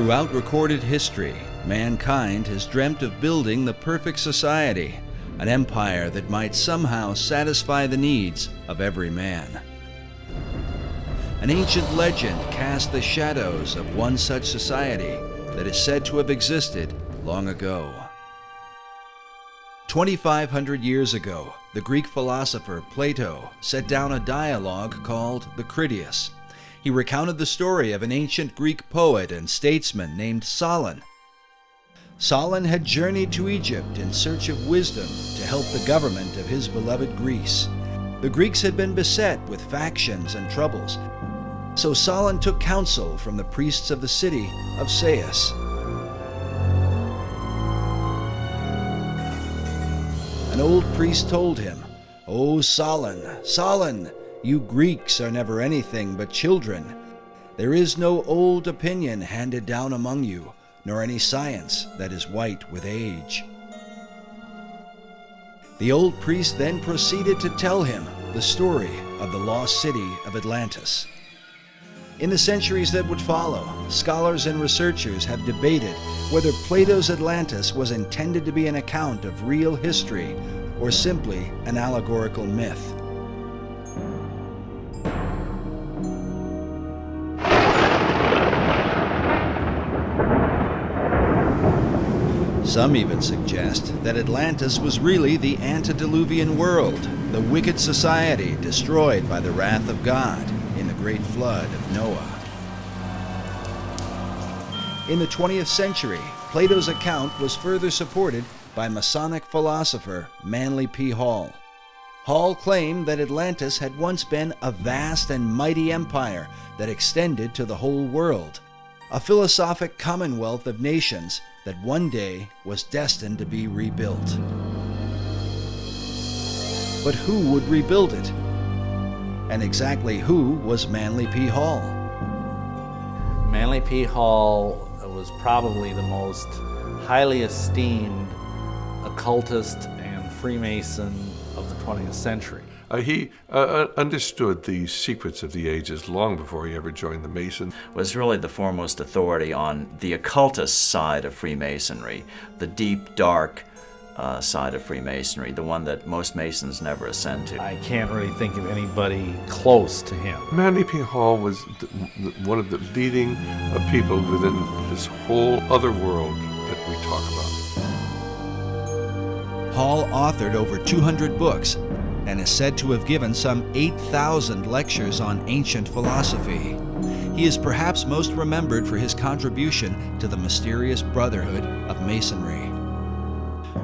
Throughout recorded history, mankind has dreamt of building the perfect society, an empire that might somehow satisfy the needs of every man. An ancient legend casts the shadows of one such society that is said to have existed long ago. 2,500 years ago, the Greek philosopher Plato set down a dialogue called the Critias. He recounted the story of an ancient Greek poet and statesman named Solon. Solon had journeyed to Egypt in search of wisdom to help the government of his beloved Greece. The Greeks had been beset with factions and troubles, so Solon took counsel from the priests of the city of Sais. An old priest told him, "O Solon, Solon, you Greeks are never anything but children. There is no old opinion handed down among you, nor any science that is white with age." The old priest then proceeded to tell him the story of the lost city of Atlantis. In the centuries that would follow, scholars and researchers have debated whether Plato's Atlantis was intended to be an account of real history or simply an allegorical myth. Some even suggest that Atlantis was really the antediluvian world, the wicked society destroyed by the wrath of God in the great flood of Noah. In the 20th century, Plato's account was further supported by Masonic philosopher Manly P. Hall. Hall claimed that Atlantis had once been a vast and mighty empire that extended to the whole world, a philosophic commonwealth of nations that one day was destined to be rebuilt. But who would rebuild it? And exactly who was Manly P. Hall? Manly P. Hall was probably the most highly esteemed occultist and Freemason of the 20th century. He understood the secrets of the ages long before he ever joined the Masons. Was really the foremost authority on the occultist side of Freemasonry, the deep, dark side of Freemasonry, the one that most Masons never ascend to. I can't really think of anybody close to him. Manly P. Hall was one of the leading people within this whole other world that we talk about. Hall authored over 200 books and is said to have given some 8,000 lectures on ancient philosophy. He is perhaps most remembered for his contribution to the mysterious Brotherhood of Masonry.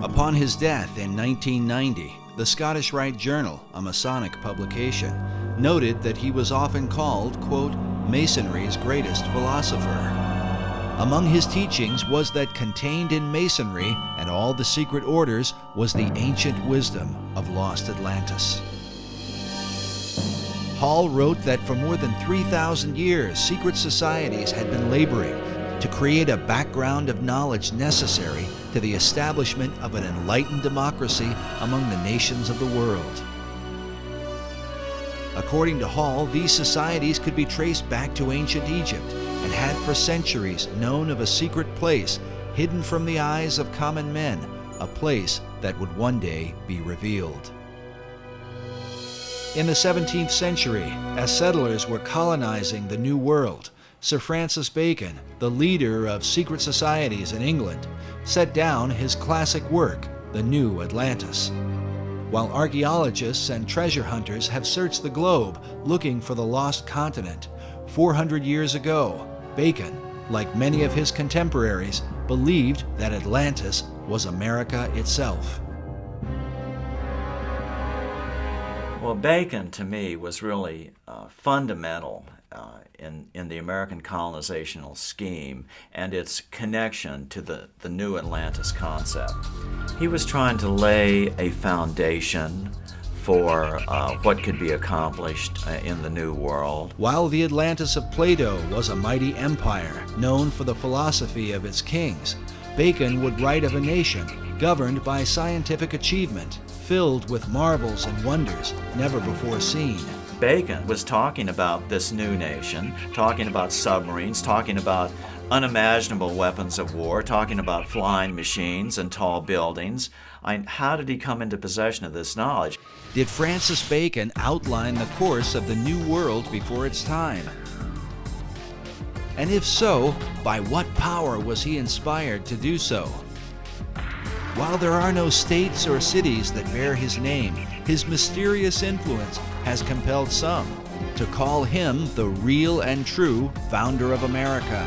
Upon his death in 1990, the Scottish Rite Journal, a Masonic publication, noted that he was often called, quote, Masonry's greatest philosopher. Among his teachings was that contained in Masonry and all the secret orders was the ancient wisdom of lost Atlantis. Hall wrote that for more than 3,000 years, secret societies had been laboring to create a background of knowledge necessary to the establishment of an enlightened democracy among the nations of the world. According to Hall, these societies could be traced back to ancient Egypt and had for centuries known of a secret place hidden from the eyes of common men, a place that would one day be revealed. In the 17th century, as settlers were colonizing the New World, Sir Francis Bacon, the leader of secret societies in England, set down his classic work, The New Atlantis. While archaeologists and treasure hunters have searched the globe looking for the lost continent, 400 years ago, Bacon, like many of his contemporaries, believed that Atlantis was America itself. Well, Bacon, to me, was really fundamental in the American colonizational scheme and its connection to the new Atlantis concept. He was trying to lay a foundation for what could be accomplished in the New World. While the Atlantis of Plato was a mighty empire known for the philosophy of its kings, Bacon would write of a nation governed by scientific achievement, filled with marvels and wonders never before seen. Bacon was talking about this new nation, talking about submarines, talking about unimaginable weapons of war, talking about flying machines and tall buildings. How did he come into possession of this knowledge? Did Francis Bacon outline the course of the New World before its time? And if so, by what power was he inspired to do so? While there are no states or cities that bear his name, his mysterious influence has compelled some to call him the real and true founder of America.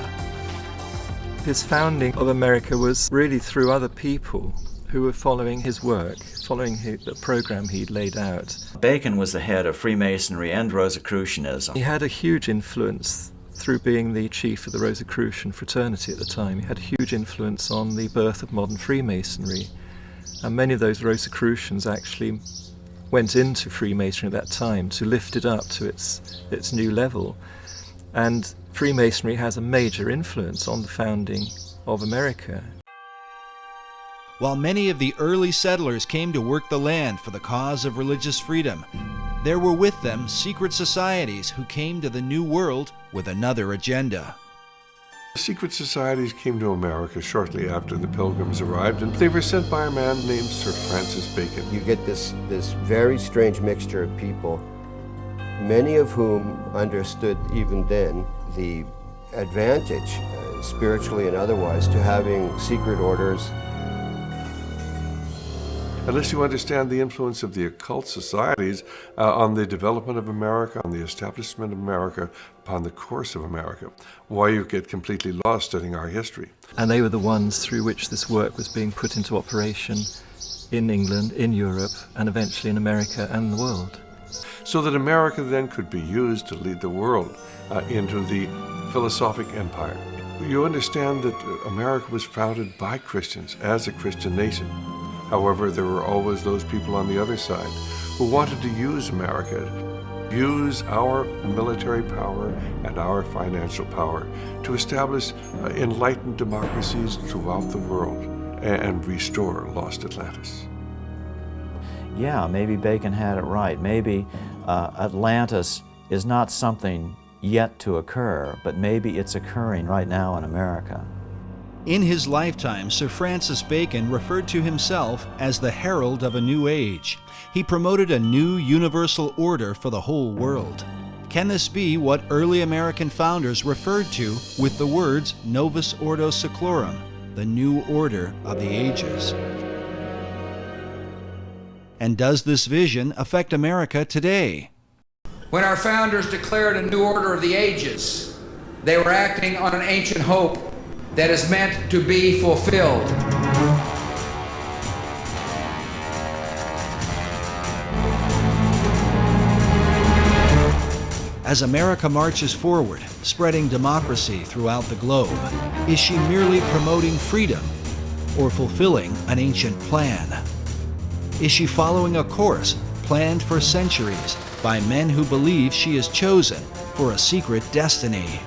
His founding of America was really through other people who were following his work, following the program he'd laid out. Bacon was the head of Freemasonry and Rosicrucianism. He had a huge influence through being the chief of the Rosicrucian fraternity at the time. He had a huge influence on the birth of modern Freemasonry. And many of those Rosicrucians actually went into Freemasonry at that time to lift it up to its new level. And Freemasonry has a major influence on the founding of America. While many of the early settlers came to work the land for the cause of religious freedom, there were with them secret societies who came to the New World with another agenda. Secret societies came to America shortly after the Pilgrims arrived, and they were sent by a man named Sir Francis Bacon. You get this very strange mixture of people, many of whom understood even then the advantage, spiritually and otherwise, to having secret orders. Unless you understand the influence of the occult societies on the development of America, on the establishment of America, upon the course of America, why you get completely lost studying our history. And they were the ones through which this work was being put into operation in England, in Europe, and eventually in America and the world. So that America then could be used to lead the world into the philosophic empire. You understand that America was founded by Christians as a Christian nation. However, there were always those people on the other side who wanted to use America, use our military power and our financial power to establish enlightened democracies throughout the world and restore lost Atlantis. Yeah, maybe Bacon had it right. Maybe Atlantis is not something yet to occur, but maybe it's occurring right now in America. In his lifetime, Sir Francis Bacon referred to himself as the herald of a new age. He promoted a new universal order for the whole world. Can this be what early American founders referred to with the words Novus Ordo Seclorum, the new order of the ages? And does this vision affect America today? When our founders declared a new order of the ages, they were acting on an ancient hope that is meant to be fulfilled. As America marches forward, spreading democracy throughout the globe, is she merely promoting freedom or fulfilling an ancient plan? Is she following a course planned for centuries by men who believe she is chosen for a secret destiny?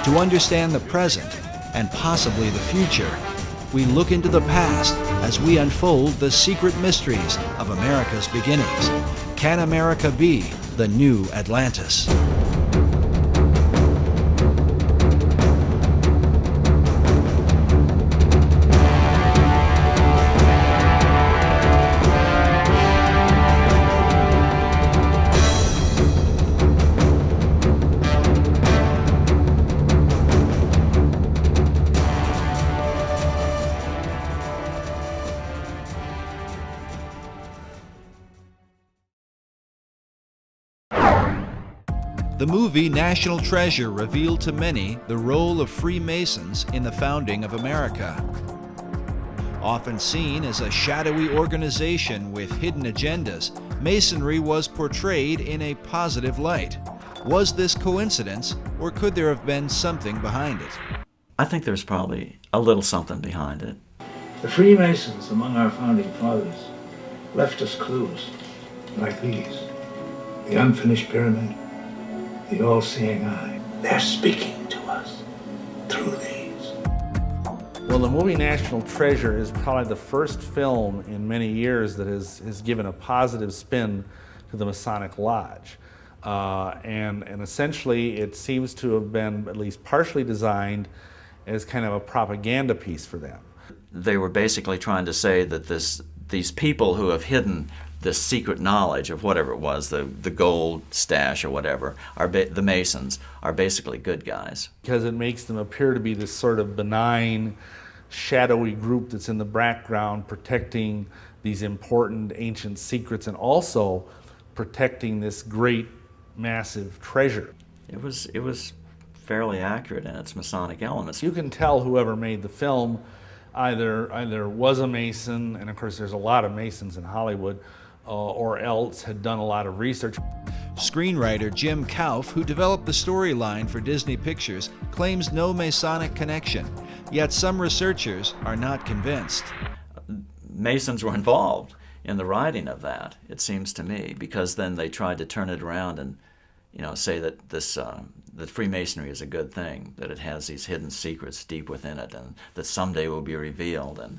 To understand the present and possibly the future, we look into the past as we unfold the secret mysteries of America's beginnings. Can America be the new Atlantis? The movie National Treasure revealed to many the role of Freemasons in the founding of America. Often seen as a shadowy organization with hidden agendas, Masonry was portrayed in a positive light. Was this coincidence, or could there have been something behind it? I think there's probably a little something behind it. The Freemasons among our founding fathers left us clues like these: the unfinished pyramid, the all-seeing eye. They're speaking to us through these. Well, the movie National Treasure is probably the first film in many years that has given a positive spin to the Masonic Lodge. And essentially it seems to have been at least partially designed as kind of a propaganda piece for them. They were basically trying to say that these people who have hidden this secret knowledge of whatever it was, the gold stash or whatever, the Masons, are basically good guys. Because it makes them appear to be this sort of benign, shadowy group that's in the background protecting these important ancient secrets and also protecting this great, massive treasure. It was fairly accurate in its Masonic elements. You can tell whoever made the film either was a Mason, and of course there's a lot of Masons in Hollywood, or else had done a lot of research. Screenwriter Jim Kauf, who developed the storyline for Disney Pictures, claims no Masonic connection, yet some researchers are not convinced. Masons were involved in the writing of that, it seems to me, because then they tried to turn it around and say that that Freemasonry is a good thing, that it has these hidden secrets deep within it, and that someday will be revealed and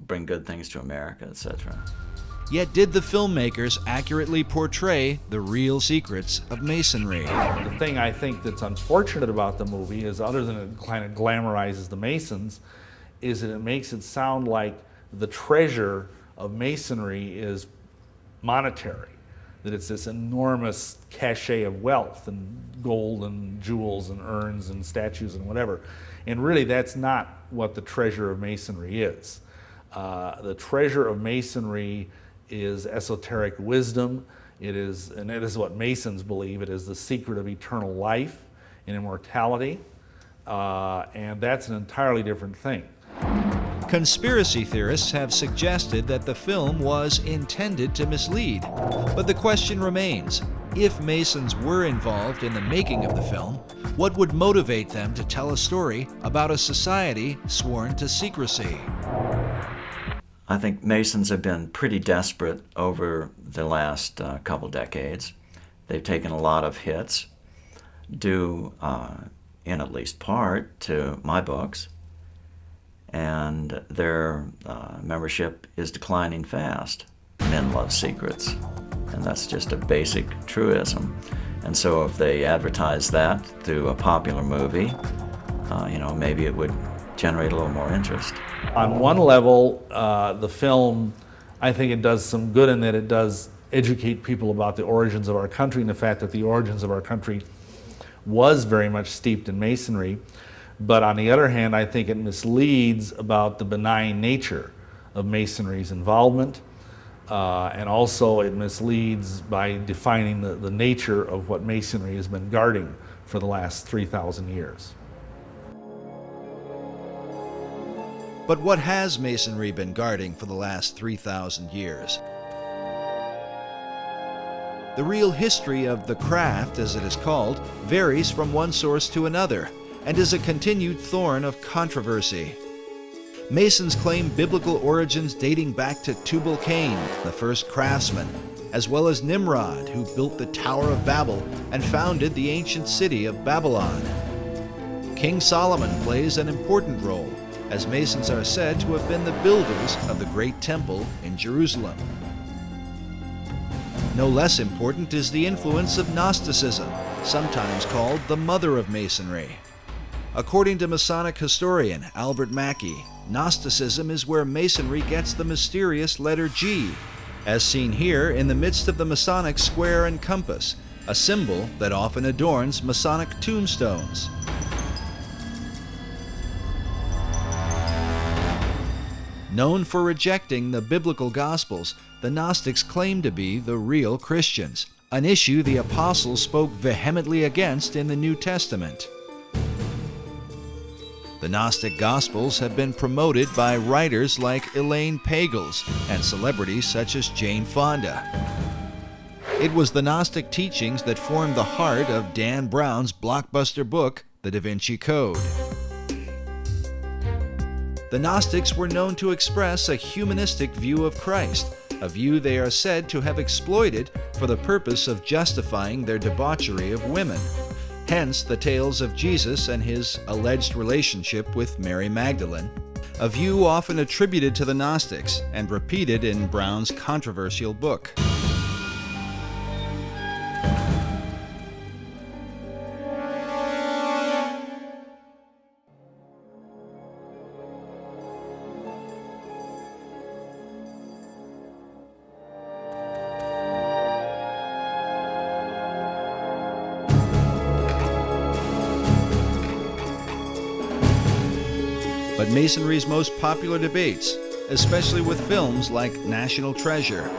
bring good things to America, etc. Yet did the filmmakers accurately portray the real secrets of Masonry? The thing I think that's unfortunate about the movie is, other than it kind of glamorizes the Masons, is that it makes it sound like the treasure of Masonry is monetary, that it's this enormous cachet of wealth and gold and jewels and urns and statues and whatever. And really that's not what the treasure of Masonry is. The treasure of Masonry is esoteric wisdom. It is what Masons believe. It is the secret of eternal life and immortality. And that's an entirely different thing. Conspiracy theorists have suggested that the film was intended to mislead. But the question remains, if Masons were involved in the making of the film, what would motivate them to tell a story about a society sworn to secrecy? I think Masons have been pretty desperate over the last couple decades. They've taken a lot of hits, due in at least part to my books, and their membership is declining fast. Men love secrets, and that's just a basic truism. And so if they advertise that through a popular movie, maybe it would generate a little more interest. On one level, the film, I think it does some good in that it does educate people about the origins of our country and the fact that the origins of our country was very much steeped in Masonry. But on the other hand, I think it misleads about the benign nature of Masonry's involvement, and also it misleads by defining the nature of what Masonry has been guarding for the last 3,000 years. But what has Masonry been guarding for the last 3,000 years? The real history of the craft, as it is called, varies from one source to another, and is a continued thorn of controversy. Masons claim biblical origins dating back to Tubal-Cain, the first craftsman, as well as Nimrod, who built the Tower of Babel and founded the ancient city of Babylon. King Solomon plays an important role, as Masons are said to have been the builders of the Great Temple in Jerusalem. No less important is the influence of Gnosticism, sometimes called the mother of Masonry. According to Masonic historian Albert Mackey, Gnosticism is where Masonry gets the mysterious letter G, as seen here in the midst of the Masonic square and compass, a symbol that often adorns Masonic tombstones. Known for rejecting the biblical Gospels, the Gnostics claimed to be the real Christians, an issue the apostles spoke vehemently against in the New Testament. The Gnostic Gospels have been promoted by writers like Elaine Pagels and celebrities such as Jane Fonda. It was the Gnostic teachings that formed the heart of Dan Brown's blockbuster book, The Da Vinci Code. The Gnostics were known to express a humanistic view of Christ, a view they are said to have exploited for the purpose of justifying their debauchery of women. Hence the tales of Jesus and his alleged relationship with Mary Magdalene, a view often attributed to the Gnostics and repeated in Brown's controversial book. but Masonry's most popular debates, especially with films like National Treasure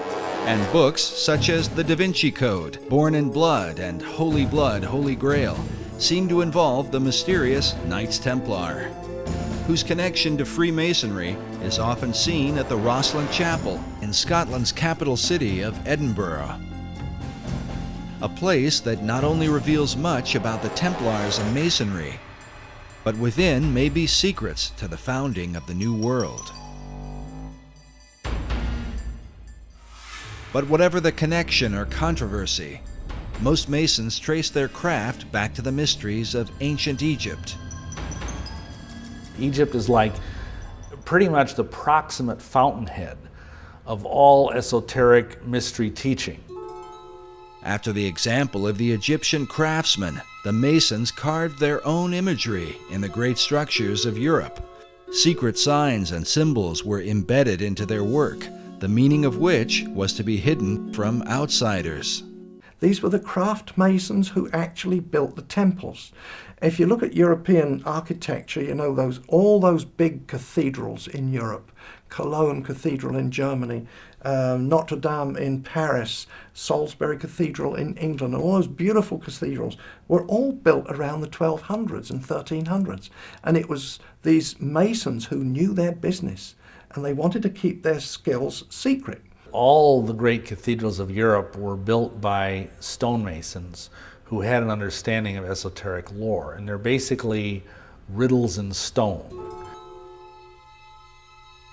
and books such as The Da Vinci Code, Born in Blood, and Holy Blood, Holy Grail, seem to involve the mysterious Knights Templar, whose connection to Freemasonry is often seen at the Rosslyn Chapel in Scotland's capital city of Edinburgh. A place that not only reveals much about the Templars and Masonry, but within may be secrets to the founding of the New World. But whatever the connection or controversy, most Masons trace their craft back to the mysteries of ancient Egypt. Egypt is like pretty much the proximate fountainhead of all esoteric mystery teaching. After the example of the Egyptian craftsmen, the Masons carved their own imagery in the great structures of Europe. Secret signs and symbols were embedded into their work, the meaning of which was to be hidden from outsiders. These were the craft masons who actually built the temples. If you look at European architecture, you know, all those big cathedrals in Europe, Cologne Cathedral in Germany, Notre Dame in Paris, Salisbury Cathedral in England, and all those beautiful cathedrals were all built around the 1200s and 1300s. And it was these masons who knew their business, and they wanted to keep their skills secret. All the great cathedrals of Europe were built by stonemasons who had an understanding of esoteric lore, and they're basically riddles in stone.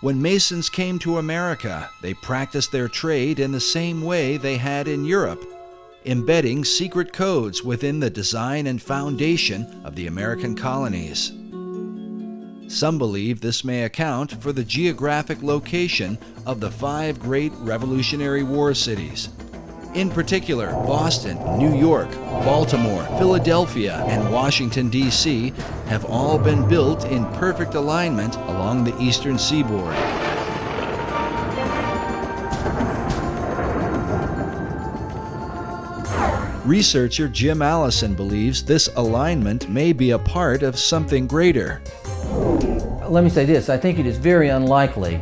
When Masons came to America, they practiced their trade in the same way they had in Europe, embedding secret codes within the design and foundation of the American colonies. Some believe this may account for the geographic location of the 5 great Revolutionary War cities. In particular, Boston, New York, Baltimore, Philadelphia, and Washington, D.C. have all been built in perfect alignment along the eastern seaboard. Researcher Jim Allison believes this alignment may be a part of something greater. Let me say this, I think it is very unlikely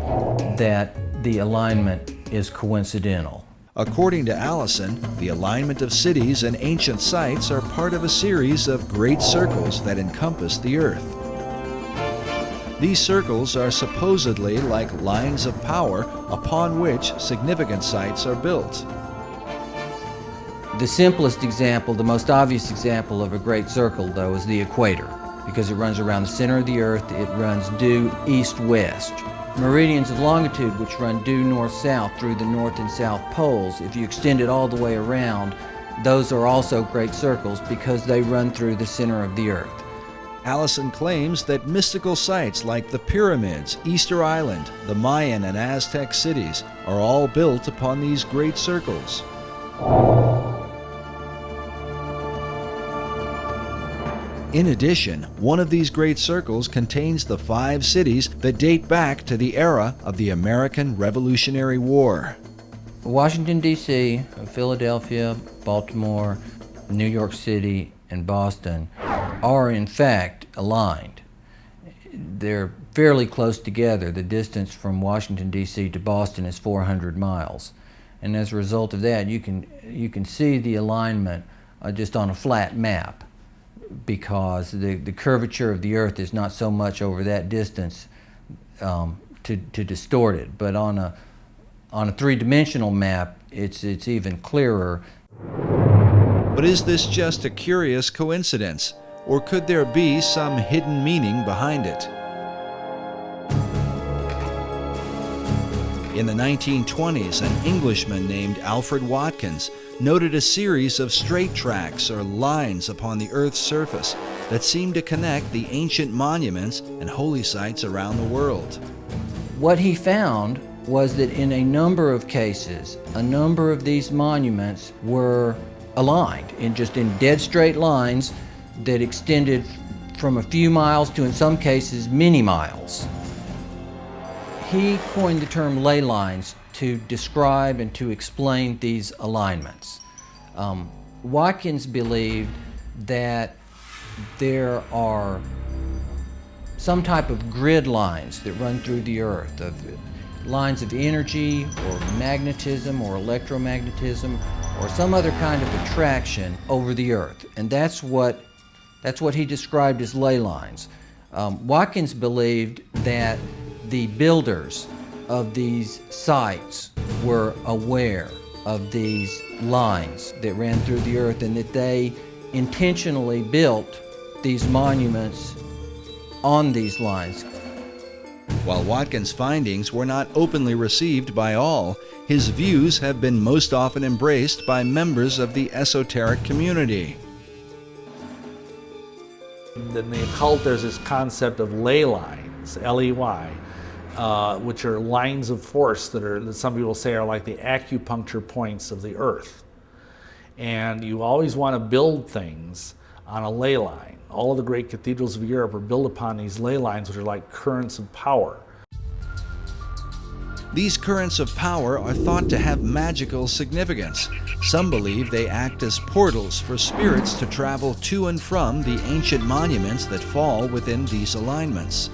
that the alignment is coincidental. According to Allison, the alignment of cities and ancient sites are part of a series of great circles that encompass the earth. These circles are supposedly like lines of power upon which significant sites are built. The simplest example, the most obvious example of a great circle, though, is the equator, because it runs around the center of the earth. It runs due east-west. Meridians of longitude, which run due north-south through the north and south poles, if you extend it all the way around, those are also great circles because they run through the center of the earth. Allison claims that mystical sites like the pyramids, Easter Island, the Mayan and Aztec cities are all built upon these great circles. In addition, one of these great circles contains the 5 cities that date back to the era of the American Revolutionary War. Washington, D.C., Philadelphia, Baltimore, New York City, and Boston are in fact aligned. They're fairly close together. The distance from Washington, D.C. to Boston is 400 miles. And as a result of that, you can see the alignment just on a flat map, because the curvature of the earth is not so much over that distance to distort it. But on a three-dimensional map, it's even clearer. But is this just a curious coincidence, or could there be some hidden meaning behind it? In the 1920s, an Englishman named Alfred Watkins noted a series of straight tracks or lines upon the Earth's surface that seemed to connect the ancient monuments and holy sites around the world. What he found was that in a number of cases, a number of these monuments were aligned in dead straight lines that extended from a few miles to, in some cases, many miles. He coined the term ley lines to describe and to explain these alignments. Watkins believed that there are some type of grid lines that run through the earth, of lines of energy or magnetism or electromagnetism or some other kind of attraction over the earth. And that's what he described as ley lines. Watkins believed that the builders of these sites were aware of these lines that ran through the earth and that they intentionally built these monuments on these lines. While Watkins' findings were not openly received by all, his views have been most often embraced by members of the esoteric community. In the occult, there's this concept of ley lines, L-E-Y, which are lines of force that some people say are like the acupuncture points of the earth. And you always want to build things on a ley line. All of the great cathedrals of Europe are built upon these ley lines, which are like currents of power. These currents of power are thought to have magical significance. Some believe they act as portals for spirits to travel to and from the ancient monuments that fall within these alignments.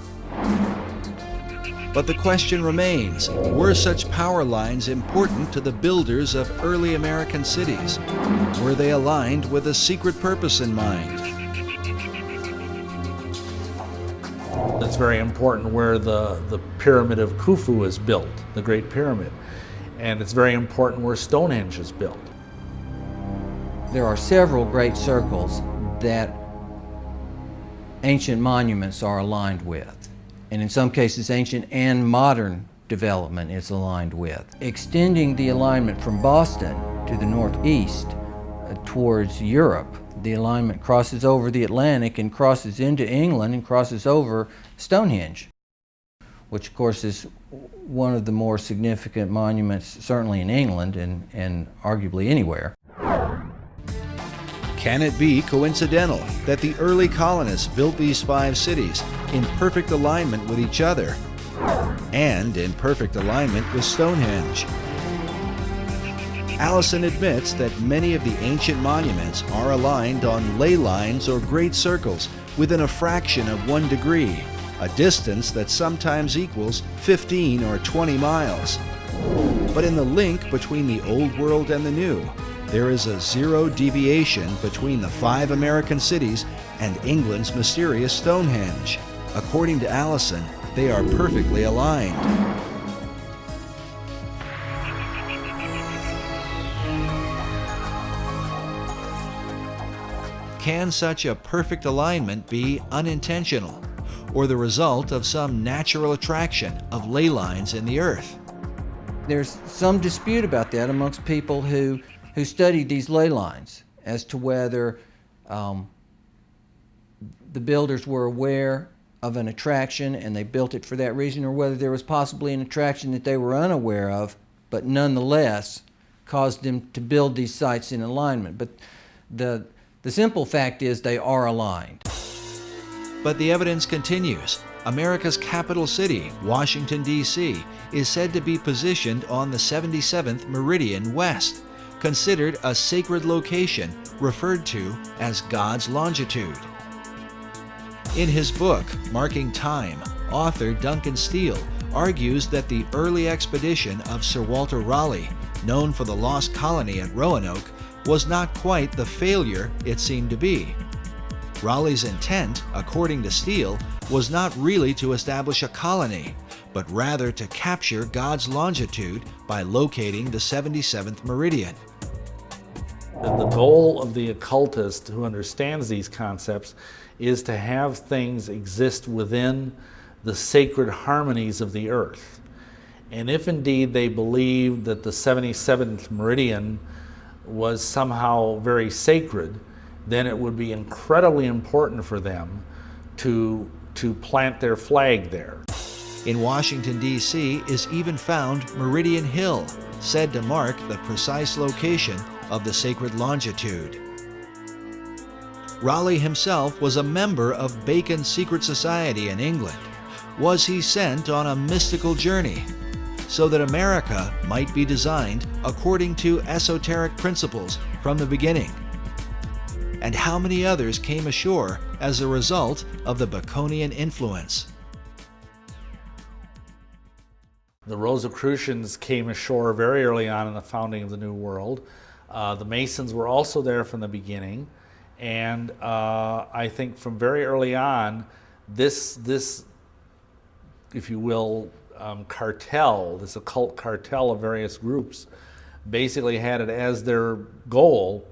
But the question remains, were such power lines important to the builders of early American cities? Were they aligned with a secret purpose in mind? It's very important where the pyramid of Khufu is built, the Great Pyramid. And it's very important where Stonehenge is built. There are several great circles that ancient monuments are aligned with. And in some cases, ancient and modern development is aligned with. Extending the alignment from Boston to the northeast towards Europe, the alignment crosses over the Atlantic and crosses into England and crosses over Stonehenge, which of course is one of the more significant monuments, certainly in England and arguably anywhere. Can it be coincidental that the early colonists built these 5 cities in perfect alignment with each other and in perfect alignment with Stonehenge? Allison admits that many of the ancient monuments are aligned on ley lines or great circles within a fraction of 1 degree, a distance that sometimes equals 15 or 20 miles. But in the link between the Old World and the New, there is a 0 deviation between the 5 American cities and England's mysterious Stonehenge. According to Allison, they are perfectly aligned. Can such a perfect alignment be unintentional, or the result of some natural attraction of ley lines in the earth? There's some dispute about that amongst people who study these ley lines as to whether the builders were aware of an attraction and they built it for that reason, or whether there was possibly an attraction that they were unaware of, but nonetheless caused them to build these sites in alignment. But the simple fact is they are aligned. But the evidence continues. America's capital city, Washington, D.C., is said to be positioned on the 77th meridian west, considered a sacred location referred to as God's longitude. In his book, Marking Time, author Duncan Steele argues that the early expedition of Sir Walter Raleigh, known for the lost colony at Roanoke, was not quite the failure it seemed to be. Raleigh's intent, according to Steele, was not really to establish a colony, but rather to capture God's longitude by locating the 77th meridian. The goal of the occultist who understands these concepts is to have things exist within the sacred harmonies of the earth. And if indeed they believe that the 77th meridian was somehow very sacred, then it would be incredibly important for them to plant their flag there. In Washington, D.C. is even found Meridian Hill, said to mark the precise location of the sacred longitude. Raleigh himself was a member of Bacon's secret society in England. Was he sent on a mystical journey so that America might be designed according to esoteric principles from the beginning? and how many others came ashore as a result of the Baconian influence. The Rosicrucians came ashore very early on in the founding of the New World. The Masons were also there from the beginning, and I think from very early on, this if you will, cartel, this occult cartel of various groups, basically had it as their goal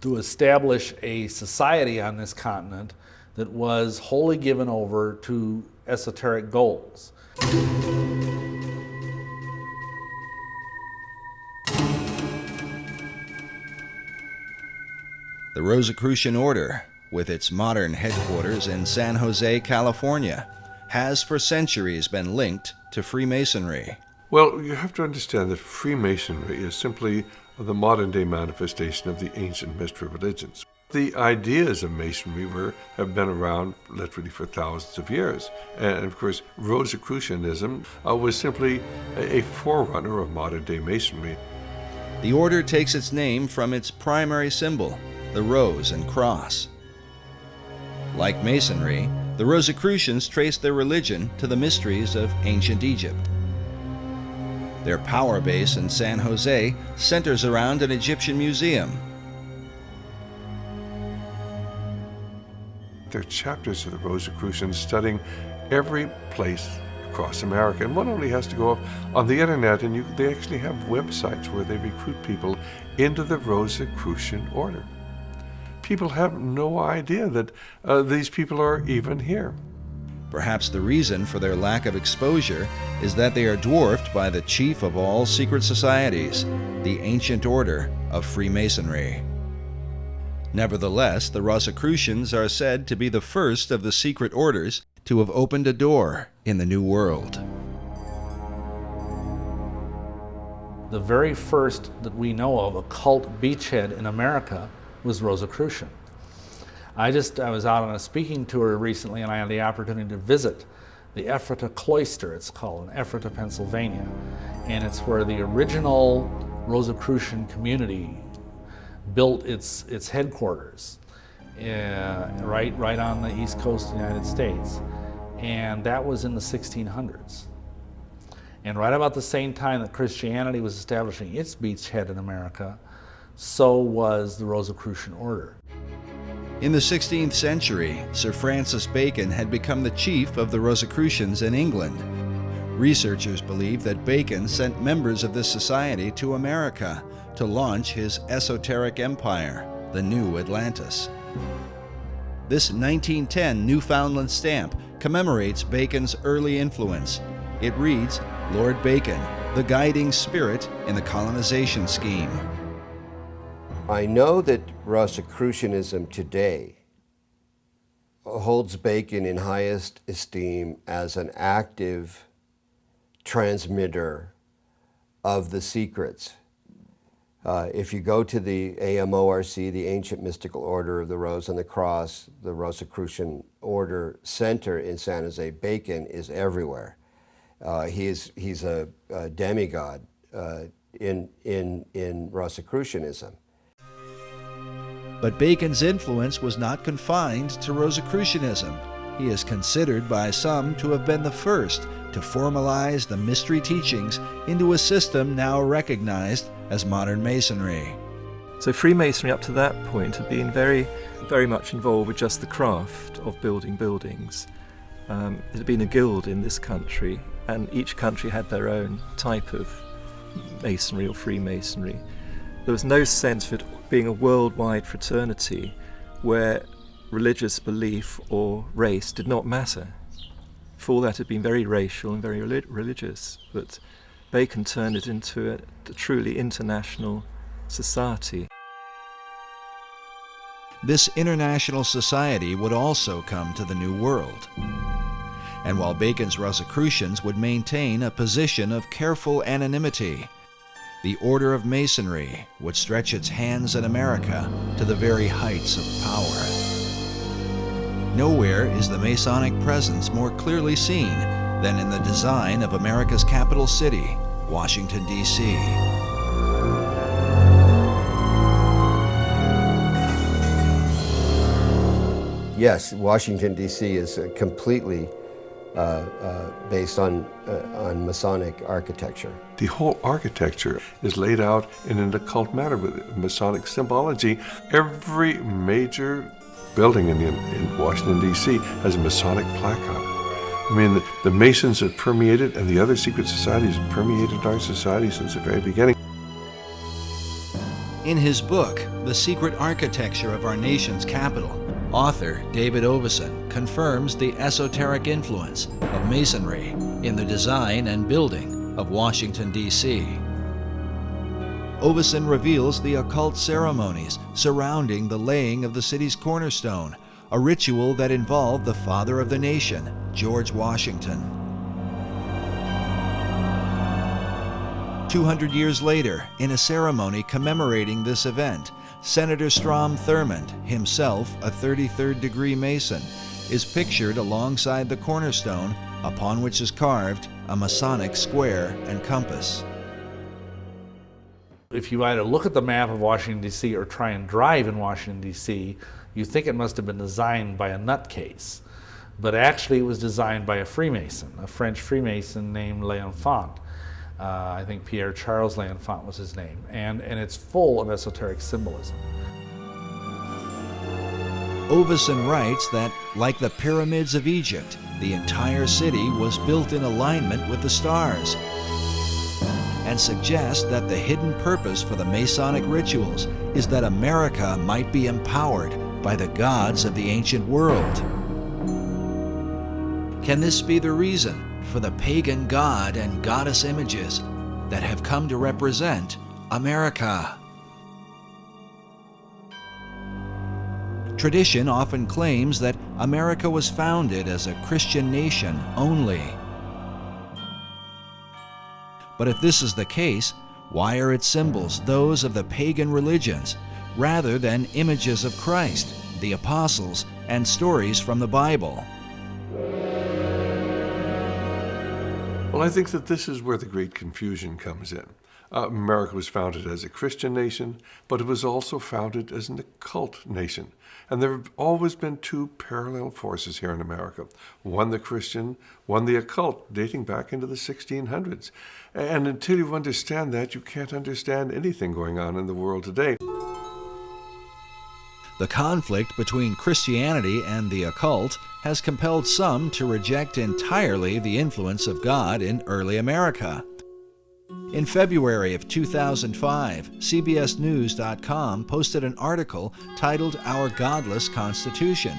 to establish a society on this continent that was wholly given over to esoteric goals. The Rosicrucian Order, with its modern headquarters in San Jose, California, has for centuries been linked to Freemasonry. Well, you have to understand that Freemasonry is simply the modern-day manifestation of the ancient mystery religions. The ideas of Masonry have been around literally for thousands of years. And of course, Rosicrucianism was simply a forerunner of modern-day Masonry. The order takes its name from its primary symbol, the rose and cross. Like Masonry, the Rosicrucians trace their religion to the mysteries of ancient Egypt. Their power base in San Jose centers around an Egyptian museum. There are chapters of the Rosicrucians studying every place across America. And one only has to go up on the internet, and they actually have websites where they recruit people into the Rosicrucian order. People have no idea that these people are even here. Perhaps the reason for their lack of exposure is that they are dwarfed by the chief of all secret societies, the ancient order of Freemasonry. Nevertheless, the Rosicrucians are said to be the first of the secret orders to have opened a door in the New World. The very first that we know of occult beachhead in America was Rosicrucian. I was out on a speaking tour recently, and I had the opportunity to visit the Ephrata Cloister, it's called, in Ephrata, Pennsylvania. And it's where the original Rosicrucian community built its headquarters, right on the east coast of the United States. And that was in the 1600s. And right about the same time that Christianity was establishing its beachhead in America, so was the Rosicrucian order. In the 16th century, Sir Francis Bacon had become the chief of the Rosicrucians in England. Researchers believe that Bacon sent members of this society to America to launch his esoteric empire, the New Atlantis. This 1910 Newfoundland stamp commemorates Bacon's early influence. It reads, "Lord Bacon, the guiding spirit in the colonization scheme." I know that Rosicrucianism today holds Bacon in highest esteem as an active transmitter of the secrets. If you go to the AMORC, the Ancient Mystical Order of the Rose and the Cross, the Rosicrucian Order Center in San Jose, Bacon is everywhere. He's a demigod in Rosicrucianism. But Bacon's influence was not confined to Rosicrucianism. He is considered by some to have been the first to formalize the mystery teachings into a system now recognized as modern Masonry. So Freemasonry up to that point had been very, very much involved with just the craft of building buildings. It had been a guild in this country, and each country had their own type of Masonry or Freemasonry. There was no sense of it being a worldwide fraternity where religious belief or race did not matter. Before that, it had been very racial and very religious, but Bacon turned it into a truly international society. This international society would also come to the New World. And while Bacon's Rosicrucians would maintain a position of careful anonymity, the Order of Masonry would stretch its hands in America to the very heights of power. Nowhere is the Masonic presence more clearly seen than in the design of America's capital city, Washington, D.C. yes, Washington, D.C. is completely based on Masonic architecture. The whole architecture is laid out in an occult manner with Masonic symbology. Every major building in Washington, D.C. has a Masonic plaque on it. I mean, the Masons have permeated, and the other secret societies have permeated our society since the very beginning. In his book, The Secret Architecture of Our Nation's Capital, author David Oveson confirms the esoteric influence of Masonry in the design and building of Washington, D.C. Oveson reveals the occult ceremonies surrounding the laying of the city's cornerstone, a ritual that involved the father of the nation, George Washington. 200 years later, in a ceremony commemorating this event, Senator Strom Thurmond, himself a 33rd degree Mason, is pictured alongside the cornerstone upon which is carved a Masonic square and compass. If you either look at the map of Washington, D.C. or try and drive in Washington, D.C., you think it must have been designed by a nutcase. But actually it was designed by a Freemason, a French Freemason named L'Enfant. I think Pierre Charles L'Enfant was his name. And it's full of esoteric symbolism. Oveson writes that, like the pyramids of Egypt, the entire city was built in alignment with the stars, and suggests that the hidden purpose for the Masonic rituals is that America might be empowered by the gods of the ancient world. Can this be the reason for the pagan god and goddess images that have come to represent America? Tradition often claims that America was founded as a Christian nation only. But if this is the case, why are its symbols those of the pagan religions rather than images of Christ, the apostles, and stories from the Bible? Well, I think that this is where the great confusion comes in. America was founded as a Christian nation, but it was also founded as an occult nation. And there have always been two parallel forces here in America. One the Christian, one the occult, dating back into the 1600s. And until you understand that, you can't understand anything going on in the world today. The conflict between Christianity and the occult has compelled some to reject entirely the influence of God in early America. In February of 2005, CBSNews.com posted an article titled Our Godless Constitution.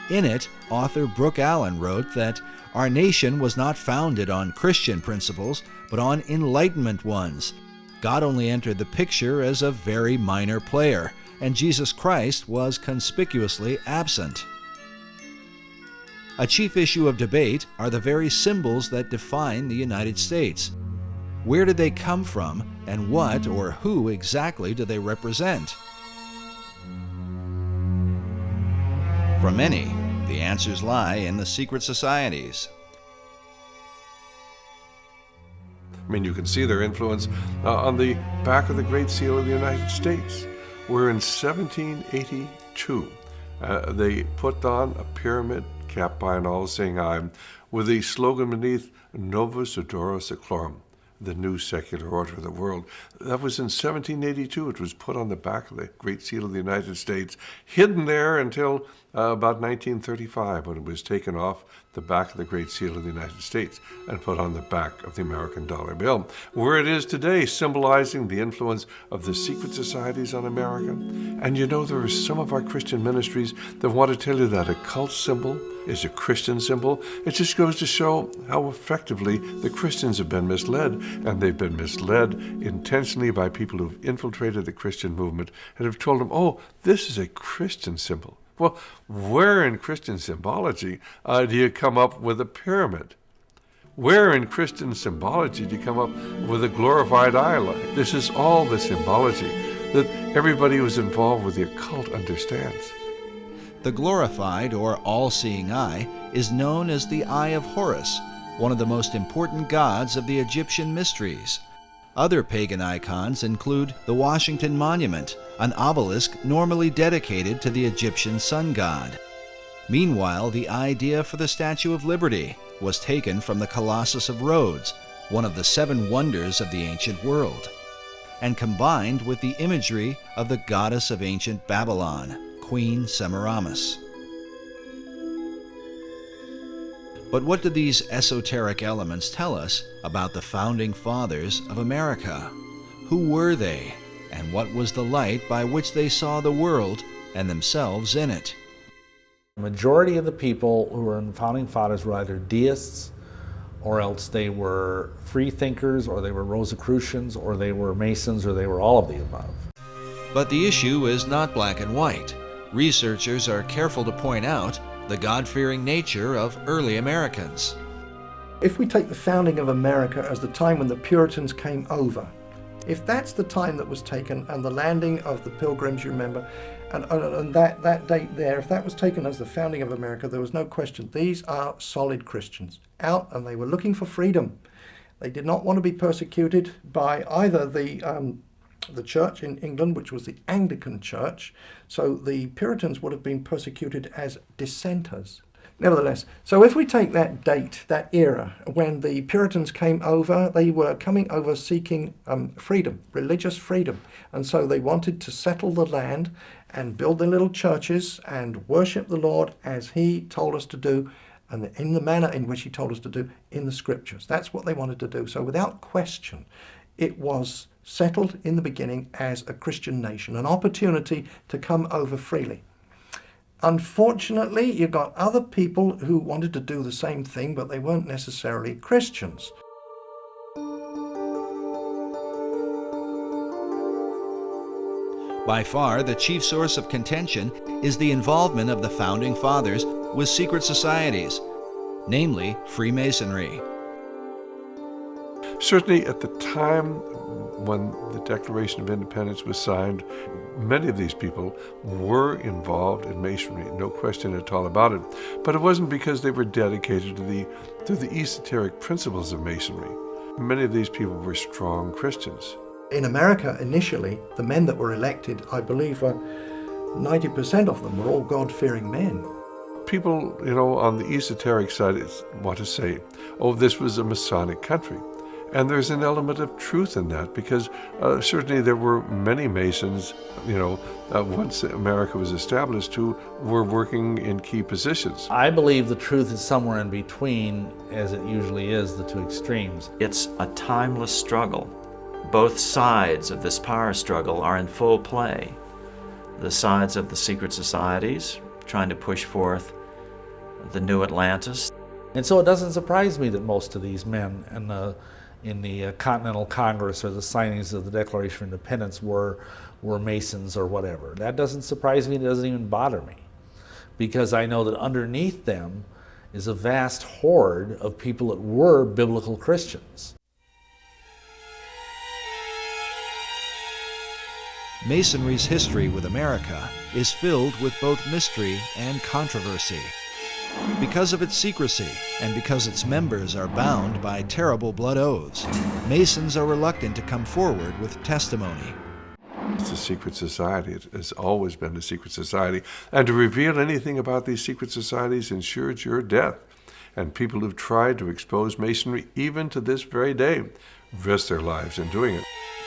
In it, author Brooke Allen wrote that our nation was not founded on Christian principles, but on Enlightenment ones. God only entered the picture as a very minor player, and Jesus Christ was conspicuously absent. A chief issue of debate are the very symbols that define the United States. Where did they come from, and what or who exactly do they represent? For many, the answers lie in the secret societies. I mean, you can see their influence on the back of the Great Seal of the United States, where in 1782 they put on a pyramid capped by an all-seeing eye with the slogan beneath, Novus, Ordo, Seclorum, the new secular order of the world. That was in 1782. It was put on the back of the Great Seal of the United States, hidden there until about 1935, when it was taken off the back of the Great Seal of the United States and put on the back of the American dollar bill, where it is today, symbolizing the influence of the secret societies on America. And you know, there are some of our Christian ministries that want to tell you that a cult symbol is a Christian symbol. It just goes to show how effectively the Christians have been misled, and they've been misled intentionally by people who've infiltrated the Christian movement and have told them, oh, this is a Christian symbol. Well, where in Christian symbology do you come up with a pyramid? Where in Christian symbology do you come up with a glorified eye light? This is all the symbology that everybody who's involved with the occult understands. The glorified or all-seeing eye is known as the Eye of Horus, one of the most important gods of the Egyptian mysteries. Other pagan icons include the Washington Monument, an obelisk normally dedicated to the Egyptian sun god. Meanwhile, the idea for the Statue of Liberty was taken from the Colossus of Rhodes, one of the 7 wonders of the ancient world, and combined with the imagery of the goddess of ancient Babylon, Queen Semiramis. But what do these esoteric elements tell us about the founding fathers of America? Who were they, and what was the light by which they saw the world and themselves in it? The majority of the people who were in the founding fathers were either deists, or else they were free thinkers, or they were Rosicrucians, or they were Masons, or they were all of the above. But the issue is not black and white. Researchers are careful to point out the God-fearing nature of early Americans. If we take the founding of America as the time when the Puritans came over, if that's the time that was taken, and the landing of the Pilgrims, you remember, and that date there, if that was taken as the founding of America, there was no question. These are solid Christians, out, and they were looking for freedom. They did not want to be persecuted by either the church in England, which was the Anglican Church, so the Puritans would have been persecuted as dissenters. Nevertheless, so if we take that date, that era, when the Puritans came over, they were coming over seeking freedom, religious freedom. And so they wanted to settle the land and build their little churches and worship the Lord as he told us to do, and in the manner in which he told us to do in the scriptures. That's what they wanted to do. So without question, it was settled in the beginning as a Christian nation, an opportunity to come over freely. Unfortunately, you got other people who wanted to do the same thing, but they weren't necessarily Christians. By far, the chief source of contention is the involvement of the Founding Fathers with secret societies, namely Freemasonry. Certainly at the time when the Declaration of Independence was signed, many of these people were involved in Masonry, no question at all about it. But it wasn't because they were dedicated to the esoteric principles of Masonry. Many of these people were strong Christians. In America, initially, the men that were elected, I believe 90% of them were all God-fearing men. People, on the esoteric side want to say, oh, this was a Masonic country. And there's an element of truth in that, because certainly there were many Masons, once America was established, who were working in key positions. I believe the truth is somewhere in between, as it usually is, the two extremes. It's a timeless struggle. Both sides of this power struggle are in full play. The sides of the secret societies, trying to push forth the new Atlantis. And so it doesn't surprise me that most of these men in the Continental Congress or the signings of the Declaration of Independence were Masons or whatever. That doesn't surprise me. It doesn't even bother me, because I know that underneath them is a vast horde of people that were biblical Christians. Masonry's history with America is filled with both mystery and controversy. Because of its secrecy, and because its members are bound by terrible blood oaths, Masons are reluctant to come forward with testimony. It's a secret society. It has always been a secret society. And to reveal anything about these secret societies ensures your death. And people who've tried to expose Masonry, even to this very day, risk their lives in doing it.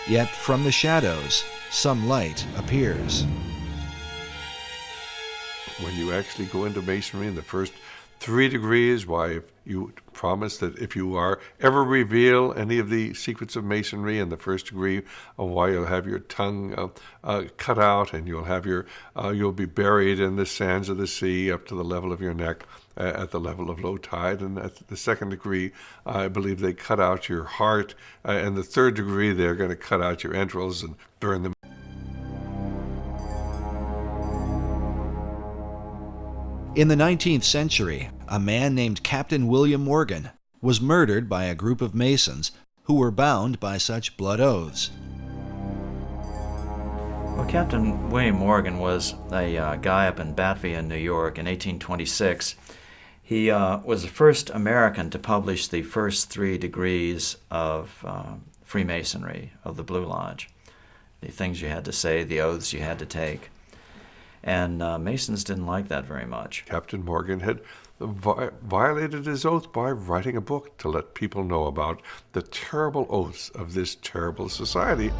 Yet from the shadows, some light appears. When you actually go into Masonry in the first 3 degrees, why, if you promise that if you are ever reveal any of the secrets of Masonry in the first degree, why you'll have your tongue cut out, and you'll be buried in the sands of the sea up to the level of your neck at the level of low tide. And at the 2nd degree, I believe they cut out your heart, and the 3rd degree, they're going to cut out your entrails and burn them. In the 19th century, a man named Captain William Morgan was murdered by a group of Masons who were bound by such blood oaths. Well, Captain William Morgan was a guy up in Batavia, New York in 1826. He was the first American to publish the first 3 degrees of Freemasonry, of the Blue Lodge. The things you had to say, the oaths you had to take. And Masons didn't like that very much. Captain Morgan had violated his oath by writing a book to let people know about the terrible oaths of this terrible society.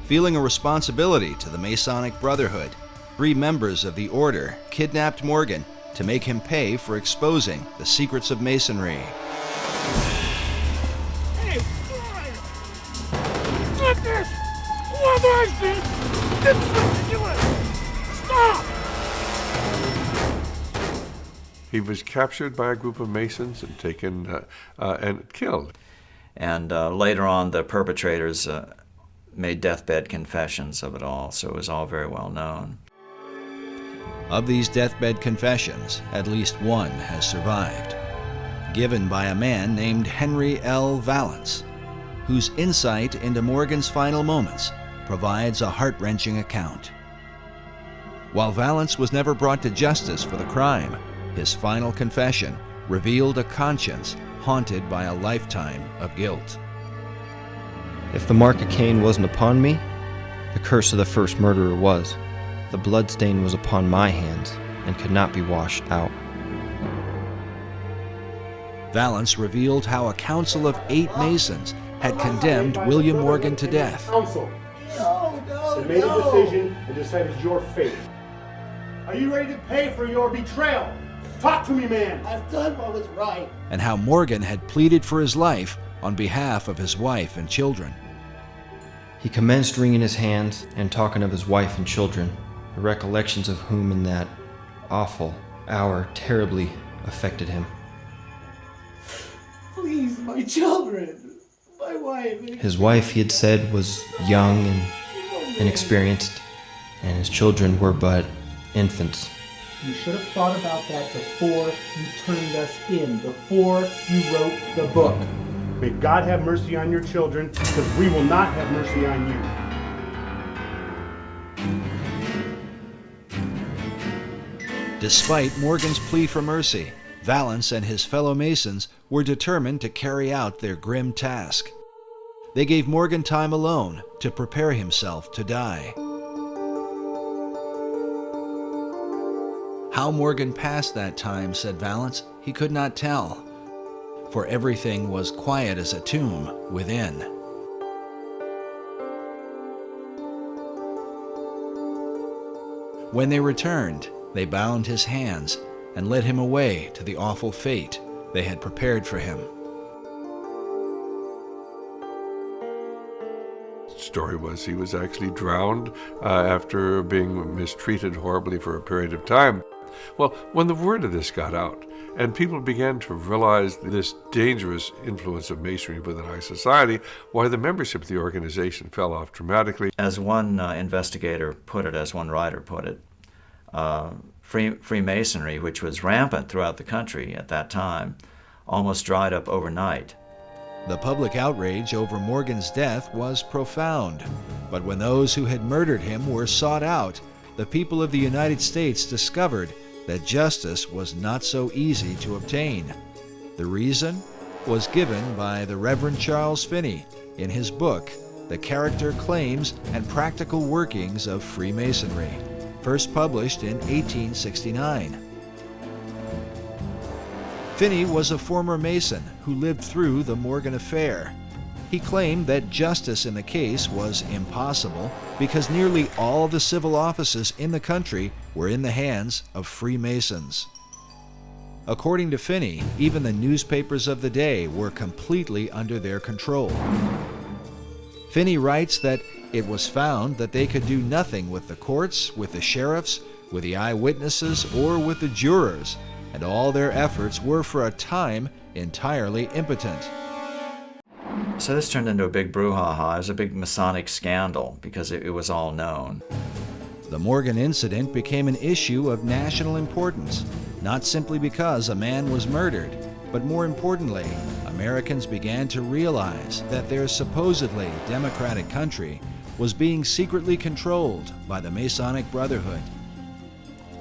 Feeling a responsibility to the Masonic Brotherhood, 3 members of the order kidnapped Morgan to make him pay for exposing the secrets of Masonry. Hey, get this! What is this? Didn't do it! Stop! He was captured by a group of Masons and taken and killed. And later on, the perpetrators made deathbed confessions of it all, so it was all very well known. Of these deathbed confessions, at least one has survived, given by a man named Henry L. Valance, whose insight into Morgan's final moments provides a heart-wrenching account. While Valance was never brought to justice for the crime, his final confession revealed a conscience haunted by a lifetime of guilt. If the mark of Cain wasn't upon me, the curse of the first murderer was. The bloodstain was upon my hands and could not be washed out. Valance revealed how a council of 8 Masons had condemned William Morgan to death. Council. They made a decision and decided your fate. Are you ready to pay for your betrayal? Talk to me, man. I've done what was right. And how Morgan had pleaded for his life on behalf of his wife and children. He commenced wringing his hands and talking of his wife and children, the recollections of whom in that awful hour terribly affected him. Please, my children, my wife. His wife, he had said, was young and inexperienced, and his children were but infants. You should have thought about that before you turned us in, before you wrote the book. May God have mercy on your children, because we will not have mercy on you. Despite Morgan's plea for mercy, Valance and his fellow Masons were determined to carry out their grim task. They gave Morgan time alone to prepare himself to die. How Morgan passed that time, said Valance, he could not tell, for everything was quiet as a tomb within. When they returned, they bound his hands and led him away to the awful fate they had prepared for him. The story was he was actually drowned after being mistreated horribly for a period of time. Well, when the word of this got out, and people began to realize this dangerous influence of Masonry within our society, why the membership of the organization fell off dramatically. As one investigator put it, as one writer put it, Freemasonry, which was rampant throughout the country at that time, almost dried up overnight. The public outrage over Morgan's death was profound, but when those who had murdered him were sought out, the people of the United States discovered that justice was not so easy to obtain. The reason was given by the Reverend Charles Finney in his book, The Character, Claims, and Practical Workings of Freemasonry, first published in 1869. Finney was a former Mason who lived through the Morgan affair. He claimed that justice in the case was impossible because nearly all the civil offices in the country were in the hands of Freemasons. According to Finney, even the newspapers of the day were completely under their control. Finney writes that it was found that they could do nothing with the courts, with the sheriffs, with the eyewitnesses, or with the jurors, and all their efforts were for a time entirely impotent. So this turned into a big brouhaha. It was a big Masonic scandal because it was all known. The Morgan incident became an issue of national importance, not simply because a man was murdered, but more importantly, Americans began to realize that their supposedly democratic country was being secretly controlled by the Masonic Brotherhood.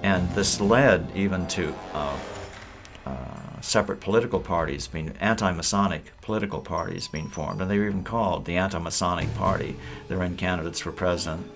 And this led even to separate political parties, anti-Masonic political parties being formed, and they were even called the Anti-Masonic Party. They ran candidates for president,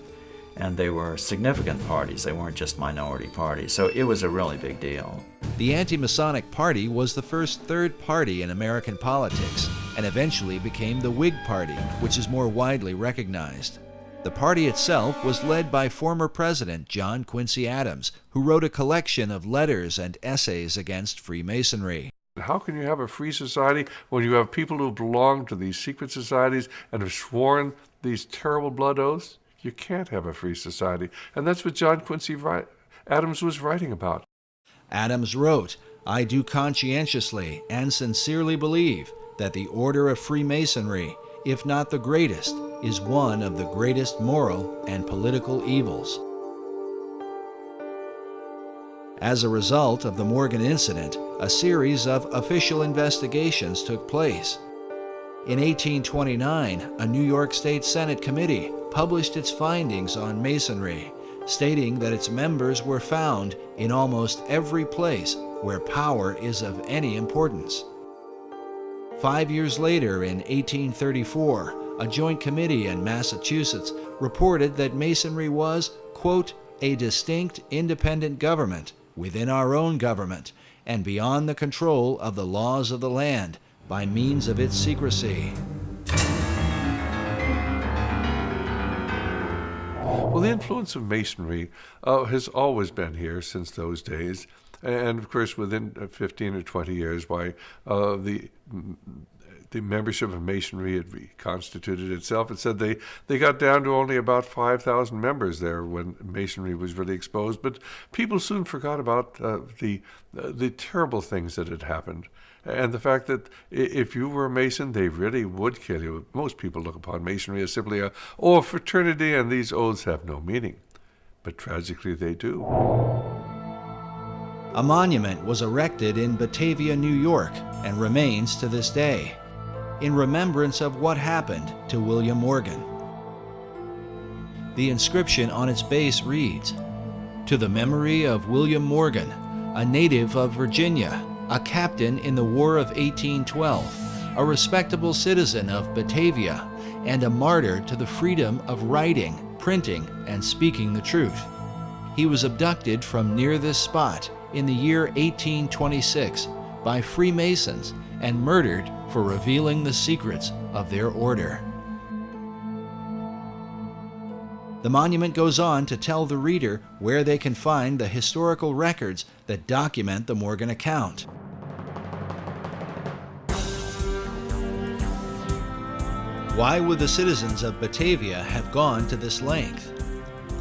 and they were significant parties. They weren't just minority parties, so it was a really big deal. The anti-Masonic Party was the first third party in American politics and eventually became the Whig Party, which is more widely recognized. The party itself was led by former President John Quincy Adams, who wrote a collection of letters and essays against Freemasonry. How can you have a free society when you have people who belong to these secret societies and have sworn these terrible blood oaths? You can't have a free society. And that's what John Quincy Adams was writing about. Adams wrote, "I do conscientiously and sincerely believe that the order of Freemasonry, if not the greatest, is one of the greatest moral and political evils." As a result of the Morgan incident, a series of official investigations took place. In 1829, a New York State Senate committee published its findings on Masonry, stating that its members were found in almost every place where power is of any importance. 5 years later, in 1834, a joint committee in Massachusetts reported that Masonry was, quote, "a distinct independent government within our own government and beyond the control of the laws of the land by means of its secrecy." Well, the influence of Masonry has always been here since those days. And of course, within 15 or 20 years, why the membership of Masonry had reconstituted itself. It said they got down to only about 5,000 members there when Masonry was really exposed. But people soon forgot about the terrible things that had happened. And the fact that if you were a Mason, they really would kill you. Most people look upon Masonry as simply a fraternity, and these oaths have no meaning. But tragically, they do. A monument was erected in Batavia, New York, and remains to this day, in remembrance of what happened to William Morgan. The inscription on its base reads, "To the memory of William Morgan, a native of Virginia, a captain in the War of 1812, a respectable citizen of Batavia, and a martyr to the freedom of writing, printing, and speaking the truth. He was abducted from near this spot in the year 1826 by Freemasons and murdered for revealing the secrets of their order." The monument goes on to tell the reader where they can find the historical records that document the Morgan account. Why would the citizens of Batavia have gone to this length?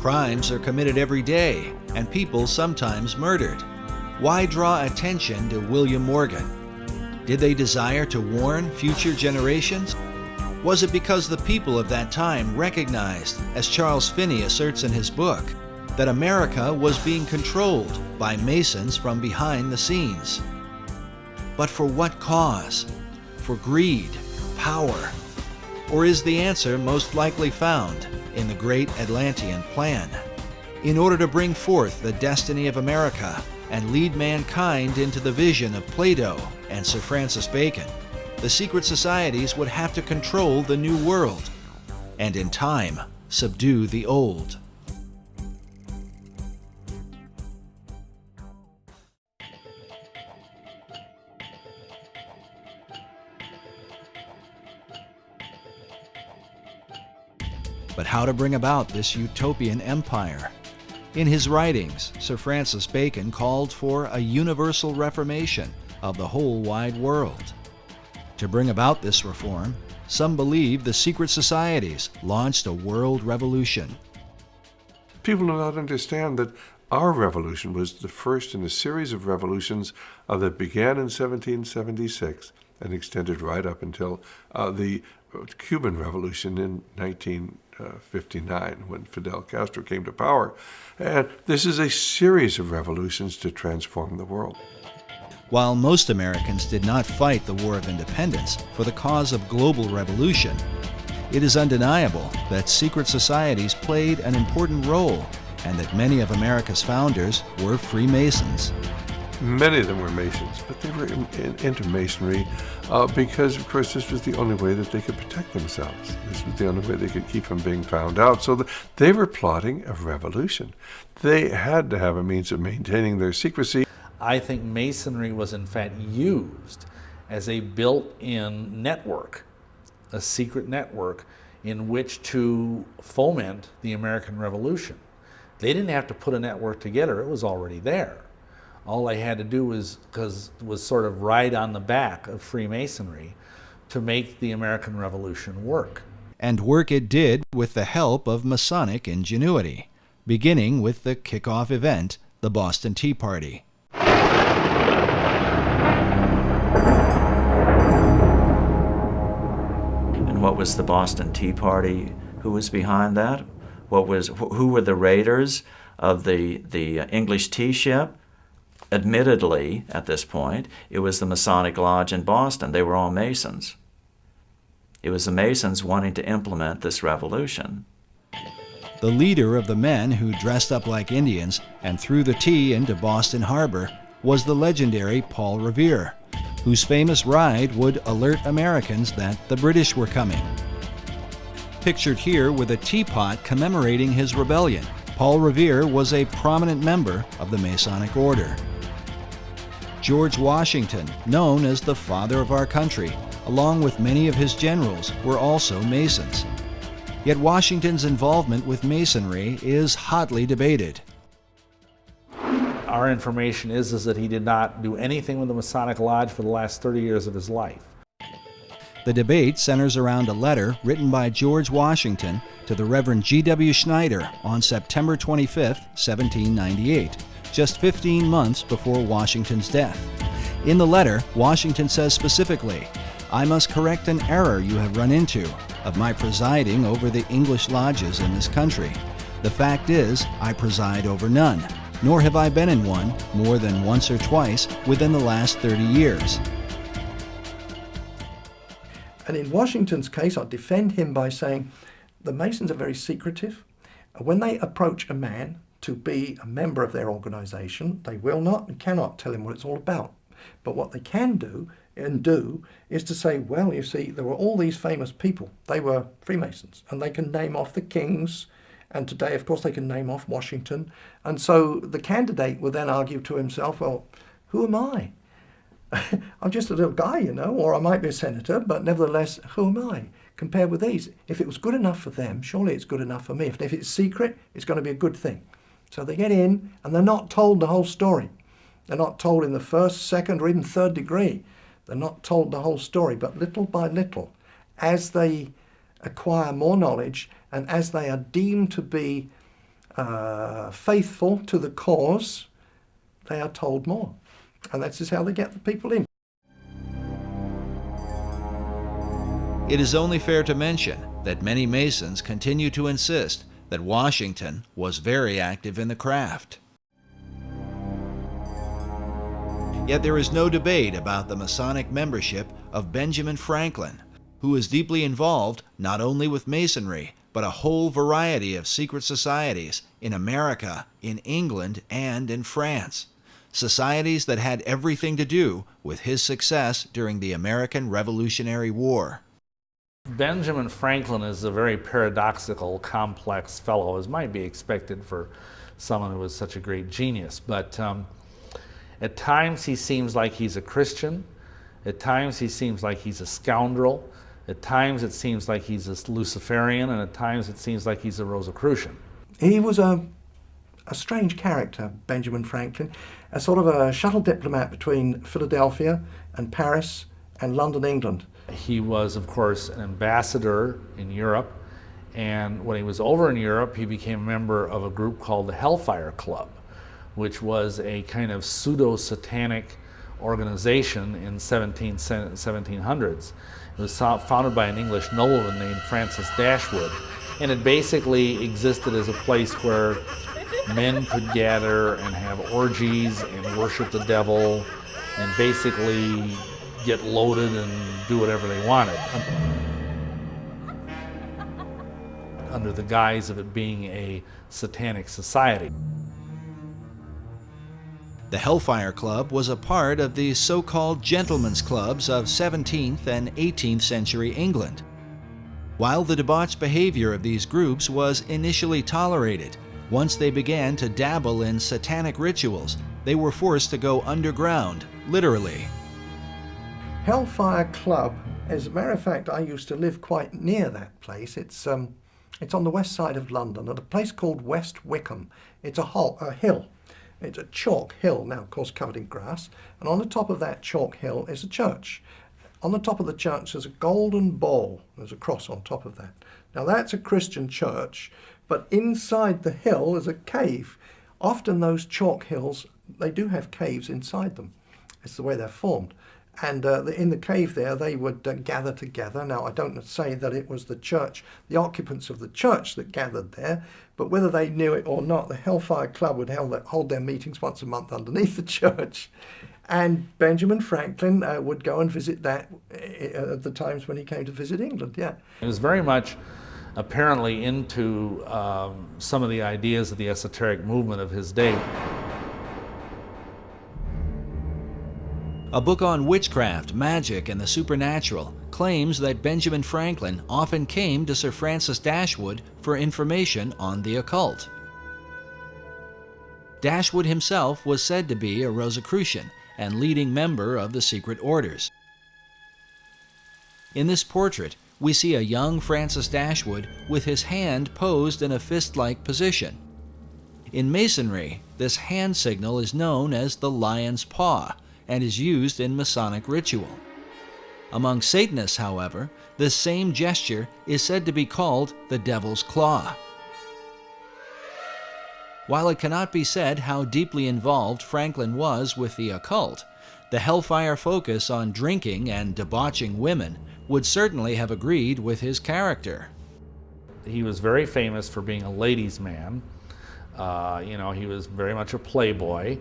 Crimes are committed every day, and people sometimes murdered. Why draw attention to William Morgan? Did they desire to warn future generations? Was it because the people of that time recognized, as Charles Finney asserts in his book, that America was being controlled by Masons from behind the scenes? But for what cause? For greed, power? Or is the answer most likely found in the great Atlantean plan? In order to bring forth the destiny of America and lead mankind into the vision of Plato and Sir Francis Bacon, the secret societies would have to control the new world, and in time, subdue the old. But how to bring about this utopian empire? In his writings, Sir Francis Bacon called for a universal reformation of the whole wide world. To bring about this reform, some believe the secret societies launched a world revolution. People do not understand that our revolution was the first in a series of revolutions that began in 1776 and extended right up until the Cuban Revolution in 1959 when Fidel Castro came to power. And this is a series of revolutions to transform the world. While most Americans did not fight the War of Independence for the cause of global revolution, it is undeniable that secret societies played an important role and that many of America's founders were Freemasons. Many of them were Masons, but they were into Masonry because, of course, this was the only way that they could protect themselves. This was the only way they could keep from being found out. So they were plotting a revolution. They had to have a means of maintaining their secrecy. I think Masonry was in fact used as a built-in network, a secret network in which to foment the American Revolution. They didn't have to put a network together, it was already there. All they had to do was sort of ride on the back of Freemasonry to make the American Revolution work. And work it did with the help of Masonic ingenuity, beginning with the kickoff event, the Boston Tea Party. And what was the Boston Tea Party? Who was behind that? Who were the raiders of the English tea ship? Admittedly, at this point, it was the Masonic Lodge in Boston. They were all Masons. It was the Masons wanting to implement this revolution. The leader of the men who dressed up like Indians and threw the tea into Boston Harbor was the legendary Paul Revere, whose famous ride would alert Americans that the British were coming. Pictured here with a teapot commemorating his rebellion, Paul Revere was a prominent member of the Masonic Order. George Washington, known as the father of our country, along with many of his generals, were also Masons. Yet Washington's involvement with Masonry is hotly debated. Our information is that he did not do anything with the Masonic Lodge for the last 30 years of his life. The debate centers around a letter written by George Washington to the Reverend G.W. Schneider on September 25, 1798, just 15 months before Washington's death. In the letter, Washington says specifically, "I must correct an error you have run into of my presiding over the English lodges in this country. The fact is, I preside over none, nor have I been in one more than once or twice within the last 30 years. And in Washington's case, I defend him by saying the Masons are very secretive. When they approach a man to be a member of their organization, they will not and cannot tell him what it's all about. But what they can do is to say, well, you see, there were all these famous people. They were Freemasons, and they can name off the kings. And today, of course, they can name off Washington. And so the candidate will then argue to himself, well, who am I? I'm just a little guy, you know, or I might be a senator, but nevertheless, who am I compared with these? If it was good enough for them, surely it's good enough for me. If it's secret, it's going to be a good thing. So they get in, and they're not told the whole story. They're not told in the first, second, or even third degree. They're not told the whole story, but little by little, as they acquire more knowledge and as they are deemed to be faithful to the cause, they are told more. And that's just how they get the people in. It is only fair to mention that many Masons continue to insist that Washington was very active in the craft. Yet there is no debate about the Masonic membership of Benjamin Franklin, who is deeply involved not only with Masonry, but a whole variety of secret societies in America, in England, and in France. Societies that had everything to do with his success during the American Revolutionary War. Benjamin Franklin is a very paradoxical, complex fellow, as might be expected for someone who was such a great genius. But at times he seems like he's a Christian. At times he seems like he's a scoundrel. At times it seems like he's a Luciferian, and at times it seems like he's a Rosicrucian. He was a strange character, Benjamin Franklin, a sort of a shuttle diplomat between Philadelphia and Paris and London, England. He was, of course, an ambassador in Europe, and when he was over in Europe, he became a member of a group called the Hellfire Club, which was a kind of pseudo-satanic organization in 1700s. It was founded by an English nobleman named Francis Dashwood, and it basically existed as a place where men could gather and have orgies and worship the devil and basically get loaded and do whatever they wanted, under the guise of it being a satanic society. The Hellfire Club was a part of the so-called gentlemen's clubs of 17th and 18th century England. While the debauched behavior of these groups was initially tolerated, once they began to dabble in satanic rituals, they were forced to go underground, literally. Hellfire Club, as a matter of fact, I used to live quite near that place. It's on the west side of London, at a place called West Wickham. It's a hill. It's a chalk hill, now of course covered in grass, and on the top of that chalk hill is a church. On the top of the church there's a golden ball. There's a cross on top of that. Now that's a Christian church, but inside the hill is a cave. Often those chalk hills, they do have caves inside them. It's the way they're formed. And in the cave there, they would gather together. Now, I don't say that it was the church, the occupants of the church that gathered there, but whether they knew it or not, the Hellfire Club would hold their meetings once a month underneath the church. And Benjamin Franklin would go and visit that at the times when he came to visit England, yeah. He was very much apparently into some of the ideas of the esoteric movement of his day. A book on witchcraft, magic, and the supernatural claims that Benjamin Franklin often came to Sir Francis Dashwood for information on the occult. Dashwood himself was said to be a Rosicrucian and leading member of the secret orders. In this portrait, we see a young Francis Dashwood with his hand posed in a fist-like position. In Masonry, this hand signal is known as the lion's paw, and is used in Masonic ritual. Among Satanists, however, this same gesture is said to be called the devil's claw. While it cannot be said how deeply involved Franklin was with the occult, the Hellfire focus on drinking and debauching women would certainly have agreed with his character. He was very famous for being a ladies' man. He was very much a playboy,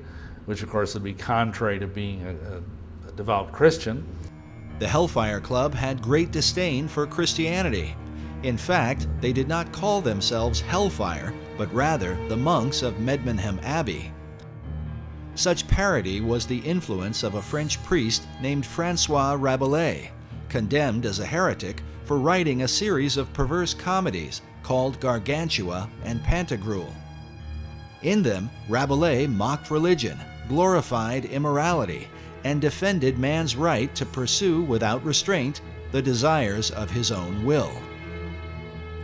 which of course would be contrary to being a devout Christian. The Hellfire Club had great disdain for Christianity. In fact, they did not call themselves Hellfire, but rather the monks of Medmenham Abbey. Such parody was the influence of a French priest named Francois Rabelais, condemned as a heretic for writing a series of perverse comedies called Gargantua and Pantagruel. In them, Rabelais mocked religion, glorified immorality, and defended man's right to pursue without restraint the desires of his own will.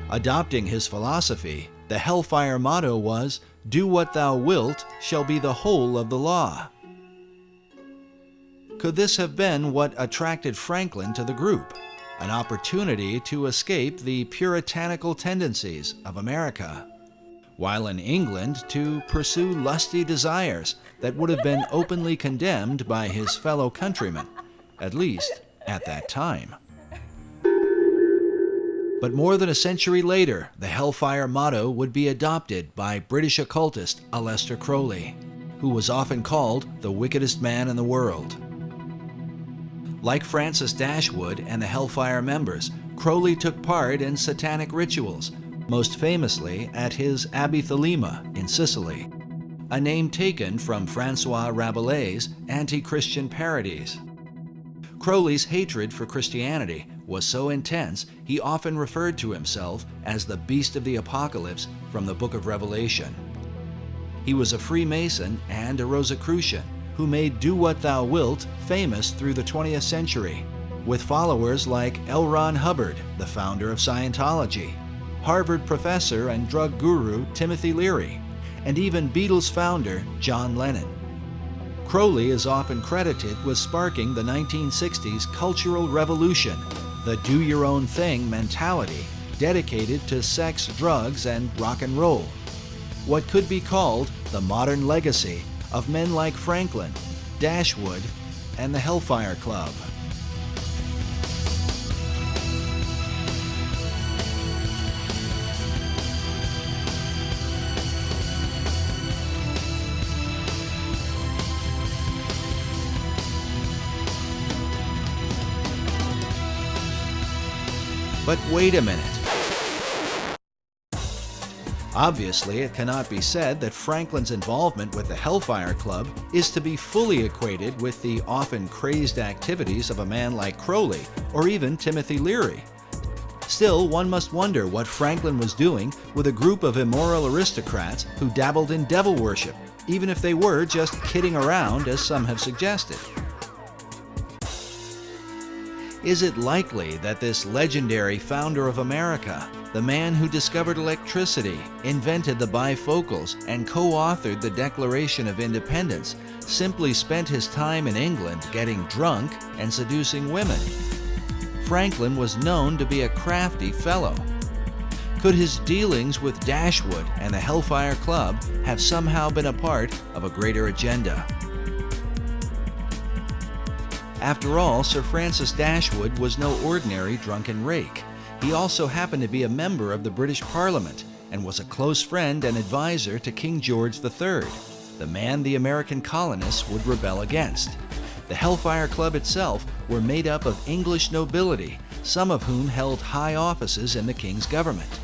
Adopting his philosophy, the Hellfire motto was, "Do what thou wilt shall be the whole of the law." Could this have been what attracted Franklin to the group? An opportunity to escape the puritanical tendencies of America, while in England to pursue lusty desires that would have been openly condemned by his fellow countrymen, at least at that time. But more than a century later, the Hellfire motto would be adopted by British occultist Aleister Crowley, who was often called the wickedest man in the world. Like Francis Dashwood and the Hellfire members, Crowley took part in satanic rituals, most famously at his Abbey Thelema in Sicily, a name taken from Francois Rabelais' anti-Christian parodies. Crowley's hatred for Christianity was so intense he often referred to himself as the Beast of the Apocalypse from the Book of Revelation. He was a Freemason and a Rosicrucian who made Do What Thou Wilt famous through the 20th century, with followers like L. Ron Hubbard, the founder of Scientology, Harvard professor and drug guru Timothy Leary, and even Beatles founder John Lennon. Crowley is often credited with sparking the 1960s cultural revolution, the do-your-own-thing mentality dedicated to sex, drugs, and rock and roll. What could be called the modern legacy of men like Franklin, Dashwood, and the Hellfire Club. But wait a minute. Obviously, it cannot be said that Franklin's involvement with the Hellfire Club is to be fully equated with the often crazed activities of a man like Crowley or even Timothy Leary. Still, one must wonder what Franklin was doing with a group of immoral aristocrats who dabbled in devil worship, even if they were just kidding around, as some have suggested. Is it likely that this legendary founder of America, the man who discovered electricity, invented the bifocals, and co-authored the Declaration of Independence, simply spent his time in England getting drunk and seducing women? Franklin was known to be a crafty fellow. Could his dealings with Dashwood and the Hellfire Club have somehow been a part of a greater agenda? After all, Sir Francis Dashwood was no ordinary drunken rake. He also happened to be a member of the British Parliament and was a close friend and advisor to King George III, the man the American colonists would rebel against. The Hellfire Club itself were made up of English nobility, some of whom held high offices in the king's government.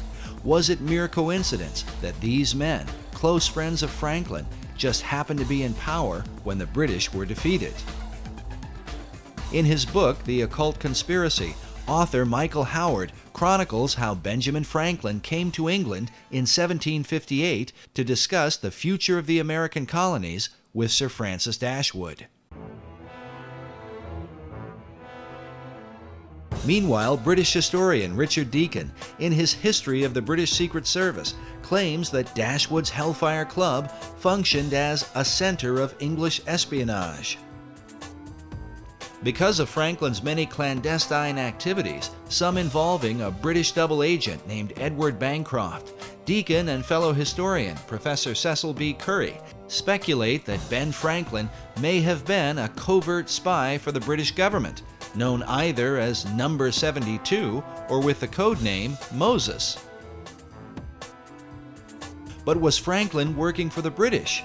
Was it mere coincidence that these men, close friends of Franklin, just happened to be in power when the British were defeated? In his book, The Occult Conspiracy, author Michael Howard chronicles how Benjamin Franklin came to England in 1758 to discuss the future of the American colonies with Sir Francis Dashwood. Meanwhile, British historian Richard Deacon, in his History of the British Secret Service, claims that Dashwood's Hellfire Club functioned as a center of English espionage. Because of Franklin's many clandestine activities, some involving a British double agent named Edward Bancroft, Deacon and fellow historian Professor Cecil B. Curry speculate that Ben Franklin may have been a covert spy for the British government, known either as Number 72 or with the code name Moses. But was Franklin working for the British?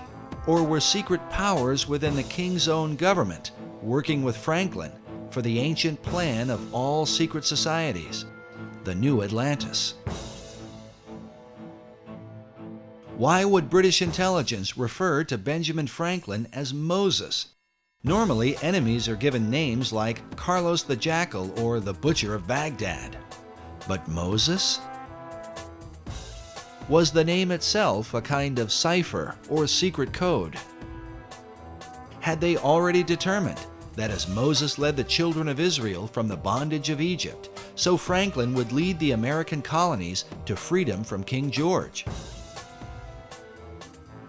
Or were secret powers within the king's own government working with Franklin for the ancient plan of all secret societies, the New Atlantis? Why would British intelligence refer to Benjamin Franklin as Moses? Normally, enemies are given names like Carlos the Jackal or the Butcher of Baghdad. But Moses? Was the name itself a kind of cipher or secret code? Had they already determined that as Moses led the children of Israel from the bondage of Egypt, so Franklin would lead the American colonies to freedom from King George?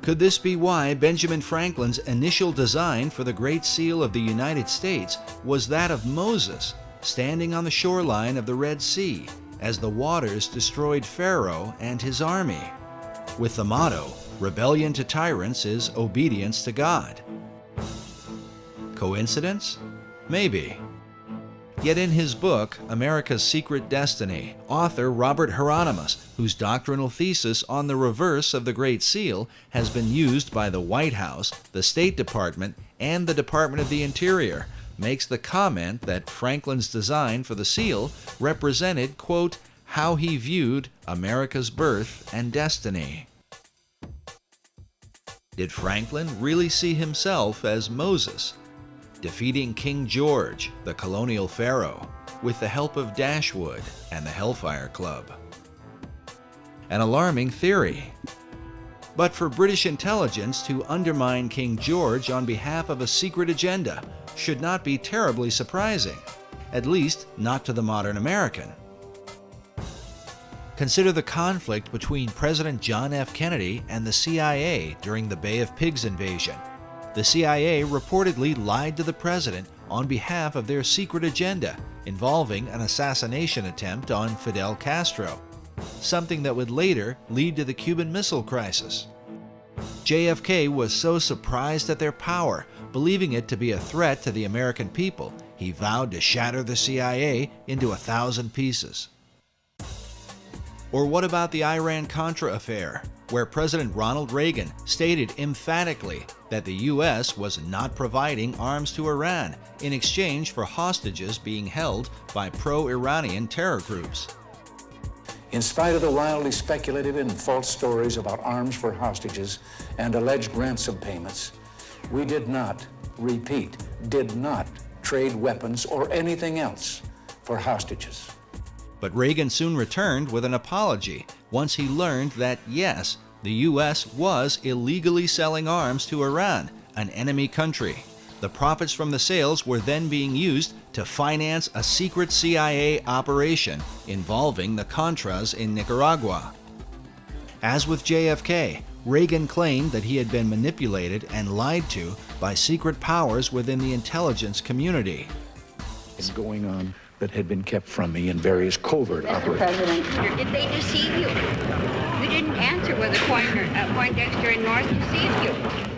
Could this be why Benjamin Franklin's initial design for the Great Seal of the United States was that of Moses, standing on the shoreline of the Red Sea as the waters destroyed Pharaoh and his army, with the motto, "Rebellion to tyrants is obedience to God"? Coincidence? Maybe. Yet in his book, America's Secret Destiny, author Robert Hieronymus, whose doctrinal thesis on the reverse of the Great Seal has been used by the White House, the State Department, and the Department of the Interior, makes the comment that Franklin's design for the seal represented, quote, how he viewed America's birth and destiny. Did Franklin really see himself as Moses, defeating King George, the colonial pharaoh, with the help of Dashwood and the Hellfire Club? An alarming theory. But for British intelligence to undermine King George on behalf of a secret agenda should not be terribly surprising, at least not to the modern American. Consider the conflict between President John F. Kennedy and the CIA during the Bay of Pigs invasion. The CIA reportedly lied to the president on behalf of their secret agenda involving an assassination attempt on Fidel Castro, something that would later lead to the Cuban Missile Crisis. JFK was so surprised at their power, believing it to be a threat to the American people, he vowed to shatter the CIA into 1,000 pieces. Or what about the Iran-Contra affair, where President Ronald Reagan stated emphatically that the U.S. was not providing arms to Iran in exchange for hostages being held by pro-Iranian terror groups? In spite of the wildly speculative and false stories about arms for hostages and alleged ransom payments, we did not, repeat, did not trade weapons or anything else for hostages. But Reagan soon returned with an apology once he learned that, yes, the U.S. was illegally selling arms to Iran, an enemy country. The profits from the sales were then being used to finance a secret CIA operation involving the Contras in Nicaragua. As with JFK, Reagan claimed that he had been manipulated and lied to by secret powers within the intelligence community. It's going on that had been kept from me in various covert Mr. operations. President, did they deceive you? You didn't answer whether Poindexter and North deceived you.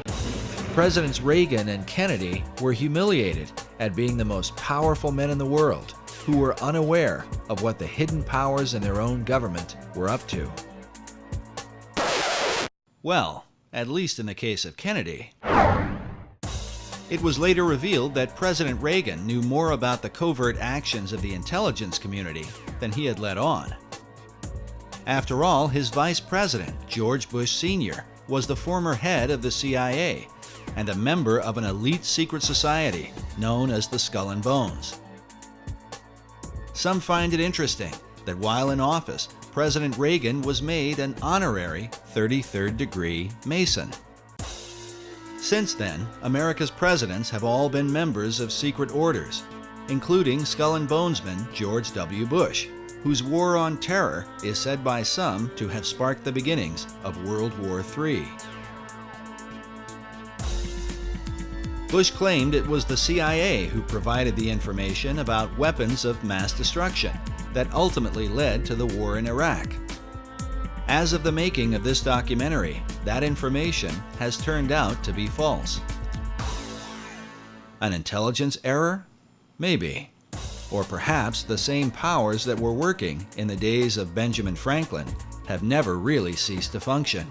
Presidents Reagan and Kennedy were humiliated at being the most powerful men in the world who were unaware of what the hidden powers in their own government were up to. Well, at least in the case of Kennedy. It was later revealed that President Reagan knew more about the covert actions of the intelligence community than he had let on. After all, his vice president, George Bush Sr., was the former head of the CIA and a member of an elite secret society known as the Skull and Bones. Some find it interesting that while in office, President Reagan was made an honorary 33rd degree Mason. Since then, America's presidents have all been members of secret orders, including Skull and Bonesman George W. Bush, whose War on Terror is said by some to have sparked the beginnings of World War III. Bush claimed it was the CIA who provided the information about weapons of mass destruction that ultimately led to the war in Iraq. As of the making of this documentary, that information has turned out to be false. An intelligence error? Maybe. Or perhaps the same powers that were working in the days of Benjamin Franklin have never really ceased to function.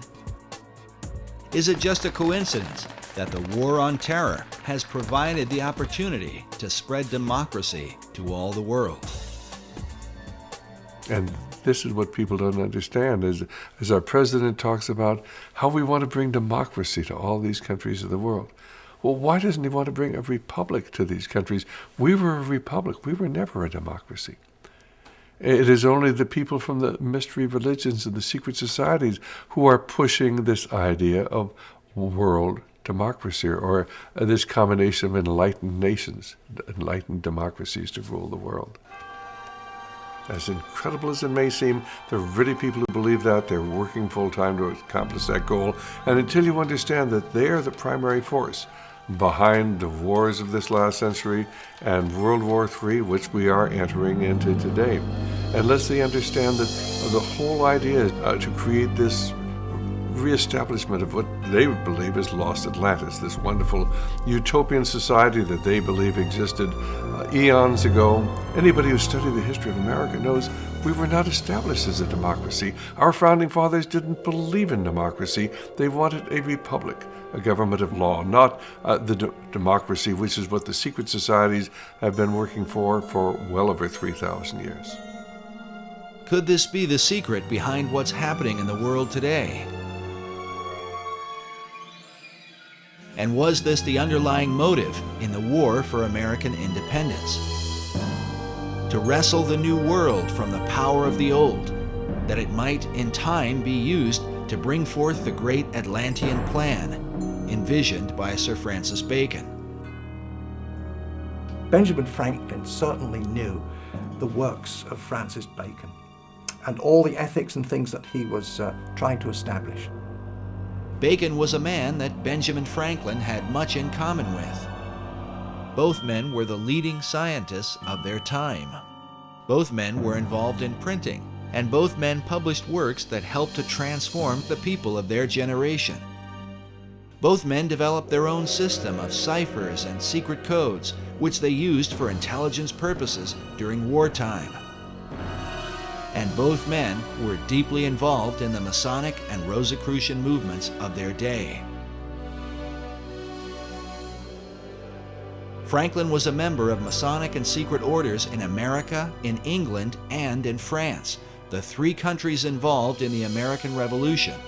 Is it just a coincidence that the War on Terror has provided the opportunity to spread democracy to all the world? And this is what people don't understand, as our president talks about how we want to bring democracy to all these countries of the world. Well, why doesn't he want to bring a republic to these countries? We were a republic. We were never a democracy. It is only the people from the mystery religions and the secret societies who are pushing this idea of world democracy, or this combination of enlightened nations, enlightened democracies to rule the world. As incredible as it may seem, there are really people who believe that. They're working full-time to accomplish that goal. And until you understand that they are the primary force behind the wars of this last century and World War III, which we are entering into today, unless they understand that the whole idea is to create this reestablishment of what they would believe is lost Atlantis, this wonderful utopian society that they believe existed eons ago. Anybody who studied the history of America knows we were not established as a democracy. Our founding fathers didn't believe in democracy. They wanted a republic, a government of law, not the democracy, which is what the secret societies have been working for well over 3,000 years. Could this be the secret behind what's happening in the world today? And was this the underlying motive in the war for American independence? To wrestle the new world from the power of the old, that it might in time be used to bring forth the great Atlantean plan, envisioned by Sir Francis Bacon. Benjamin Franklin certainly knew the works of Francis Bacon and all the ethics and things that he was trying to establish. Bacon was a man that Benjamin Franklin had much in common with. Both men were the leading scientists of their time. Both men were involved in printing, and both men published works that helped to transform the people of their generation. Both men developed their own system of ciphers and secret codes, which they used for intelligence purposes during wartime. And both men were deeply involved in the Masonic and Rosicrucian movements of their day. Franklin was a member of Masonic and secret orders in America, in England, and in France, the three countries involved in the American Revolution.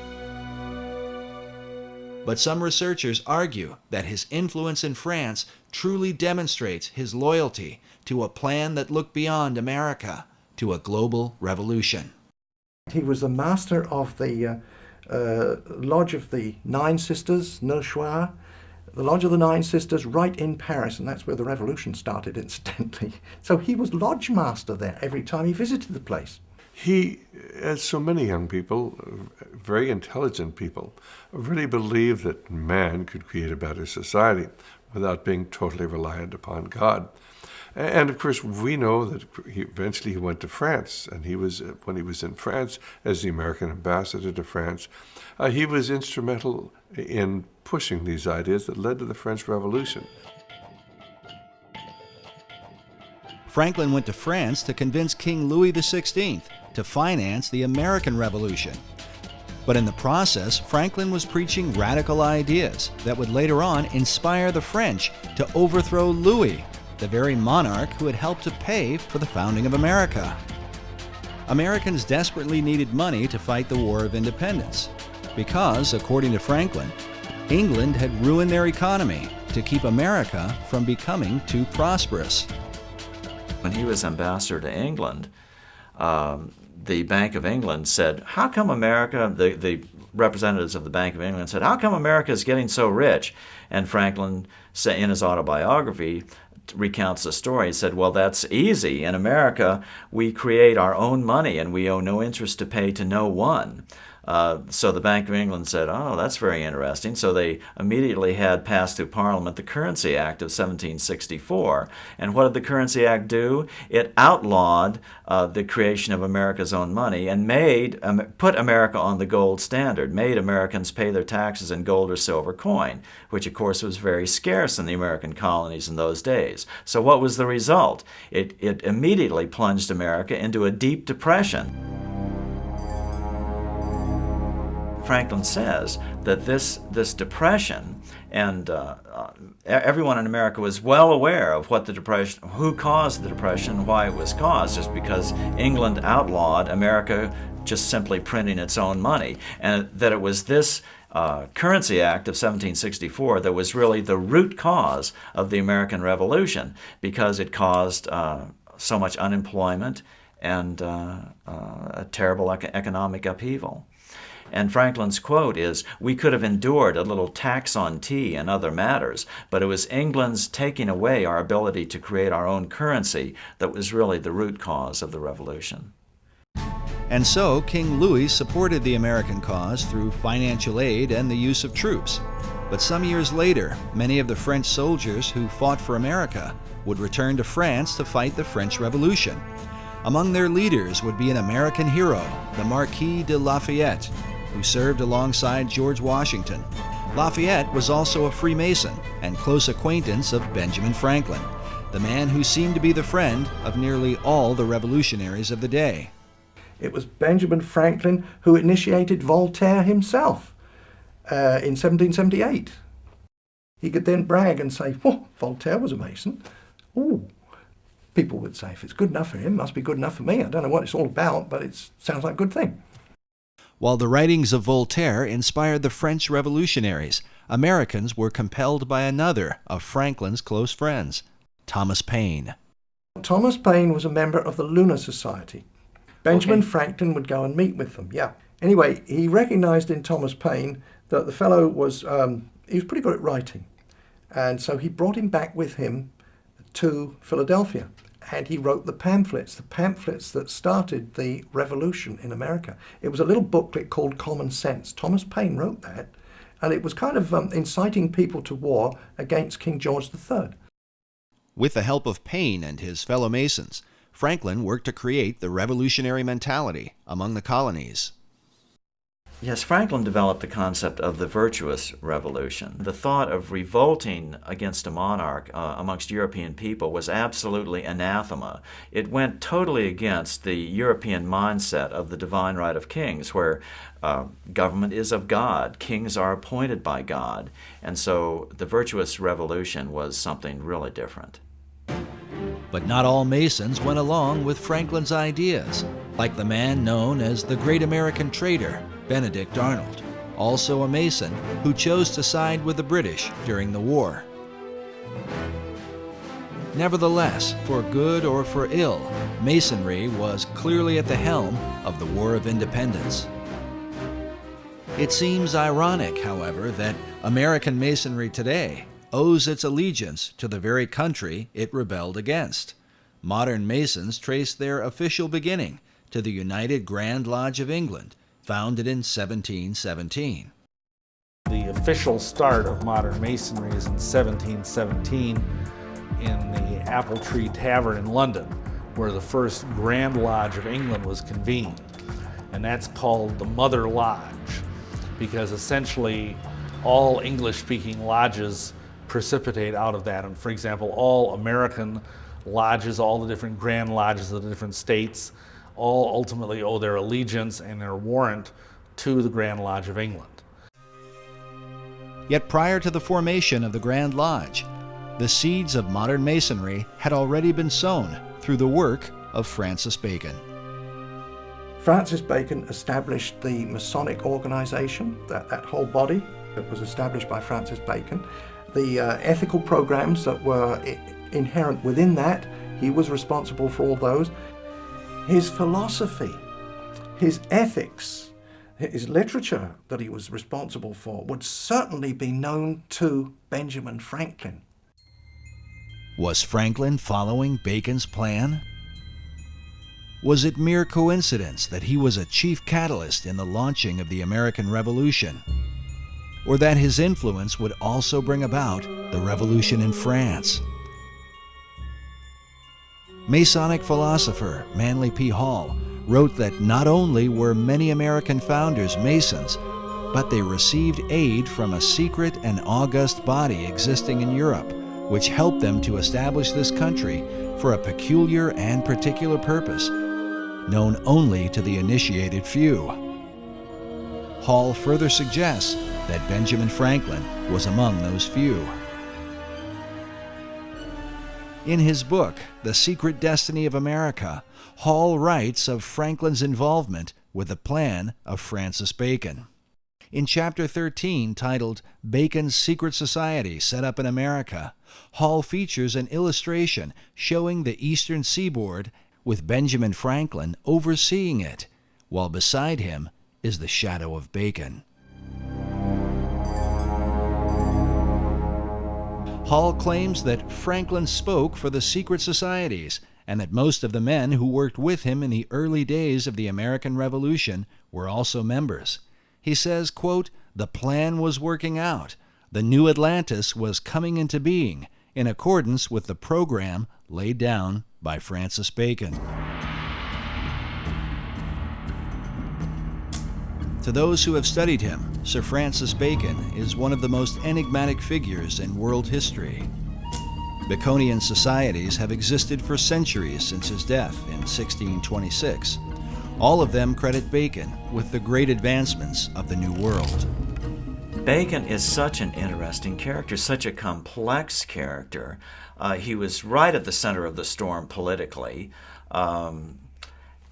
But some researchers argue that his influence in France truly demonstrates his loyalty to a plan that looked beyond America, to a global revolution. He was the master of the Lodge of the Nine Sisters, Neuchoir, the Lodge of the Nine Sisters right in Paris, and that's where the revolution started, incidentally. So he was lodge master there every time he visited the place. He, as so many young people, very intelligent people, really believed that man could create a better society without being totally reliant upon God. And of course, we know that eventually he went to France, and when he was in France as the American ambassador to France, he was instrumental in pushing these ideas that led to the French Revolution. Franklin went to France to convince King Louis XVI to finance the American Revolution. But in the process, Franklin was preaching radical ideas that would later on inspire the French to overthrow Louis, the very monarch who had helped to pay for the founding of America. Americans desperately needed money to fight the War of Independence because, according to Franklin, England had ruined their economy to keep America from becoming too prosperous. When he was ambassador to England, the Bank of England said, how come America, the representatives of the Bank of England said, how come America is getting so rich? And Franklin, in his autobiography, recounts the story. He said, well, that's easy. In America, we create our own money and we owe no interest to pay to no one. So the Bank of England said, oh, that's very interesting. So they immediately had passed through Parliament the Currency Act of 1764. And what did the Currency Act do? It outlawed the creation of America's own money and put America on the gold standard, made Americans pay their taxes in gold or silver coin, which of course was very scarce in the American colonies in those days. So what was the result? It immediately plunged America into a deep depression. Franklin says that this depression, and everyone in America was well aware of what the depression, who caused the depression, why it was caused, just because England outlawed America just simply printing its own money, and that it was this Currency Act of 1764 that was really the root cause of the American Revolution, because it caused so much unemployment and a terrible economic upheaval. And Franklin's quote is, we could have endured a little tax on tea and other matters, but it was England's taking away our ability to create our own currency that was really the root cause of the revolution. And so King Louis supported the American cause through financial aid and the use of troops. But some years later, many of the French soldiers who fought for America would return to France to fight the French Revolution. Among their leaders would be an American hero, the Marquis de Lafayette, who served alongside George Washington. Lafayette was also a Freemason and close acquaintance of Benjamin Franklin, the man who seemed to be the friend of nearly all the revolutionaries of the day. It was Benjamin Franklin who initiated Voltaire himself in 1778. He could then brag and say, "Whoa, Voltaire was a Mason." Ooh. People would say, if it's good enough for him, it must be good enough for me. I don't know what it's all about, but it sounds like a good thing. While the writings of Voltaire inspired the French revolutionaries, Americans were compelled by another of Franklin's close friends, Thomas Paine. Thomas Paine was a member of the Lunar Society. Benjamin Franklin would go and meet with them, yeah. Anyway, he recognized in Thomas Paine that the fellow was, he was pretty good at writing. And so he brought him back with him to Philadelphia. And he wrote the pamphlets that started the revolution in America. It was a little booklet called Common Sense. Thomas Paine wrote that, and it was kind of inciting people to war against King George III. With the help of Paine and his fellow Masons, Franklin worked to create the revolutionary mentality among the colonies. Yes, Franklin developed the concept of the virtuous revolution. The thought of revolting against a monarch amongst European people was absolutely anathema. It went totally against the European mindset of the divine right of kings, where government is of God, kings are appointed by God, and so the virtuous revolution was something really different. But not all Masons went along with Franklin's ideas. like the man known as the Great American Trader, Benedict Arnold, also a Mason who chose to side with the British during the war. Nevertheless, for good or for ill, Masonry was clearly at the helm of the War of Independence. It seems ironic, however, that American Masonry today owes its allegiance to the very country it rebelled against. Modern Masons trace their official beginning to the United Grand Lodge of England, founded in 1717. The official start of modern Masonry is in 1717 in the Apple Tree Tavern in London, where the first Grand Lodge of England was convened. And that's called the Mother Lodge, because essentially all English-speaking lodges precipitate out of that. And for example, all American lodges, all the different Grand Lodges of the different states, all ultimately owe their allegiance and their warrant to the Grand Lodge of England. Yet prior to the formation of the Grand Lodge, the seeds of modern Masonry had already been sown through the work of Francis Bacon. Francis Bacon established the Masonic organization, that whole body that was established by Francis Bacon. The ethical programs that were inherent within that, he was responsible for all those. His philosophy, his ethics, his literature that he was responsible for would certainly be known to Benjamin Franklin. Was Franklin following Bacon's plan? Was it mere coincidence that he was a chief catalyst in the launching of the American Revolution? Or that his influence would also bring about the revolution in France? Masonic philosopher Manly P. Hall wrote that not only were many American founders Masons, but they received aid from a secret and august body existing in Europe, which helped them to establish this country for a peculiar and particular purpose, known only to the initiated few. Hall further suggests that Benjamin Franklin was among those few. In his book, The Secret Destiny of America, Hall writes of Franklin's involvement with the plan of Francis Bacon. In Chapter 13, titled Bacon's Secret Society Set Up in America, Hall features an illustration showing the eastern seaboard with Benjamin Franklin overseeing it, while beside him is the shadow of Bacon. Hall claims that Franklin spoke for the secret societies and that most of the men who worked with him in the early days of the American Revolution were also members. He says, quote, "The plan was working out. The new Atlantis was coming into being in accordance with the program laid down by Francis Bacon." To those who have studied him, Sir Francis Bacon is one of the most enigmatic figures in world history. Baconian societies have existed for centuries since his death in 1626. All of them credit Bacon with the great advancements of the New World. Bacon is such an interesting character, such a complex character. He was right at the center of the storm politically.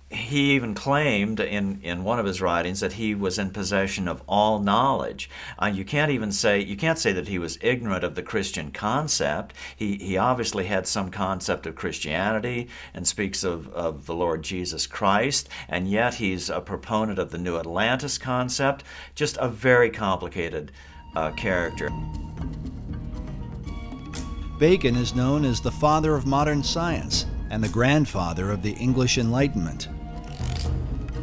He even claimed in one of his writings that he was in possession of all knowledge. You can't say that he was ignorant of the Christian concept. He obviously had some concept of Christianity and speaks of the Lord Jesus Christ, and yet he's a proponent of the New Atlantis concept. Just a very complicated character. Bacon is known as the father of modern science and the grandfather of the English Enlightenment.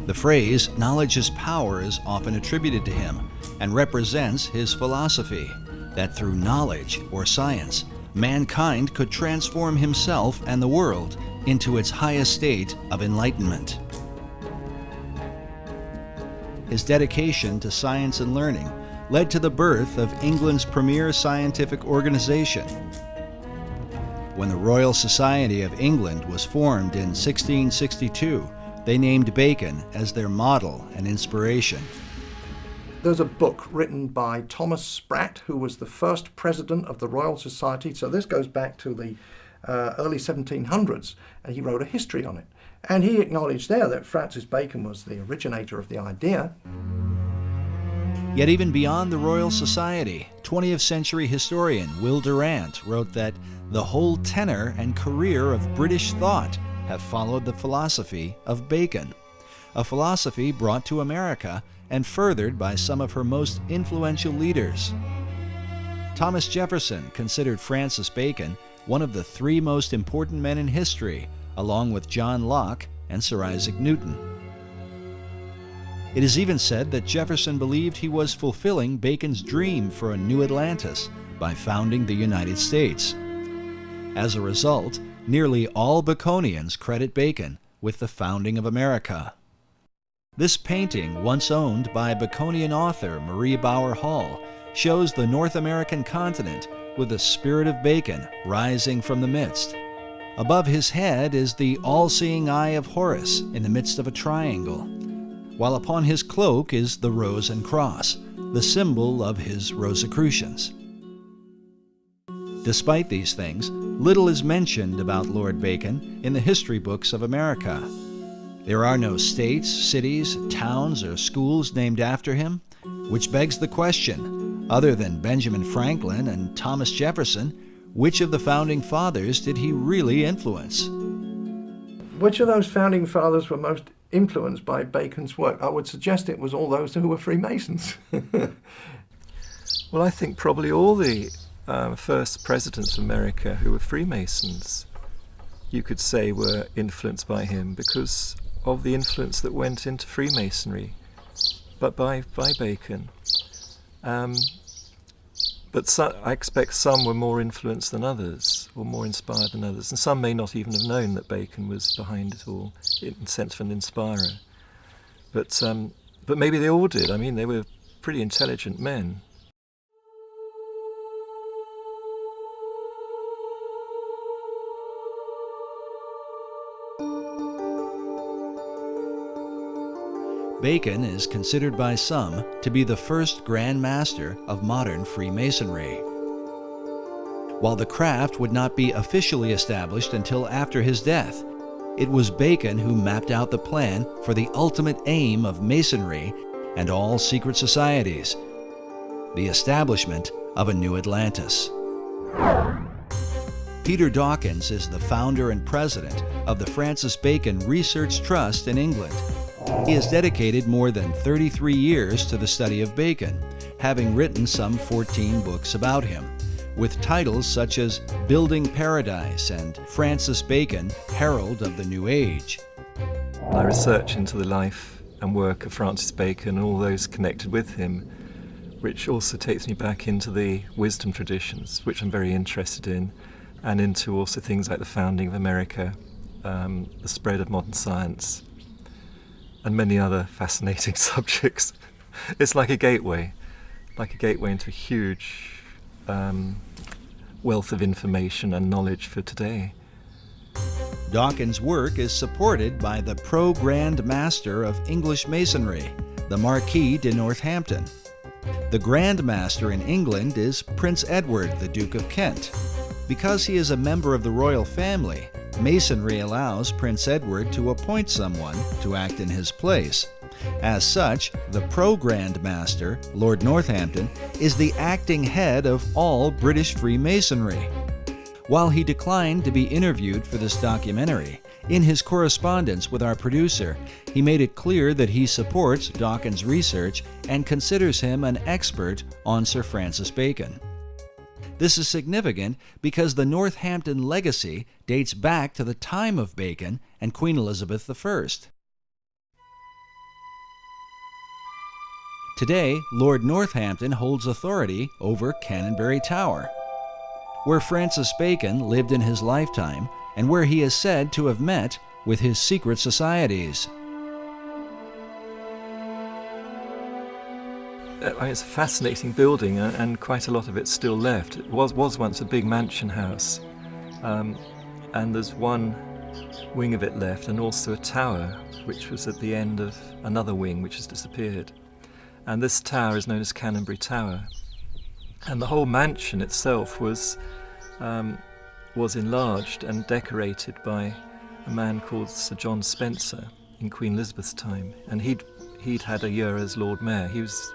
The phrase, "knowledge is power," is often attributed to him and represents his philosophy, that through knowledge or science, mankind could transform himself and the world into its highest state of enlightenment. His dedication to science and learning led to the birth of England's premier scientific organization. When the Royal Society of England was formed in 1662, they named Bacon as their model and inspiration. There's a book written by Thomas Sprat, who was the first president of the Royal Society. So this goes back to the early 1700s, and he wrote a history on it. And he acknowledged there that Francis Bacon was the originator of the idea. Yet even beyond the Royal Society, 20th century historian Will Durant wrote that the whole tenor and career of British thought have followed the philosophy of Bacon, a philosophy brought to America and furthered by some of her most influential leaders. Thomas Jefferson considered Francis Bacon one of the three most important men in history, along with John Locke and Sir Isaac Newton. It is even said that Jefferson believed he was fulfilling Bacon's dream for a new Atlantis by founding the United States. As a result, nearly all Baconians credit Bacon with the founding of America. This painting, once owned by Baconian author Marie Bauer Hall, shows the North American continent with the spirit of Bacon rising from the midst. Above his head is the all-seeing eye of Horus in the midst of a triangle, while upon his cloak is the rose and cross, the symbol of his Rosicrucians. Despite these things, little is mentioned about Lord Bacon in the history books of America. There are no states, cities, towns, or schools named after him, which begs the question, other than Benjamin Franklin and Thomas Jefferson, which of the founding fathers did he really influence? Which of those founding fathers were most influenced by Bacon's work? I would suggest it was all those who were Freemasons. Well, I think probably all the first presidents of America who were Freemasons, you could say, were influenced by him because of the influence that went into Freemasonry, but by Bacon. But I expect some were more influenced than others, or more inspired than others, and some may not even have known that Bacon was behind it all, in the sense of an inspirer. But maybe they all did. I mean, they were pretty intelligent men. Bacon is considered by some to be the first Grand Master of modern Freemasonry. While the craft would not be officially established until after his death, it was Bacon who mapped out the plan for the ultimate aim of Masonry and all secret societies, the establishment of a new Atlantis. Peter Dawkins is the founder and president of the Francis Bacon Research Trust in England. He has dedicated more than 33 years to the study of Bacon, having written some 14 books about him, with titles such as Building Paradise and Francis Bacon, Herald of the New Age. My research into the life and work of Francis Bacon and all those connected with him, which also takes me back into the wisdom traditions, which I'm very interested in, and into also things like the founding of America, the spread of modern science, and many other fascinating subjects. It's like a gateway into a huge wealth of information and knowledge for today. Dawkins' work is supported by the Pro-Grand Master of English Masonry, the Marquis de Northampton. The Grand Master in England is Prince Edward, the Duke of Kent. Because he is a member of the royal family, Masonry allows Prince Edward to appoint someone to act in his place. As such, the Pro-Grand Master, Lord Northampton, is the acting head of all British Freemasonry. While he declined to be interviewed for this documentary, in his correspondence with our producer, he made it clear that he supports Dawkins' research and considers him an expert on Sir Francis Bacon. This is significant because the Northampton legacy dates back to the time of Bacon and Queen Elizabeth I. Today, Lord Northampton holds authority over Canonbury Tower, where Francis Bacon lived in his lifetime and where he is said to have met with his secret societies. It's a fascinating building, and quite a lot of it's still left. It was once a big mansion house, and there's one wing of it left, and also a tower, which was at the end of another wing, which has disappeared. And this tower is known as Canonbury Tower. And the whole mansion itself was was enlarged and decorated by a man called Sir John Spencer in Queen Elizabeth's time, and he'd had a year as Lord Mayor. He was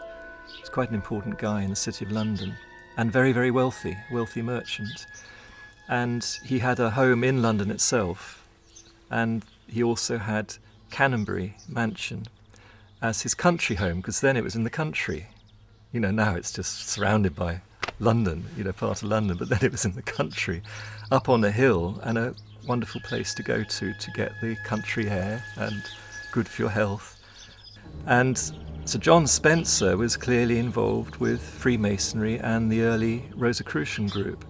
quite an important guy in the City of London, and very, very wealthy merchant. And he had a home in London itself, and he also had Canonbury Mansion as his country home, because then it was in the country. Now it's just surrounded by London, part of London, but then it was in the country, up on a hill, and a wonderful place to go to get the country air and good for your health. And Sir John Spencer was clearly involved with Freemasonry and the early Rosicrucian group,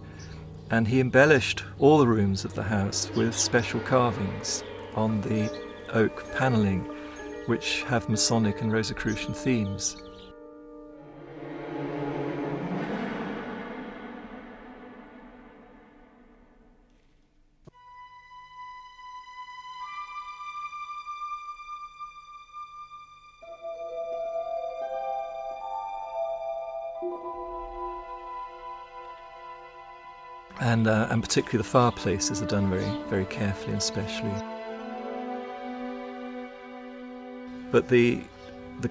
and he embellished all the rooms of the house with special carvings on the oak panelling, which have Masonic and Rosicrucian themes. And particularly the fireplaces are done very, very carefully and specially. But the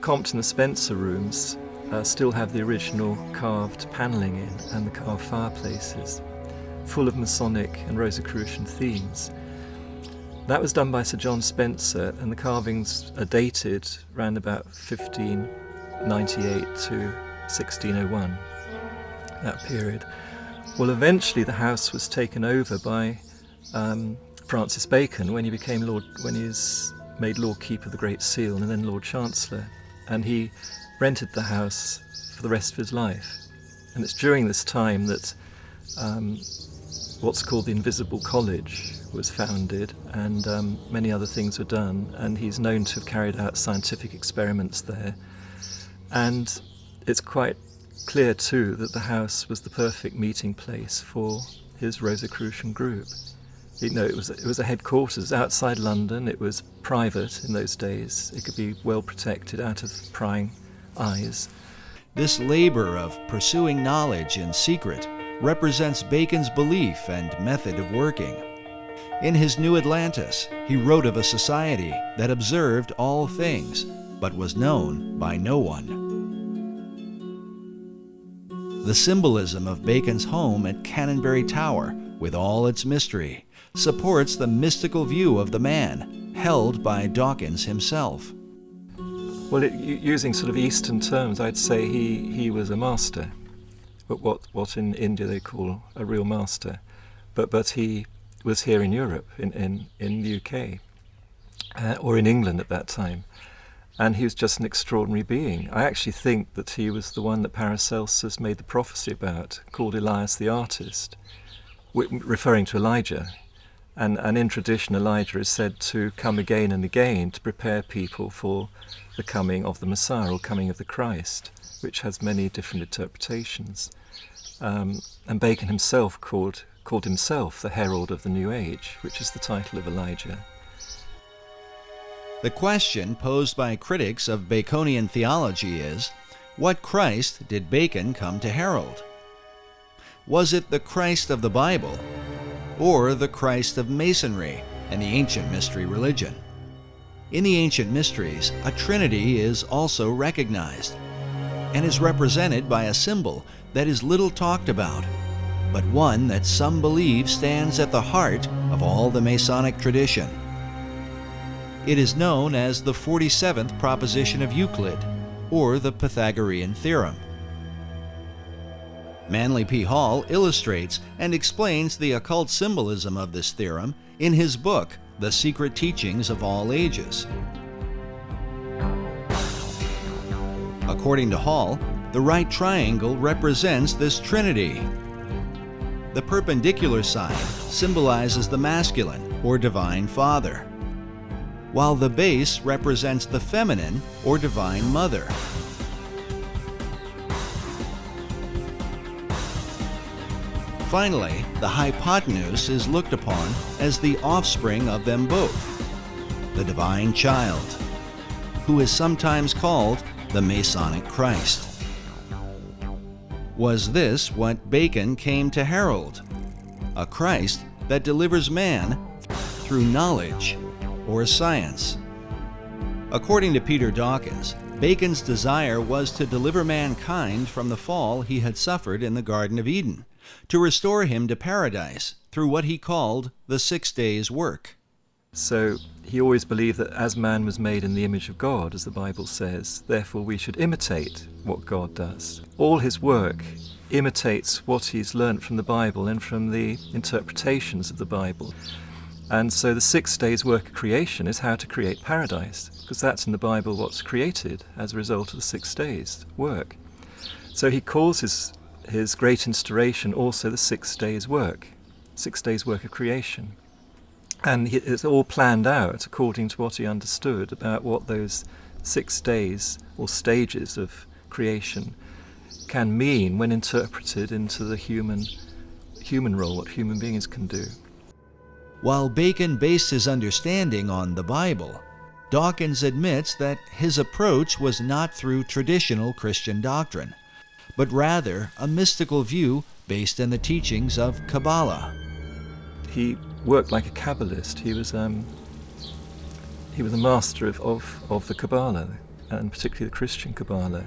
Compton and Spencer rooms still have the original carved panelling in, and the carved fireplaces, full of Masonic and Rosicrucian themes. That was done by Sir John Spencer, and the carvings are dated around about 1598 to 1601, that period. Well, eventually the house was taken over by Francis Bacon when he was made Lord Keeper of the Great Seal and then Lord Chancellor, and he rented the house for the rest of his life. And it's during this time that what's called the Invisible College was founded, and many other things were done, and he's known to have carried out scientific experiments there. And it's quite clear too that the house was the perfect meeting place for his Rosicrucian group. It was a headquarters outside London. It was private in those days. It could be well protected out of prying eyes. This labor of pursuing knowledge in secret represents Bacon's belief and method of working. In his New Atlantis, he wrote of a society that observed all things, but was known by no one. The symbolism of Bacon's home at Canonbury Tower, with all its mystery, supports the mystical view of the man, held by Dawkins himself. Well, using sort of Eastern terms, I'd say he was a master, but what in India they call a real master. But he was here in Europe, in the UK, or in England at that time. And he was just an extraordinary being. I actually think that he was the one that Paracelsus made the prophecy about, called Elias the Artist, referring to Elijah. And in tradition, Elijah is said to come again and again to prepare people for the coming of the Messiah, or coming of the Christ, which has many different interpretations. And Bacon himself called himself the herald of the New Age, which is the title of Elijah. The question posed by critics of Baconian theology is, what Christ did Bacon come to herald? Was it the Christ of the Bible, or the Christ of Masonry and the ancient mystery religion? In the ancient mysteries, a trinity is also recognized, and is represented by a symbol that is little talked about, but one that some believe stands at the heart of all the Masonic tradition. It is known as the 47th proposition of Euclid, or the Pythagorean theorem. Manly P. Hall illustrates and explains the occult symbolism of this theorem in his book, The Secret Teachings of All Ages. According to Hall, the right triangle represents this trinity. The perpendicular side symbolizes the masculine, or divine father, while the base represents the feminine, or divine mother. Finally, the hypotenuse is looked upon as the offspring of them both, the divine child, who is sometimes called the Masonic Christ. Was this what Bacon came to herald? A Christ that delivers man through knowledge or science. According to Peter Dawkins, Bacon's desire was to deliver mankind from the fall he had suffered in the Garden of Eden, to restore him to paradise through what he called the 6 days' work. So he always believed that as man was made in the image of God, as the Bible says, therefore we should imitate what God does. All his work imitates what he's learnt from the Bible and from the interpretations of the Bible. And so the 6 days' work of creation is how to create paradise, because that's in the Bible what's created as a result of the 6 days' work. So he calls his great instauration also the 6 days' work, 6 days' work of creation. And it's all planned out according to what he understood about what those 6 days or stages of creation can mean when interpreted into the human role, what human beings can do. While Bacon based his understanding on the Bible, Dawkins admits that his approach was not through traditional Christian doctrine, but rather a mystical view based in the teachings of Kabbalah. He worked like a Kabbalist. He was a master of the Kabbalah, and particularly the Christian Kabbalah.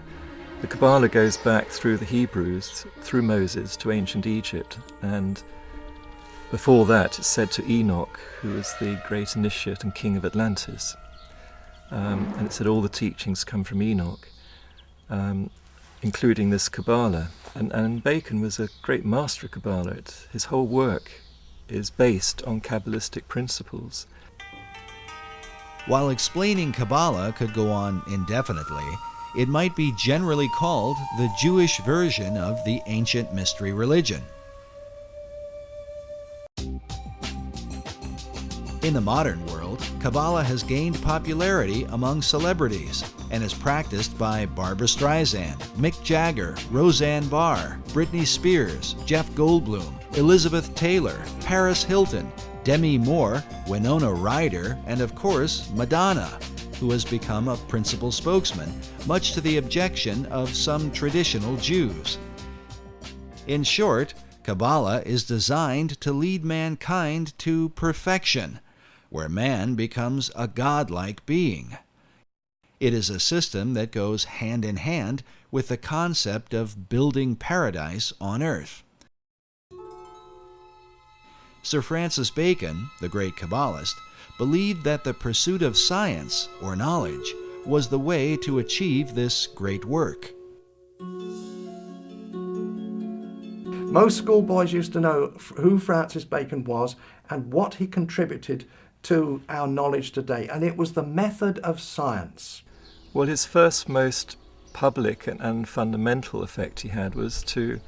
The Kabbalah goes back through the Hebrews, through Moses, to ancient Egypt, and before that it's said to Enoch, who was the great initiate and king of Atlantis. And it said all the teachings come from Enoch, including this Kabbalah. And Bacon was a great master of Kabbalah. His whole work is based on Kabbalistic principles. While explaining Kabbalah could go on indefinitely, it might be generally called the Jewish version of the ancient mystery religion. In the modern world, Kabbalah has gained popularity among celebrities and is practiced by Barbra Streisand, Mick Jagger, Roseanne Barr, Britney Spears, Jeff Goldblum, Elizabeth Taylor, Paris Hilton, Demi Moore, Winona Ryder, and of course Madonna, who has become a principal spokesman, much to the objection of some traditional Jews. In short, Kabbalah is designed to lead mankind to perfection, where man becomes a godlike being. It is a system that goes hand in hand with the concept of building paradise on earth. Sir Francis Bacon, the great Kabbalist, believed that the pursuit of science, or knowledge, was the way to achieve this great work. Most schoolboys used to know who Francis Bacon was and what he contributed to our knowledge today, and it was the method of science. Well, his first most public and fundamental effect he had was to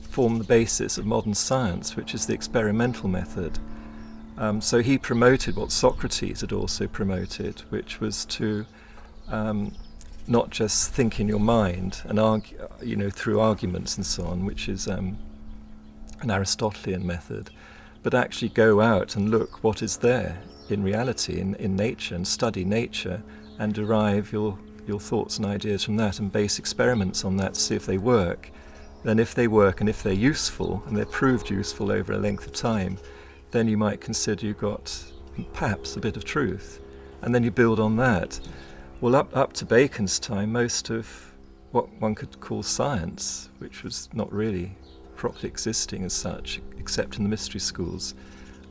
form the basis of modern science, which is the experimental method. So he promoted what Socrates had also promoted, which was to not just think in your mind and argue, through arguments and so on, which is an Aristotelian method, but actually go out and look what is there in reality, in nature, and study nature and derive your thoughts and ideas from that and base experiments on that to see if they work. Then if they work and if they're useful and they're proved useful over a length of time, then you might consider you've got perhaps a bit of truth. And then you build on that. Well, up to Bacon's time, most of what one could call science, which was not really properly existing as such, except in the mystery schools,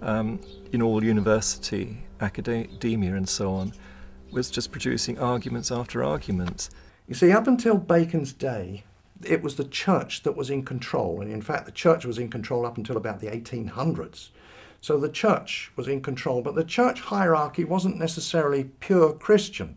in all university, academia and so on, was just producing arguments after arguments. You see, up until Bacon's day, it was the church that was in control. And in fact, the church was in control up until about the 1800s. So the church was in control, but the church hierarchy wasn't necessarily pure Christian.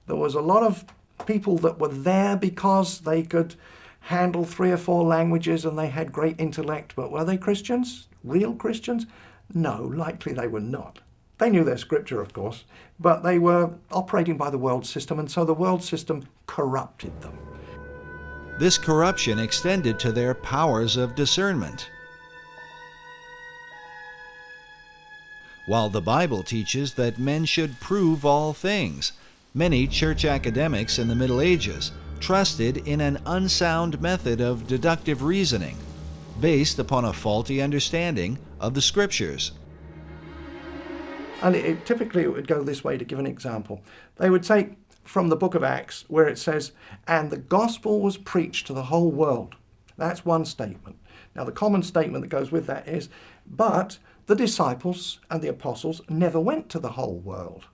There was a lot of people that were there because they could handle 3 or 4 languages and they had great intellect, but were they Christians? Real Christians? No, likely they were not. They knew their scripture, of course, but they were operating by the world system, and so the world system corrupted them. This corruption extended to their powers of discernment. While the Bible teaches that men should prove all things, many church academics in the Middle Ages trusted in an unsound method of deductive reasoning, based upon a faulty understanding of the Scriptures. And typically it would go this way, to give an example. They would take from the book of Acts where it says, and the gospel was preached to the whole world. That's one statement. Now the common statement that goes with that is, but the disciples and the apostles never went to the whole world.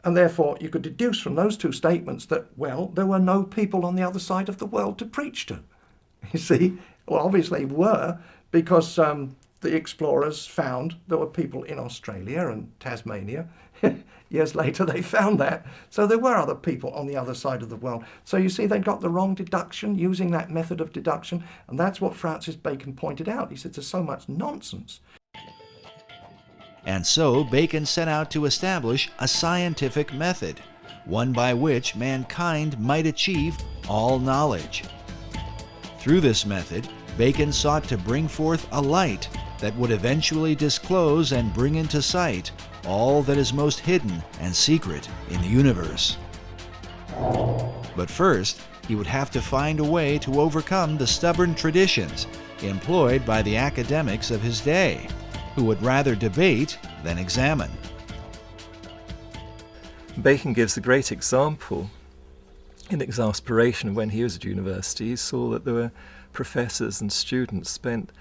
And therefore you could deduce from those two statements that, well, there were no people on the other side of the world to preach to. You see, well, obviously were, because the explorers found there were people in Australia and Tasmania. Years later they found that. So there were other people on the other side of the world. So you see, they got the wrong deduction using that method of deduction. And that's what Francis Bacon pointed out. He said there's so much nonsense. And so Bacon set out to establish a scientific method, one by which mankind might achieve all knowledge. Through this method, Bacon sought to bring forth a light that would eventually disclose and bring into sight all that is most hidden and secret in the universe. But first, he would have to find a way to overcome the stubborn traditions employed by the academics of his day, who would rather debate than examine. Bacon gives a great example in exasperation when he was at university. He saw that there were professors and students spent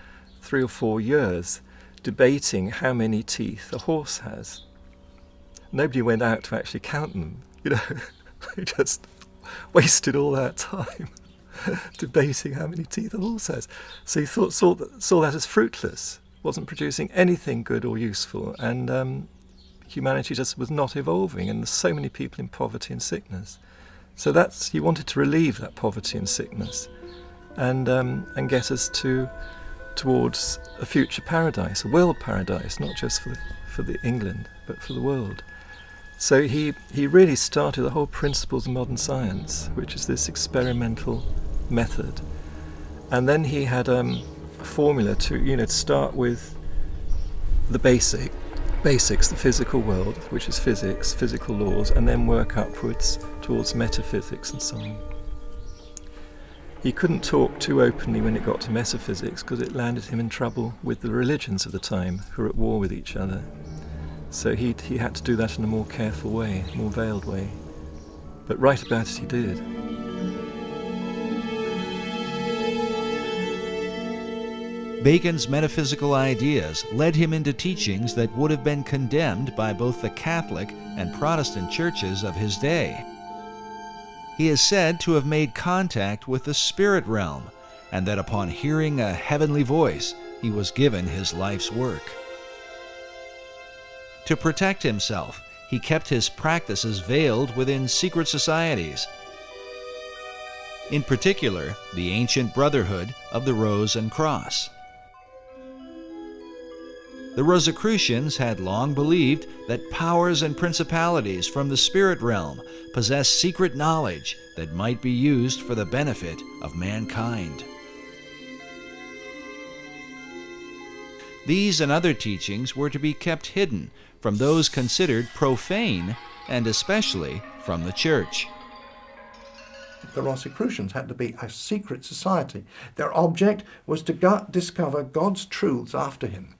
3 or 4 years debating how many teeth a horse has. Nobody went out to actually count them, They just wasted all that time debating how many teeth a horse has. So he saw that as fruitless, wasn't producing anything good or useful, and humanity just was not evolving, and there's so many people in poverty and sickness. So he wanted to relieve that poverty and sickness and get us towards a future paradise, a world paradise, not just for the England, but for the world. So he really started the whole principles of modern science, which is this experimental method. And then he had a formula to start with the basics, the physical world, which is physics, physical laws, and then work upwards towards metaphysics and so on. He couldn't talk too openly when it got to metaphysics because it landed him in trouble with the religions of the time, who were at war with each other. So he had to do that in a more careful way, more veiled way. But right about it he did. Bacon's metaphysical ideas led him into teachings that would have been condemned by both the Catholic and Protestant churches of his day. He is said to have made contact with the spirit realm, and that upon hearing a heavenly voice, he was given his life's work. To protect himself, he kept his practices veiled within secret societies, in particular the ancient Brotherhood of the Rose and Cross. The Rosicrucians had long believed that powers and principalities from the spirit realm possessed secret knowledge that might be used for the benefit of mankind. These and other teachings were to be kept hidden from those considered profane, and especially from the Church. The Rosicrucians had to be a secret society. Their object was to discover God's truths after him.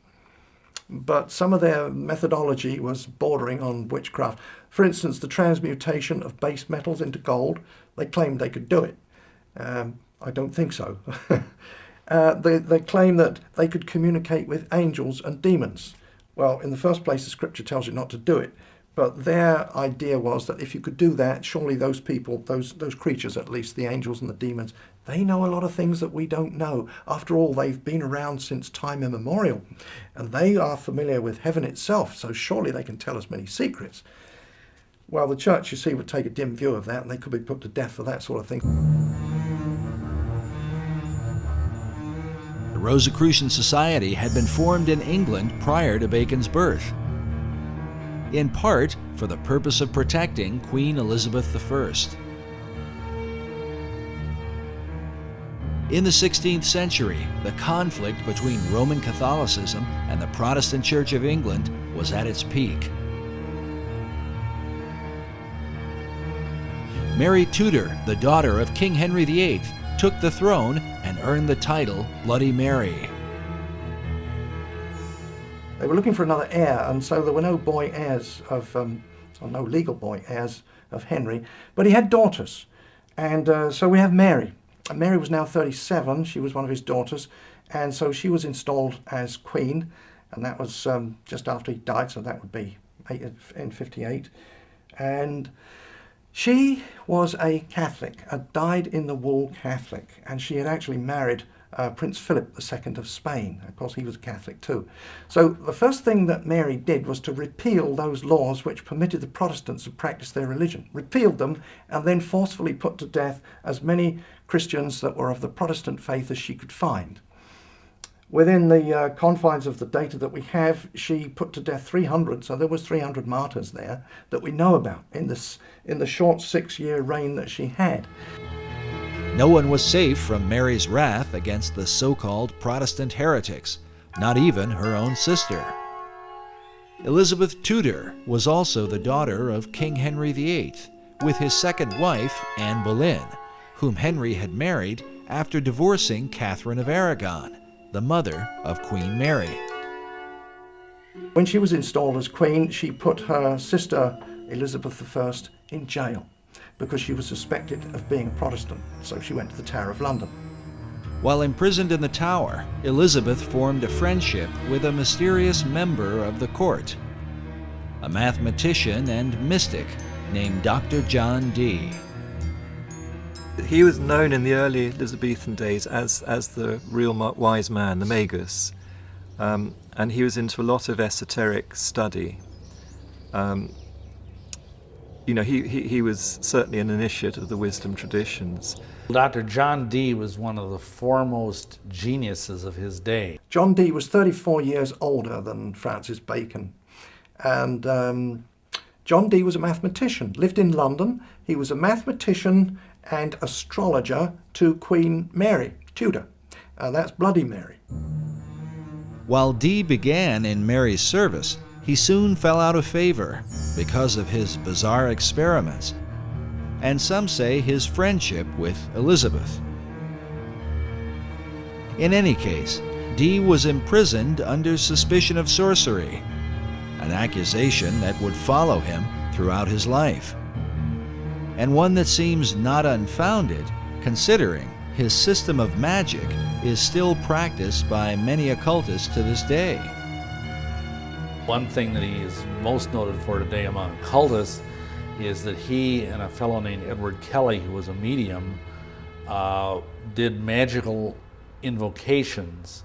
But some of their methodology was bordering on witchcraft. For instance, the transmutation of base metals into gold, they claimed they could do it. I don't think so. They claim that they could communicate with angels and demons. Well, in the first place, the scripture tells you not to do it. But their idea was that if you could do that, surely those people, those creatures at least, the angels and the demons, they know a lot of things that we don't know. After all, they've been around since time immemorial, and they are familiar with heaven itself, so surely they can tell us many secrets. Well, the church, you see, would take a dim view of that, and they could be put to death for that sort of thing. The Rosicrucian Society had been formed in England prior to Bacon's birth, in part for the purpose of protecting Queen Elizabeth I. In the 16th century, the conflict between Roman Catholicism and the Protestant Church of England was at its peak. Mary Tudor, the daughter of King Henry VIII, took the throne and earned the title Bloody Mary. They were looking for another heir, and so there were no boy heirs of, or no legal boy heirs of Henry, but he had daughters. And so we have Mary. And Mary was now 37, she was one of his daughters, and so she was installed as queen, and that was just after he died, so that would be in 58. And she was a Catholic, a dyed-in-the-wool Catholic, and she had actually married Prince Philip II of Spain. Of course, he was a Catholic too. So the first thing that Mary did was to repeal those laws which permitted the Protestants to practice their religion. Repealed them and then forcefully put to death as many Christians that were of the Protestant faith as she could find. Within the confines of the data that we have, she put to death 300, so there was 300 martyrs there that we know about in the short 6-year reign that she had. No one was safe from Mary's wrath against the so-called Protestant heretics, not even her own sister. Elizabeth Tudor was also the daughter of King Henry VIII, with his second wife, Anne Boleyn, whom Henry had married after divorcing Catherine of Aragon, the mother of Queen Mary. When she was installed as queen, she put her sister, Elizabeth I, in jail, because she was suspected of being a Protestant, so she went to the Tower of London. While imprisoned in the Tower, Elizabeth formed a friendship with a mysterious member of the court, a mathematician and mystic named Dr. John Dee. He was known in the early Elizabethan days as the real wise man, the magus, and he was into a lot of esoteric study. He was certainly an initiate of the wisdom traditions. Dr. John Dee was one of the foremost geniuses of his day. John Dee was 34 years older than Francis Bacon. And John Dee was a mathematician, lived in London. He was a mathematician and astrologer to Queen Mary, Tudor. That's Bloody Mary. While Dee began in Mary's service, he soon fell out of favor because of his bizarre experiments, and some say his friendship with Elizabeth. In any case, Dee was imprisoned under suspicion of sorcery, an accusation that would follow him throughout his life, and one that seems not unfounded, considering his system of magic is still practiced by many occultists to this day. One thing that he is most noted for today among occultists is that he and a fellow named Edward Kelly, who was a medium, did magical invocations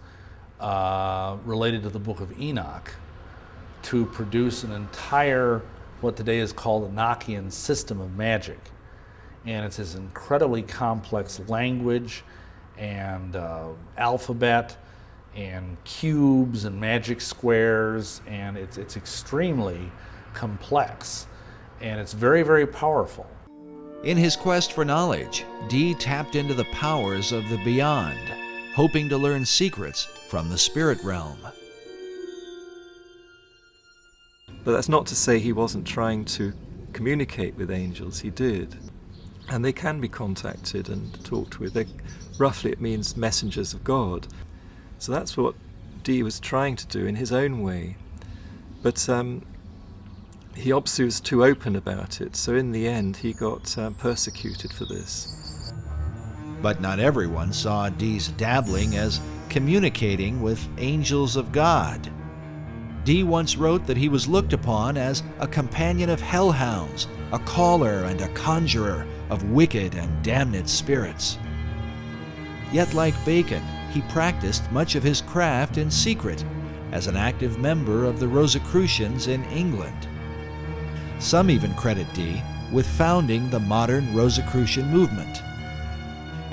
related to the Book of Enoch to produce an entire, what today is called a Enochian system of magic. And it's this incredibly complex language and alphabet and cubes and magic squares, and it's extremely complex, and it's very, very powerful. In his quest for knowledge, Dee tapped into the powers of the beyond, hoping to learn secrets from the spirit realm. But that's not to say he wasn't trying to communicate with angels. He did. And they can be contacted and talked with. Roughly, it means messengers of God. So that's what Dee was trying to do in his own way. But he obviously was too open about it, so in the end he got persecuted for this. But not everyone saw Dee's dabbling as communicating with angels of God. Dee once wrote that he was looked upon as a companion of hellhounds, a caller and a conjurer of wicked and damned spirits. Yet like Bacon, he practiced much of his craft in secret as an active member of the Rosicrucians in England. Some even credit Dee with founding the modern Rosicrucian movement.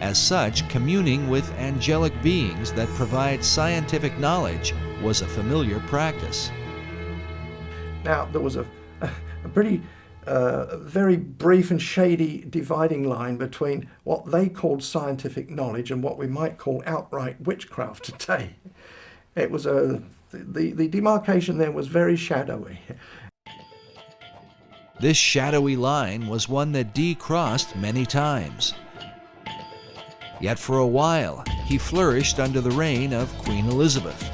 As such, communing with angelic beings that provide scientific knowledge was a familiar practice. Now, there was a pretty very brief and shady dividing line between what they called scientific knowledge and what we might call outright witchcraft today. It was the demarcation there was very shadowy. This shadowy line was one that Dee crossed many times. yet for a while he flourished under the reign of Queen Elizabeth.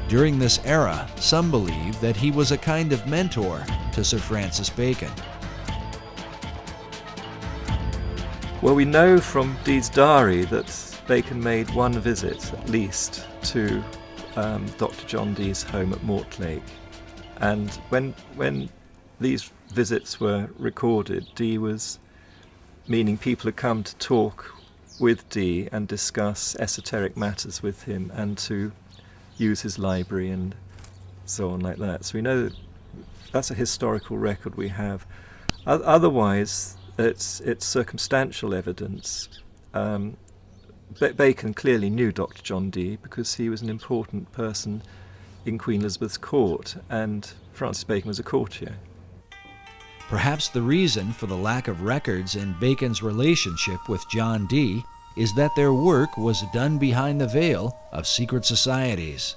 During this era, some believe that he was a kind of mentor to Sir Francis Bacon. Well, we know from Dee's diary that Bacon made one visit, at least, to Dr. John Dee's home at Mortlake. And when these visits were recorded, Dee was meaning people had come to talk with Dee and discuss esoteric matters with him and to use his library and so on like that. So we know that that's a historical record we have. Otherwise, it's circumstantial evidence. Bacon clearly knew Dr. John Dee because he was an important person in Queen Elizabeth's court, and Francis Bacon was a courtier. Perhaps the reason for the lack of records in Bacon's relationship with John Dee is that their work was done behind the veil of secret societies.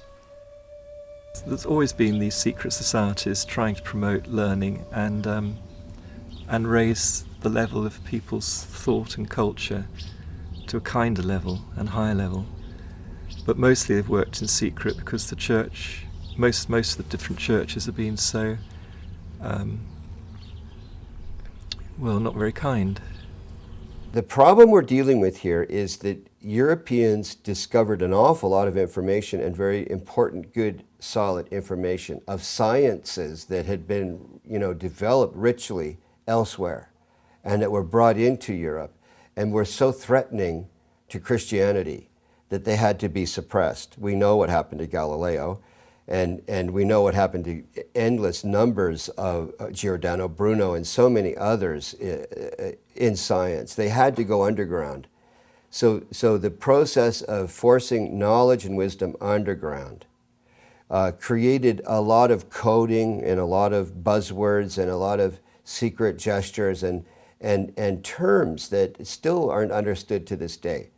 There's always been these secret societies trying to promote learning and raise the level of people's thought and culture to a kinder level and higher level. But mostly they've worked in secret because the church, most of the different churches have been so, not very kind. The problem we're dealing with here is that Europeans discovered an awful lot of information, and very important, good, solid information of sciences that had been, developed richly elsewhere and that were brought into Europe and were so threatening to Christianity that they had to be suppressed. We know what happened to Galileo, and we know what happened to endless numbers of Giordano Bruno and so many others in science. They had to go underground. So the process of forcing knowledge and wisdom underground created a lot of coding and a lot of buzzwords and a lot of secret gestures and terms that still aren't understood to this day.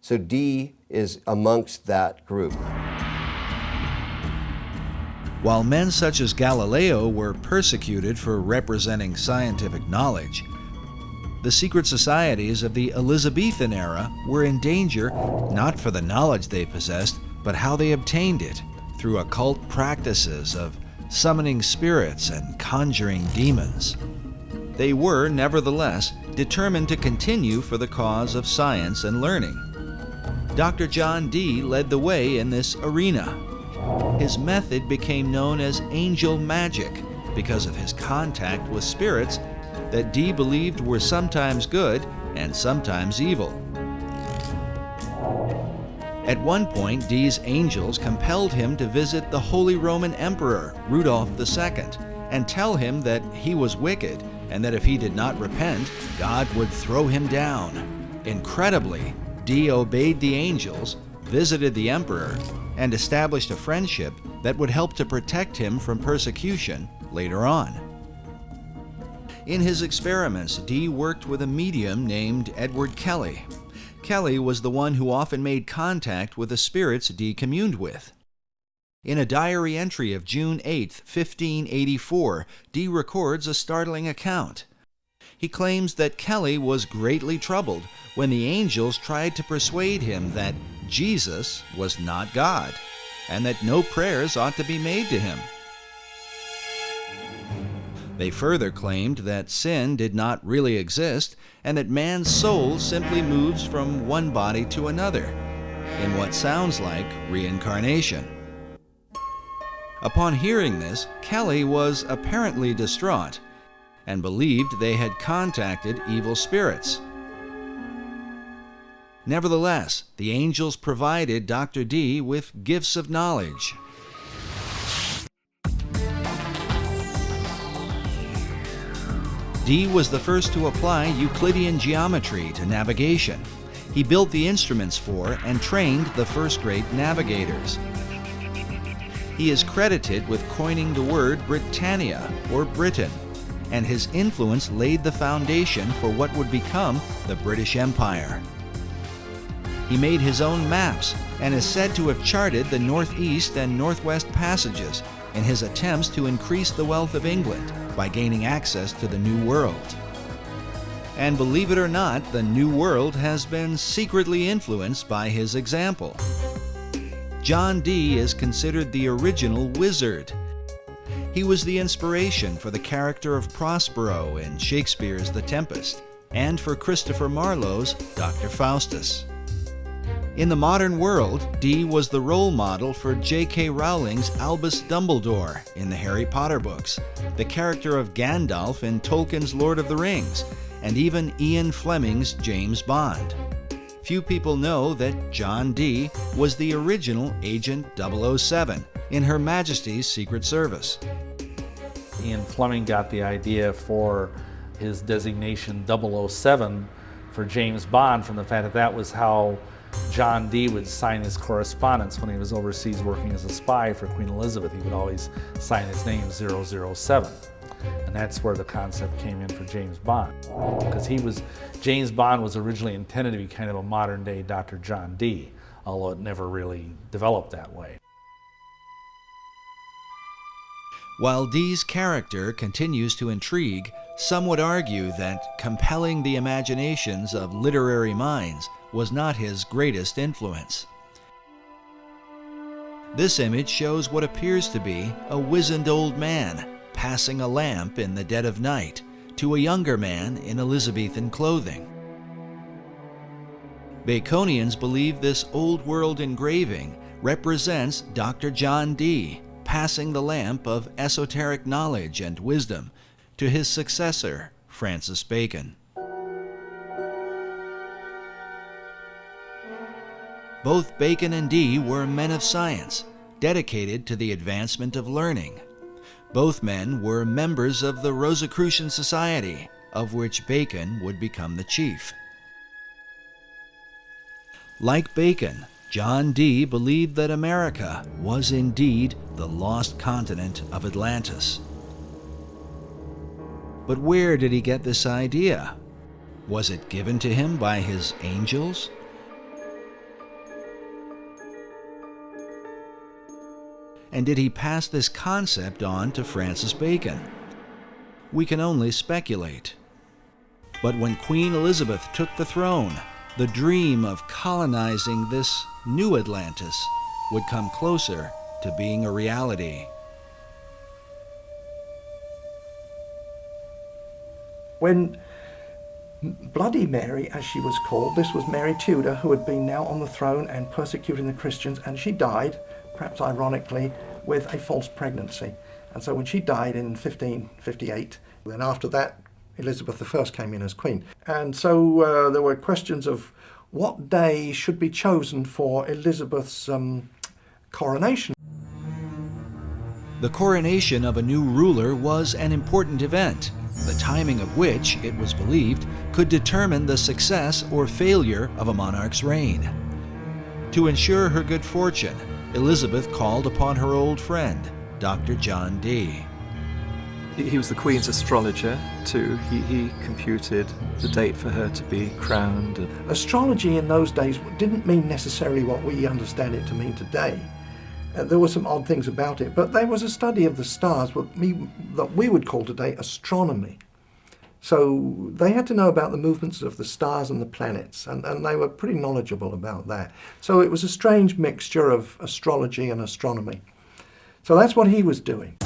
So Dee is amongst that group. While men such as Galileo were persecuted for representing scientific knowledge, the secret societies of the Elizabethan era were in danger not for the knowledge they possessed, but how they obtained it through occult practices of summoning spirits and conjuring demons. They were, nevertheless, determined to continue for the cause of science and learning. Dr. John Dee led the way in this arena. His method became known as angel magic because of his contact with spirits that Dee believed were sometimes good and sometimes evil. At one point, Dee's angels compelled him to visit the Holy Roman Emperor, Rudolph II, and tell him that he was wicked and that if he did not repent, God would throw him down. Incredibly, Dee obeyed the angels, visited the emperor, and established a friendship that would help to protect him from persecution later on. In his experiments, Dee worked with a medium named Edward Kelly. Kelly was the one who often made contact with the spirits Dee communed with. In a diary entry of June 8, 1584, Dee records a startling account. He claims that Kelly was greatly troubled when the angels tried to persuade him that Jesus was not God, and that no prayers ought to be made to him. They further claimed that sin did not really exist, and that man's soul simply moves from one body to another, in what sounds like reincarnation. Upon hearing this, Kelly was apparently distraught, and believed they had contacted evil spirits. Nevertheless, the angels provided Dr. Dee with gifts of knowledge. Dee was the first to apply Euclidean geometry to navigation. He built the instruments for and trained the first great navigators. He is credited with coining the word Britannia, or Britain, and his influence laid the foundation for what would become the British Empire. He made his own maps and is said to have charted the northeast and northwest passages in his attempts to increase the wealth of England by gaining access to the New World. And believe it or not, the New World has been secretly influenced by his example. John Dee is considered the original wizard. He was the inspiration for the character of Prospero in Shakespeare's The Tempest, and for Christopher Marlowe's Dr. Faustus. In the modern world, Dee was the role model for J.K. Rowling's Albus Dumbledore in the Harry Potter books, the character of Gandalf in Tolkien's Lord of the Rings, and even Ian Fleming's James Bond. Few people know that John Dee was the original Agent 007 in Her Majesty's Secret Service. Ian Fleming got the idea for his designation 007 for James Bond from the fact that that was how John Dee would sign his correspondence when he was overseas working as a spy for Queen Elizabeth. He would always sign his name 007. And that's where the concept came in for James Bond. Because James Bond was originally intended to be kind of a modern day Dr. John Dee, although it never really developed that way. While Dee's character continues to intrigue, some would argue that compelling the imaginations of literary minds was not his greatest influence. This image shows what appears to be a wizened old man passing a lamp in the dead of night to a younger man in Elizabethan clothing. Baconians believe this old world engraving represents Dr. John Dee passing the lamp of esoteric knowledge and wisdom to his successor, Francis Bacon. Both Bacon and Dee were men of science, dedicated to the advancement of learning. Both men were members of the Rosicrucian Society, of which Bacon would become the chief. Like Bacon, John Dee believed that America was indeed the lost continent of Atlantis. But where did he get this idea? Was it given to him by his angels? And did he pass this concept on to Francis Bacon? We can only speculate. But when Queen Elizabeth took the throne, the dream of colonizing this new Atlantis would come closer to being a reality. When Bloody Mary, as she was called, this was Mary Tudor, who had been now on the throne and persecuting the Christians, and she died, perhaps ironically, with a false pregnancy. And so when she died in 1558, then after that, Elizabeth I came in as queen. And so there were questions of what day should be chosen for Elizabeth's coronation. The coronation of a new ruler was an important event, the timing of which, it was believed, could determine the success or failure of a monarch's reign. To ensure her good fortune, Elizabeth called upon her old friend, Dr. John Dee. He was the Queen's astrologer too. He computed the date for her to be crowned. Astrology in those days didn't mean necessarily what we understand it to mean today. There were some odd things about it, but there was a study of the stars, that we would call today astronomy. So they had to know about the movements of the stars and the planets, and they were pretty knowledgeable about that. So it was a strange mixture of astrology and astronomy. So that's what he was doing.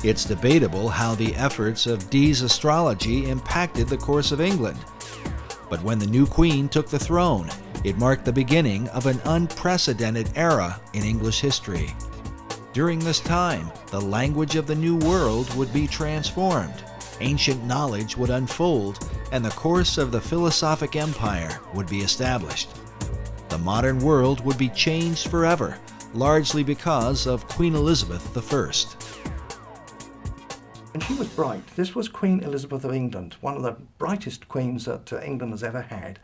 It's debatable how the efforts of Dee's astrology impacted the course of England. But when the new queen took the throne, it marked the beginning of an unprecedented era in English history. During this time, the language of the New World would be transformed, ancient knowledge would unfold, and the course of the philosophic empire would be established. The modern world would be changed forever, largely because of Queen Elizabeth I. And she was bright. This was Queen Elizabeth of England, one of the brightest queens that England has ever had.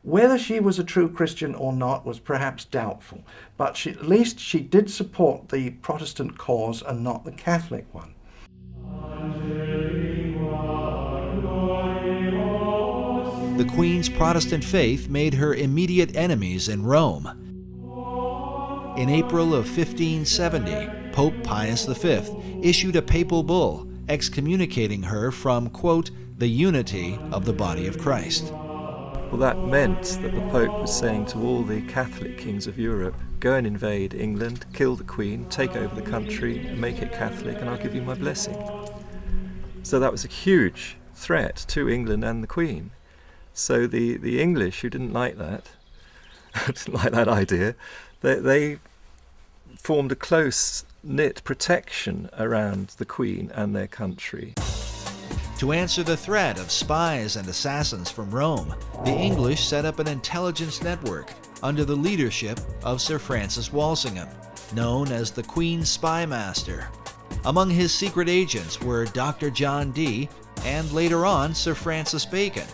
Whether she was a true Christian or not was perhaps doubtful, but at least she did support the Protestant cause and not the Catholic one. The Queen's Protestant faith made her immediate enemies in Rome. In April of 1570, Pope Pius V issued a papal bull excommunicating her from, quote, the unity of the body of Christ. Well, that meant that the Pope was saying to all the Catholic kings of Europe, go and invade England, kill the Queen, take over the country, and make it Catholic, and I'll give you my blessing. So that was a huge threat to England and the Queen. So the English, who didn't like that, didn't like that idea, they formed a close-knit protection around the Queen and their country. To answer the threat of spies and assassins from Rome, the English set up an intelligence network under the leadership of Sir Francis Walsingham, known as the Queen's Spy Master. Among his secret agents were Dr. John Dee and later on Sir Francis Bacon,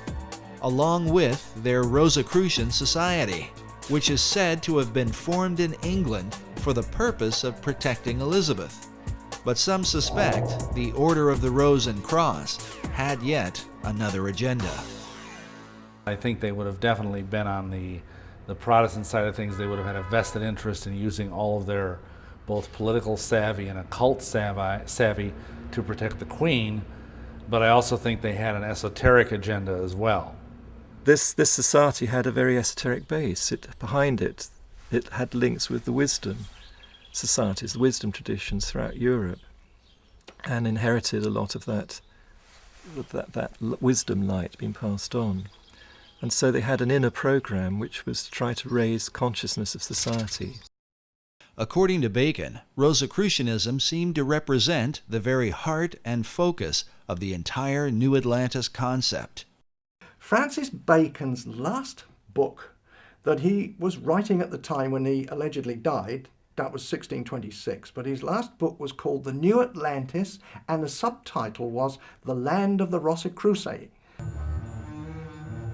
along with their Rosicrucian Society, which is said to have been formed in England for the purpose of protecting Elizabeth. But some suspect the Order of the Rose and Cross had yet another agenda. I think they would have definitely been on the Protestant side of things. They would have had a vested interest in using all of their both political savvy and occult savvy to protect the Queen, but I also think they had an esoteric agenda as well. This society had a very esoteric base. Behind it had links with the wisdom societies, the wisdom traditions throughout Europe, and inherited a lot of that wisdom light being passed on. And so they had an inner program which was to try to raise consciousness of society. According to Bacon, Rosicrucianism seemed to represent the very heart and focus of the entire New Atlantis concept. Francis Bacon's last book that he was writing at the time when he allegedly died, that was 1626, but his last book was called The New Atlantis, and the subtitle was The Land of the Rosicruci.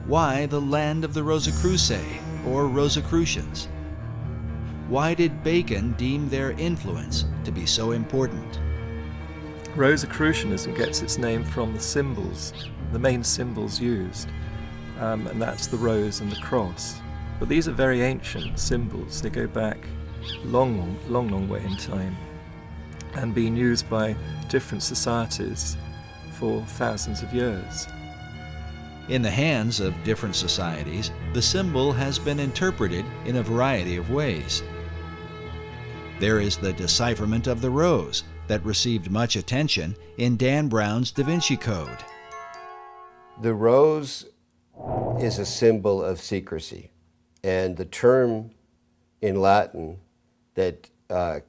Why the Land of the Rosicruci, or Rosicrucians? Why did Bacon deem their influence to be so important? Rosicrucianism gets its name from the symbols, the main symbols used, and that's the rose and the cross. But these are very ancient symbols. They go back long way in time and been used by different societies for thousands of years. In the hands of different societies, the symbol has been interpreted in a variety of ways. There is the decipherment of the rose that received much attention in Dan Brown's Da Vinci Code. The rose is a symbol of secrecy, and the term in Latin that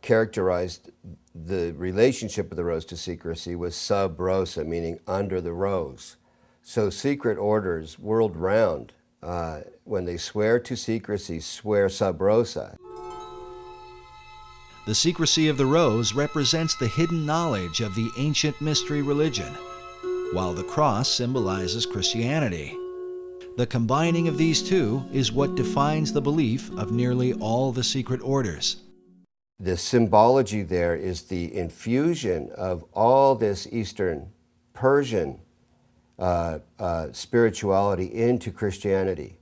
characterized the relationship of the rose to secrecy was sub rosa, meaning under the rose. So secret orders world round, when they swear to secrecy, swear sub rosa. The secrecy of the rose represents the hidden knowledge of the ancient mystery religion, while the cross symbolizes Christianity. The combining of these two is what defines the belief of nearly all the secret orders. The symbology there is the infusion of all this Eastern Persian spirituality into Christianity.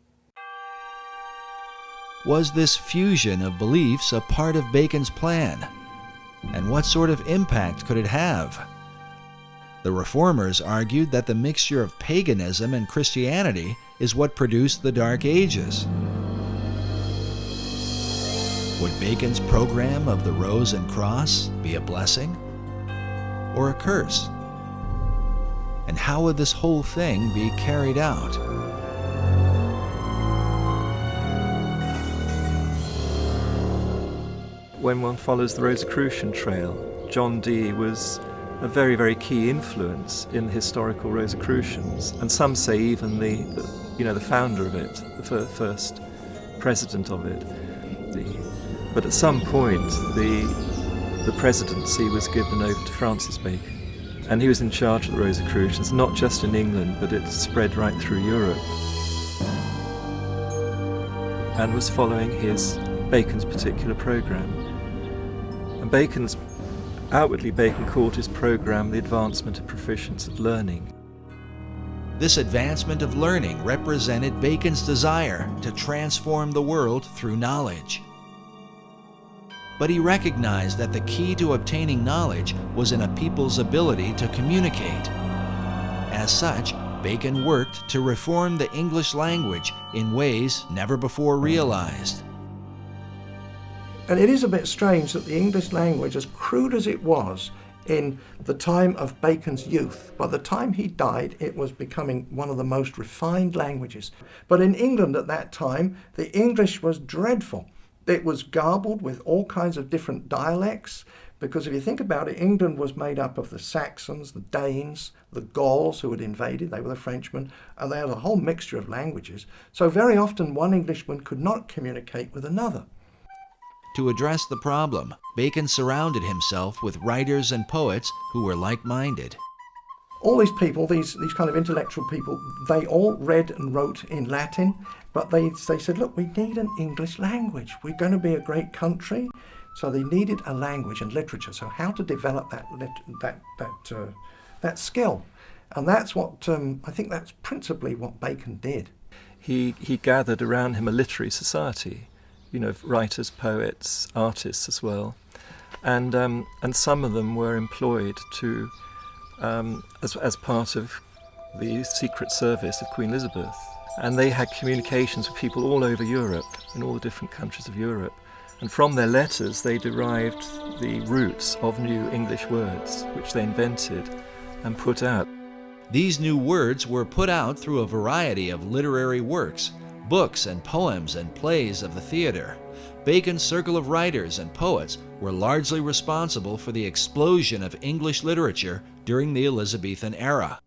Was this fusion of beliefs a part of Bacon's plan? And what sort of impact could it have? The Reformers argued that the mixture of paganism and Christianity is what produced the Dark Ages. Would Bacon's program of the Rose and Cross be a blessing or a curse? And how would this whole thing be carried out? When one follows the Rosicrucian trail, John Dee was a very, very key influence in the historical Rosicrucians, and some say even the founder of it, the first president of it. But at some point, the presidency was given over to Francis Bacon, and he was in charge of the Rosicrucians, not just in England, but it spread right through Europe, and was following Bacon's particular program. And outwardly Bacon called his program the advancement of proficience of learning. This advancement of learning represented Bacon's desire to transform the world through knowledge. but he recognized that the key to obtaining knowledge was in a people's ability to communicate. As such, Bacon worked to reform the English language in ways never before realized. And it is a bit strange that the English language, as crude as it was in the time of Bacon's youth, by the time he died, it was becoming one of the most refined languages. But in England at that time, the English was dreadful. It was garbled with all kinds of different dialects, because if you think about it, England was made up of the Saxons, the Danes, the Gauls who had invaded, they were the Frenchmen, and they had a whole mixture of languages. So very often one Englishman could not communicate with another. To address the problem, Bacon surrounded himself with writers and poets who were like-minded. All these people, these kind of intellectual people, they all read and wrote in Latin, but they said, look, we need an English language. We're going to be a great country. So they needed a language and literature. So how to develop that skill. And that's what, I think that's principally what Bacon did. He gathered around him a literary society, you know, writers, poets, artists as well. And some of them were employed to, as part of the Secret Service of Queen Elizabeth. And they had communications with people all over Europe, in all the different countries of Europe. And from their letters, they derived the roots of new English words, which they invented and put out. These new words were put out through a variety of literary works, books and poems and plays of the theater. Bacon's circle of writers and poets were largely responsible for the explosion of English literature during the Elizabethan era.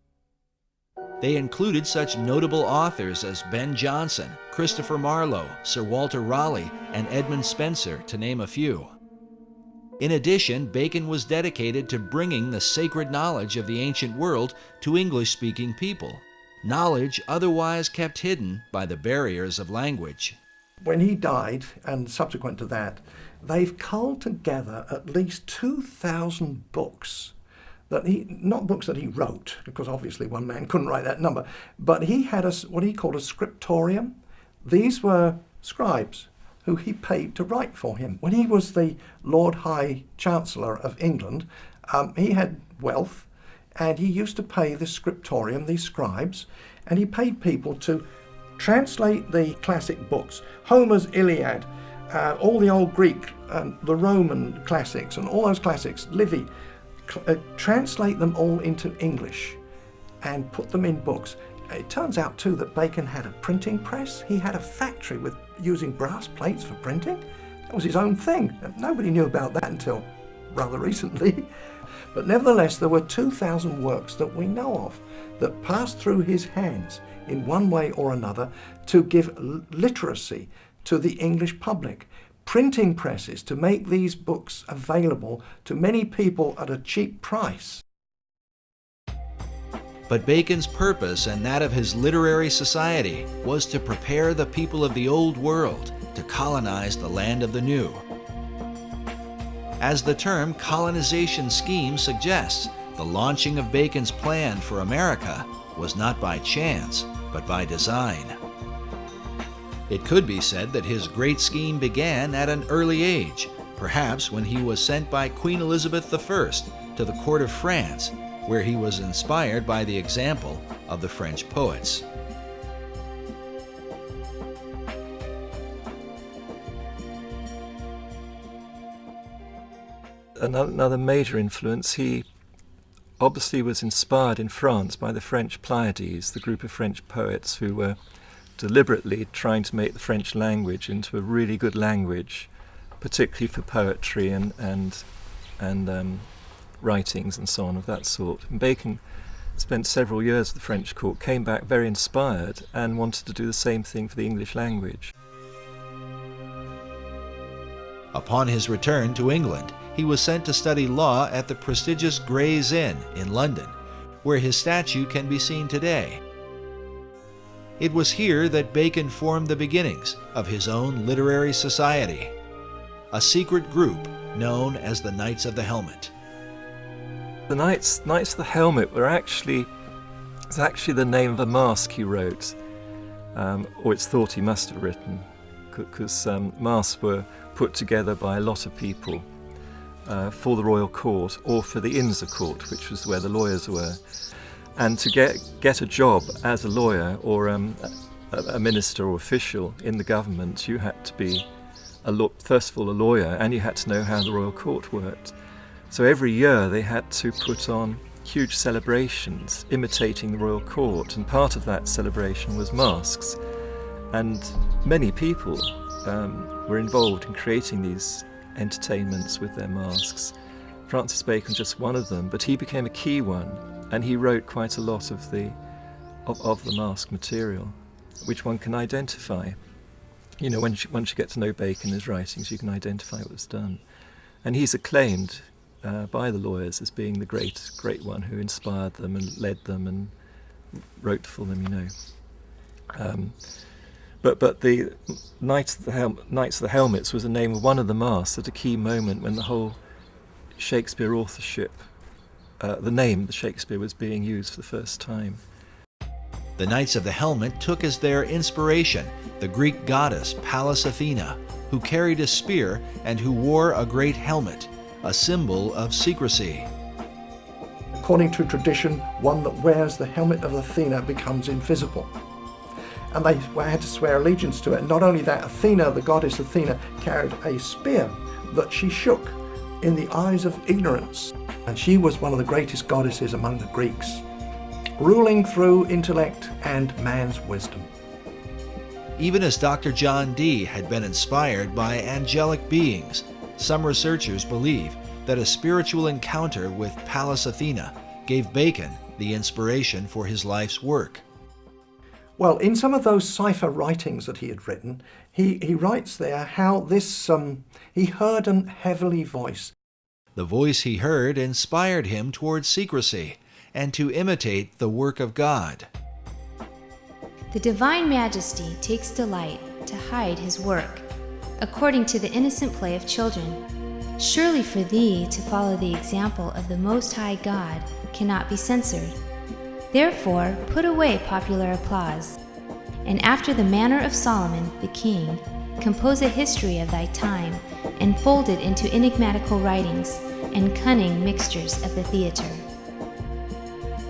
They included such notable authors as Ben Jonson, Christopher Marlowe, Sir Walter Raleigh, and Edmund Spenser, to name a few. In addition, Bacon was dedicated to bringing the sacred knowledge of the ancient world to English-speaking people, knowledge otherwise kept hidden by the barriers of language. When he died, and subsequent to that, they've culled together at least 2,000 books. Not books that he wrote, because obviously one man couldn't write that number, but he had what he called a scriptorium. These were scribes who he paid to write for him. When he was the Lord High Chancellor of England, he had wealth, and he used to pay the scriptorium, these scribes, and he paid people to translate the classic books, Homer's Iliad, all the old Greek, the Roman classics, and all those classics, Livy, translate them all into English and put them in books. It turns out too that Bacon had a printing press. He had a factory with using brass plates for printing. That was his own thing. Nobody knew about that until rather recently. But nevertheless, there were 2,000 works that we know of that passed through his hands in one way or another to give literacy to the English public. Printing presses to make these books available to many people at a cheap price. But Bacon's purpose and that of his literary society was to prepare the people of the old world to colonize the land of the new. As the term colonization scheme suggests, the launching of Bacon's plan for America was not by chance, but by design. It could be said that his great scheme began at an early age, perhaps when he was sent by Queen Elizabeth I to the court of France, where he was inspired by the example of the French poets. Another major influence, he obviously was inspired in France by the French Pleiades, the group of French poets who were deliberately trying to make the French language into a really good language, particularly for poetry and writings and so on of that sort. And Bacon spent several years at the French court, came back very inspired and wanted to do the same thing for the English language. Upon his return to England, he was sent to study law at the prestigious Gray's Inn in London, where his statue can be seen today. It was here that Bacon formed the beginnings of his own literary society, a secret group known as the Knights of the Helmet. The Knights of the Helmet it's actually the name of a masque he wrote, or it's thought he must have written, because masks were put together by a lot of people for the royal court or for the Inns Court, which was where the lawyers were. And to get a job as a lawyer or a minister or official in the government, you had to be, first of all, a lawyer, and you had to know how the royal court worked. So every year they had to put on huge celebrations imitating the royal court, and part of that celebration was masks. And many people were involved in creating these entertainments with their masks. Francis Bacon just one of them, but he became a key one, and he wrote quite a lot of the mask material, which one can identify. You know, once you get to know Bacon and his writings, you can identify what was done. And he's acclaimed by the lawyers as being the great one who inspired them and led them and wrote for them, you know. But the Knights of the Helmets was the name of one of the masks at a key moment when the whole Shakespeare authorship, the name the Shakespeare was being used for the first time. The Knights of the Helmet took as their inspiration the Greek goddess Pallas Athena, who carried a spear and who wore a great helmet, a symbol of secrecy. According to tradition, one that wears the helmet of Athena becomes invisible. And they had to swear allegiance to it. And not only that, Athena, the goddess Athena, carried a spear that she shook in the eyes of ignorance. And she was one of the greatest goddesses among the Greeks, ruling through intellect and man's wisdom. Even as Dr. John Dee had been inspired by angelic beings, some researchers believe that a spiritual encounter with Pallas Athena gave Bacon the inspiration for his life's work. Well, in some of those cipher writings that he had written, he writes there how this he heard an heavenly voice. The voice he heard inspired him towards secrecy and to imitate the work of God. The divine majesty takes delight to hide his work, according to the innocent play of children. Surely for thee to follow the example of the Most High God cannot be censored. Therefore put away popular applause, and after the manner of Solomon the king, compose a history of thy time, and fold it into enigmatical writings and cunning mixtures of the theatre.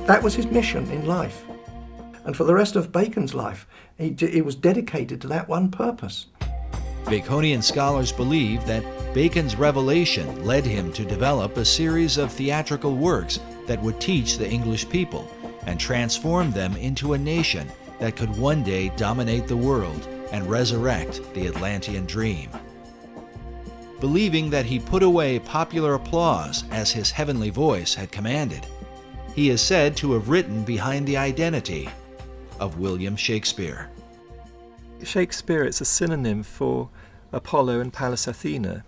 That was his mission in life. And for the rest of Bacon's life, he was dedicated to that one purpose. Baconian scholars believe that Bacon's revelation led him to develop a series of theatrical works that would teach the English people and transform them into a nation that could one day dominate the world and resurrect the Atlantean dream. Believing that he put away popular applause as his heavenly voice had commanded, he is said to have written behind the identity of William Shakespeare. Shakespeare is a synonym for Apollo and Pallas Athena.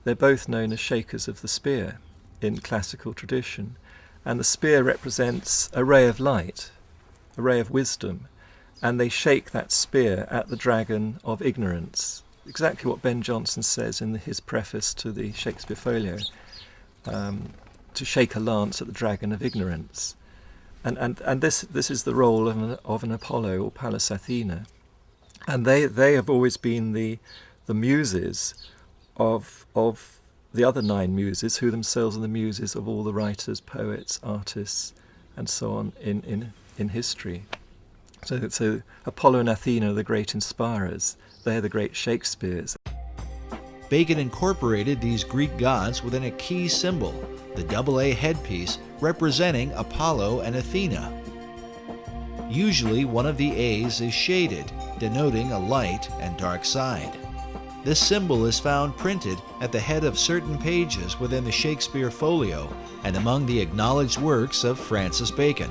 They're both known as shakers of the spear in classical tradition. And the spear represents a ray of light, a ray of wisdom, and they shake that spear at the dragon of ignorance. Exactly what Ben Jonson says in his preface to the Shakespeare Folio, to shake a lance at the dragon of ignorance. And this is the role of an Apollo or Pallas Athena. And they have always been the muses of the other 9 muses, who themselves are the muses of all the writers, poets, artists, and so on in history. So Apollo and Athena are the great inspirers. They're the great Shakespeares. Bacon incorporated these Greek gods within a key symbol, the AA headpiece representing Apollo and Athena. Usually one of the A's is shaded, denoting a light and dark side. This symbol is found printed at the head of certain pages within the Shakespeare Folio and among the acknowledged works of Francis Bacon.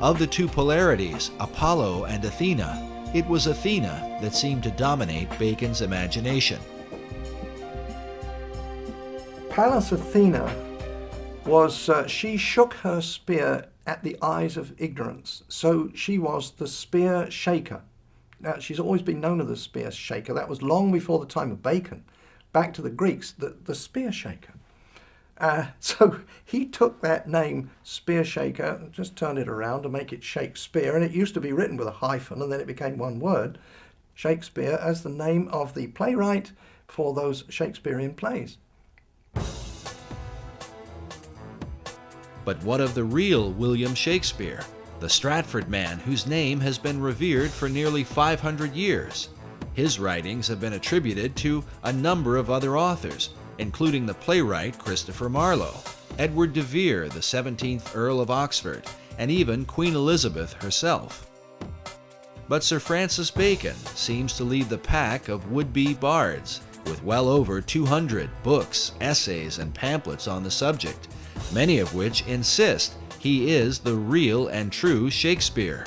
Of the two polarities, Apollo and Athena, it was Athena that seemed to dominate Bacon's imagination. Pallas Athena was, she shook her spear at the eyes of ignorance. So she was the spear shaker. Now, she's always been known as the spear shaker. That was long before the time of Bacon. Back to the Greeks, the spear shaker. So he took that name, spear shaker, and just turned it around to make it Shakespeare. And it used to be written with a hyphen, and then it became one word. Shakespeare as the name of the playwright for those Shakespearean plays. But what of the real William Shakespeare, the Stratford man whose name has been revered for nearly 500 years? His writings have been attributed to a number of other authors, including the playwright Christopher Marlowe, Edward de Vere, the 17th Earl of Oxford, and even Queen Elizabeth herself. But Sir Francis Bacon seems to lead the pack of would-be bards, with well over 200 books, essays, and pamphlets on the subject, many of which insist he is the real and true Shakespeare.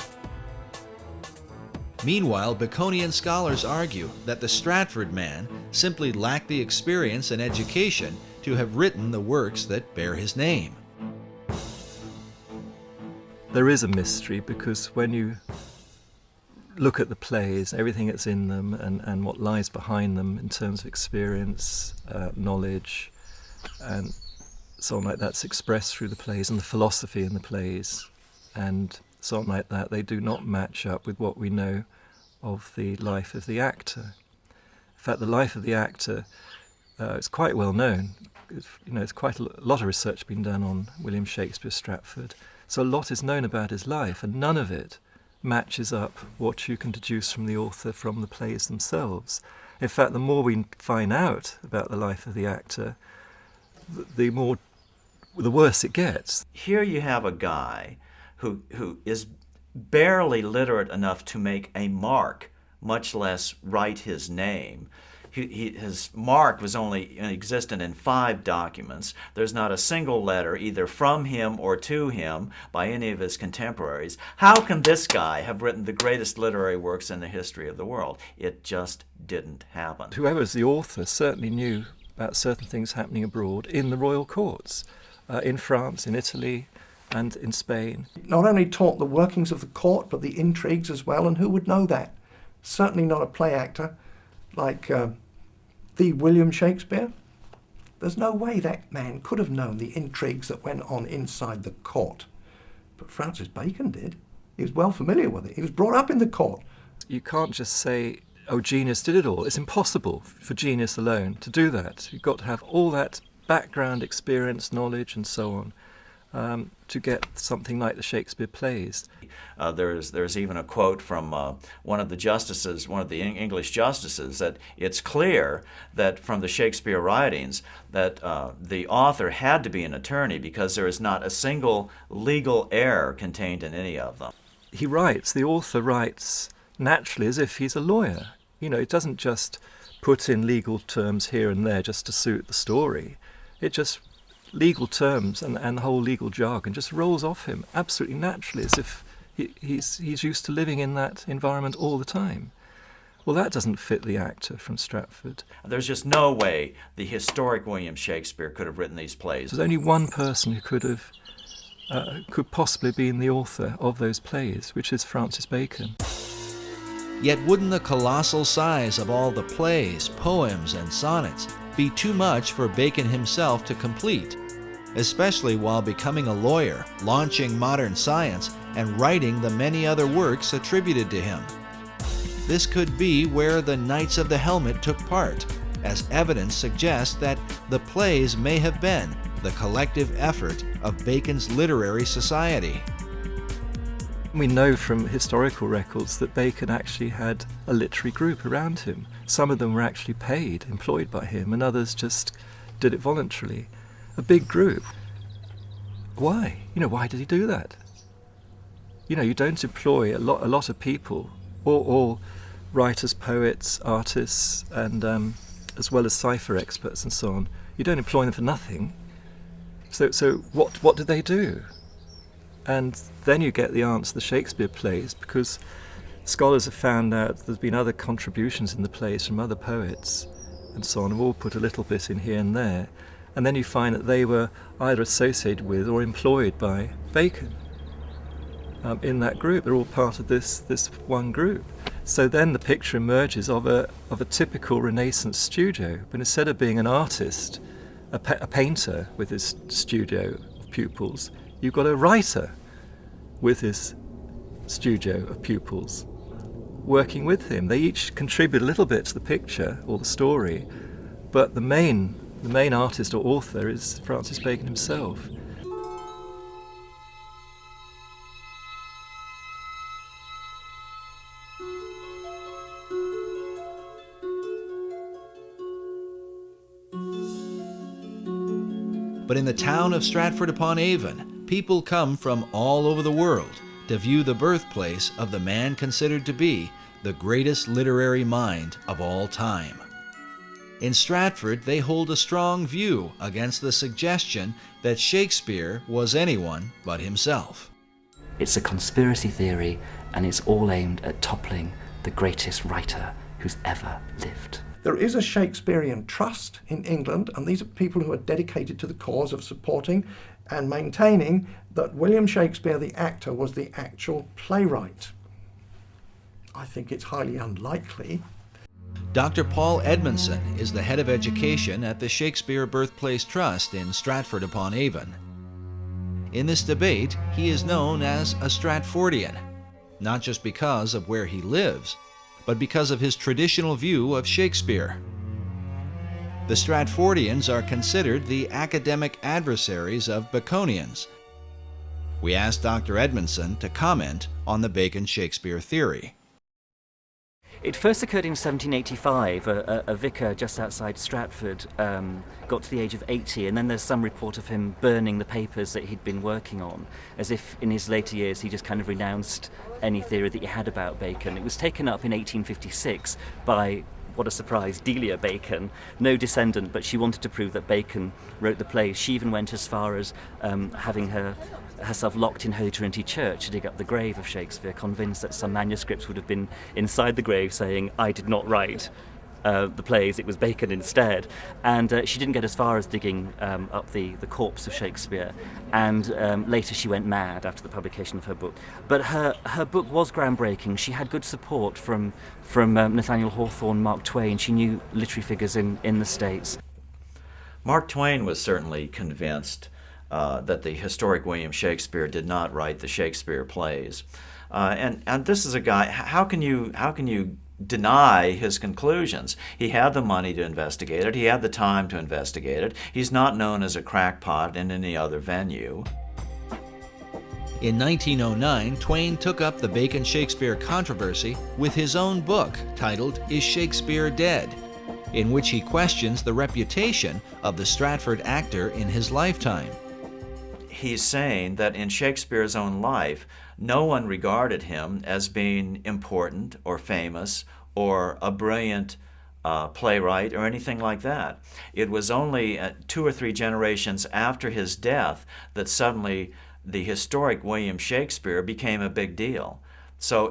Meanwhile, Baconian scholars argue that the Stratford man simply lacked the experience and education to have written the works that bear his name. There is a mystery, because when you look at the plays, everything that's in them and what lies behind them in terms of experience, knowledge, and so on like that's expressed through the plays, and the philosophy in the plays, and so on like that, they do not match up with what we know of the life of the actor. In fact, the life of the actor is quite well known. It's quite a lot of research been done on William Shakespeare Stratford, so a lot is known about his life, and none of it matches up what you can deduce from the author from the plays themselves. In fact, the more we find out about the life of the actor, the worse it gets. Here you have a guy who is barely literate enough to make a mark, much less write his name. His mark was only existent in 5 documents. There's not a single letter either from him or to him by any of his contemporaries. How can this guy have written the greatest literary works in the history of the world? It just didn't happen. Whoever's the author certainly knew about certain things happening abroad in the royal courts, in France, in Italy, and in Spain. Not only taught the workings of the court, but the intrigues as well, and who would know that? Certainly not a play actor like the William Shakespeare. There's no way that man could have known the intrigues that went on inside the court. But Francis Bacon did. He was well familiar with it. He was brought up in the court. You can't just say, oh, genius did it all. It's impossible for genius alone to do that. You've got to have all that background experience, knowledge, and so on, to get something like the Shakespeare plays. There's even a quote from one of the justices, one of the English justices, that it's clear that from the Shakespeare writings that the author had to be an attorney because there is not a single legal error contained in any of them. The author writes naturally as if he's a lawyer. It doesn't just put in legal terms here and there just to suit the story. It just legal terms and the whole legal jargon just rolls off him absolutely naturally, as if he's used to living in that environment all the time. Well, that doesn't fit the actor from Stratford. There's just no way the historic William Shakespeare could have written these plays. There's only one person who could possibly be the author of those plays, which is Francis Bacon. Yet wouldn't the colossal size of all the plays, poems, and sonnets be too much for Bacon himself to complete, especially while becoming a lawyer, launching modern science, and writing the many other works attributed to him? This could be where the Knights of the Helmet took part, as evidence suggests that the plays may have been the collective effort of Bacon's literary society. We know from historical records that Bacon actually had a literary group around him. Some of them were actually paid, employed by him, and others just did it voluntarily. A big group. Why? Why did he do that? You don't employ a lot of people, all writers, poets, artists, and as well as cipher experts and so on. You don't employ them for nothing. So what did they do? And then you get the answer, the Shakespeare plays, because scholars have found out there's been other contributions in the plays from other poets and so on, who all put a little bit in here and there. And then you find that they were either associated with or employed by Bacon in that group. They're all part of this one group. So then the picture emerges of a typical Renaissance studio, but instead of being an artist, a painter with his studio of pupils, you've got a writer with his studio of pupils. working with him. They each contribute a little bit to the picture or the story, but the main artist or author is Francis Bacon himself. But in the town of Stratford-upon-Avon, people come from all over the world to view the birthplace of the man considered to be the greatest literary mind of all time. In Stratford, they hold a strong view against the suggestion that Shakespeare was anyone but himself. It's a conspiracy theory, and it's all aimed at toppling the greatest writer who's ever lived. There is a Shakespearean trust in England, and these are people who are dedicated to the cause of supporting and maintaining that William Shakespeare, the actor, was the actual playwright. I think it's highly unlikely. Dr. Paul Edmondson is the head of education at the Shakespeare Birthplace Trust in Stratford-upon-Avon. In this debate, he is known as a Stratfordian, not just because of where he lives, but because of his traditional view of Shakespeare. The Stratfordians are considered the academic adversaries of Baconians. We asked Dr. Edmondson to comment on the Bacon-Shakespeare theory. It first occurred in 1785. A vicar just outside Stratford got to the age of 80, and then there's some report of him burning the papers that he'd been working on, as if in his later years he just kind of renounced any theory that he had about Bacon. It was taken up in 1856 by, what a surprise, Delia Bacon, no descendant, but she wanted to prove that Bacon wrote the plays. She even went as far as having herself locked in Holy Trinity Church to dig up the grave of Shakespeare, convinced that some manuscripts would have been inside the grave saying, "I did not write the plays, it was Bacon instead." And she didn't get as far as digging up the corpse of Shakespeare, and later she went mad after the publication of her book. But her book was groundbreaking. She had good support from Nathaniel Hawthorne, Mark Twain. She knew literary figures in the States. Mark Twain was certainly convinced that the historic William Shakespeare did not write the Shakespeare plays. And this is a guy, how can you deny his conclusions? He had the money to investigate it. He had the time to investigate it. He's not known as a crackpot in any other venue. In 1909, Twain took up the Bacon-Shakespeare controversy with his own book titled Is Shakespeare Dead?, in which he questions the reputation of the Stratford actor in his lifetime. He's saying that in Shakespeare's own life, no one regarded him as being important or famous or a brilliant playwright or anything like that. It was only 2 or 3 generations after his death that suddenly the historic William Shakespeare became a big deal. So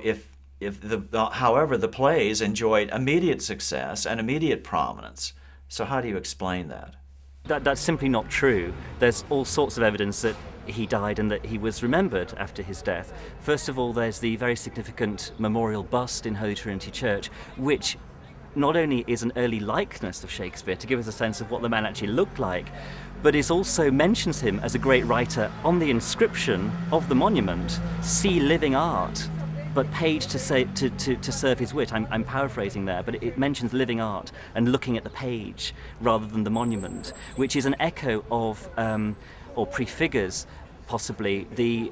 however, the plays enjoyed immediate success and immediate prominence. So how do you explain that? That's simply not true. There's all sorts of evidence that he died and that he was remembered after his death. First of all, there's the very significant memorial bust in Holy Trinity Church, which not only is an early likeness of Shakespeare to give us a sense of what the man actually looked like, but it also mentions him as a great writer. On the inscription of the monument, "See living art," but paid to serve his wit. I'm paraphrasing there, but it mentions living art and looking at the page rather than the monument, which is an echo of, or prefigures possibly, the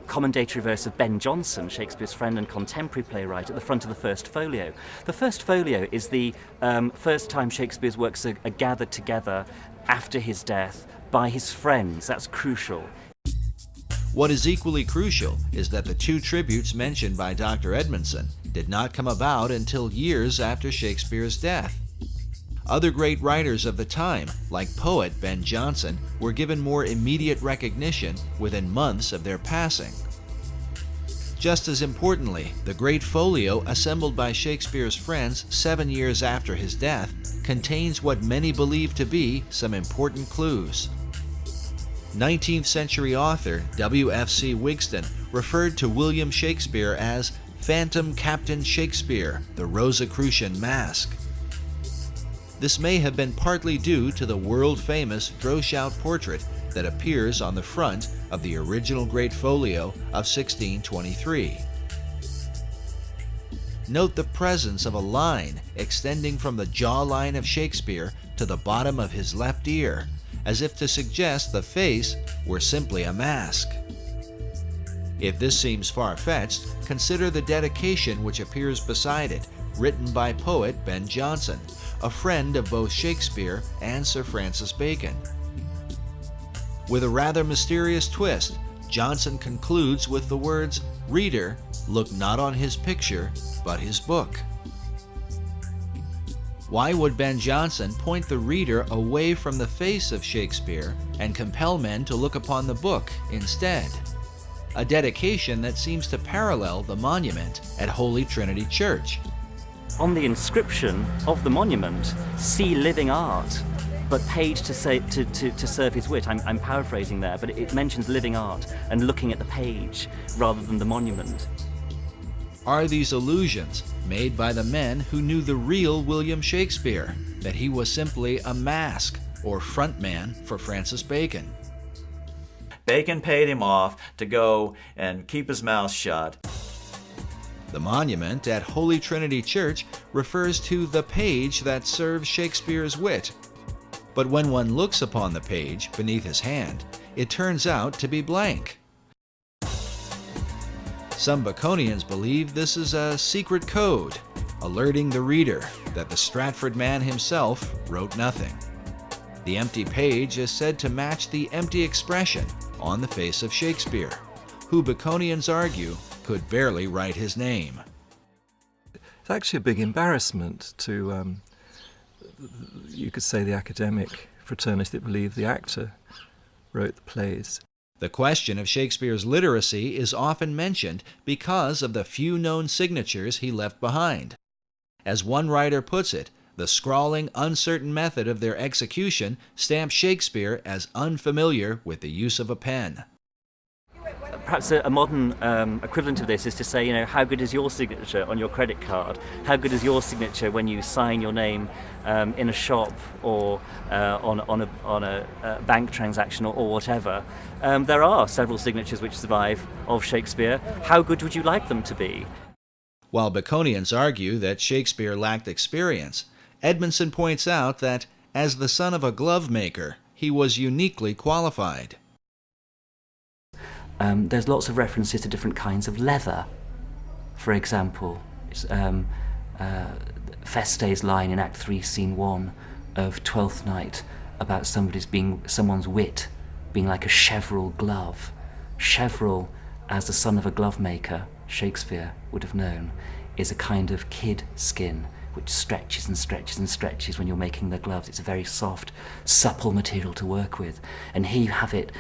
commendatory verse of Ben Jonson, Shakespeare's friend and contemporary playwright, at the front of the first folio. The first folio is the first time Shakespeare's works are gathered together after his death by his friends. That's crucial. What is equally crucial is that the 2 tributes mentioned by Dr. Edmondson did not come about until years after Shakespeare's death. Other great writers of the time, like poet Ben Jonson, were given more immediate recognition within months of their passing. Just as importantly, the great folio assembled by Shakespeare's friends 7 years after his death contains what many believe to be some important clues. 19th century author W.F.C. Wigston referred to William Shakespeare as Phantom Captain Shakespeare, the Rosicrucian mask. This may have been partly due to the world-famous Groshout portrait that appears on the front of the original Great Folio of 1623. note the presence of a line extending from the jawline of Shakespeare to the bottom of his left ear, as if to suggest the face were simply a mask. If this seems far-fetched, consider the dedication which appears beside it, written by poet Ben Jonson, a friend of both Shakespeare and Sir Francis Bacon. With a rather mysterious twist, Jonson concludes with the words, "Reader, look not on his picture, but his book." Why would Ben Jonson point the reader away from the face of Shakespeare and compel men to look upon the book instead? A dedication that seems to parallel the monument at Holy Trinity Church. On the inscription of the monument, see living art, but paid to serve his wit. I'm paraphrasing there, but it mentions living art and looking at the page rather than the monument. Are these allusions made by the men who knew the real William Shakespeare, that he was simply a mask or front man for Francis Bacon? Bacon paid him off to go and keep his mouth shut. The monument at Holy Trinity Church refers to the page that serves Shakespeare's wit. But when one looks upon the page beneath his hand, it turns out to be blank. Some Baconians believe this is a secret code, alerting the reader that the Stratford man himself wrote nothing. The empty page is said to match the empty expression on the face of Shakespeare, who Baconians argue could barely write his name. It's actually a big embarrassment to, you could say, the academic fraternity that believed the actor wrote the plays. The question of Shakespeare's literacy is often mentioned because of the few known signatures he left behind. As one writer puts it, the scrawling, uncertain method of their execution stamps Shakespeare as unfamiliar with the use of a pen. Perhaps a modern equivalent of this is to say, how good is your signature on your credit card? How good is your signature when you sign your name in a shop or on a bank transaction or whatever? There are several signatures which survive of Shakespeare. How good would you like them to be? While Baconians argue that Shakespeare lacked experience, Edmondson points out that, as the son of a glove maker, he was uniquely qualified. There's lots of references to different kinds of leather. For example, Feste's line in Act 3, Scene 1 of Twelfth Night about someone's wit being like a cheverel glove. Cheverel, as the son of a glove maker, Shakespeare would have known, is a kind of kid skin which stretches and stretches and stretches when you're making the gloves. It's a very soft, supple material to work with. And here you have it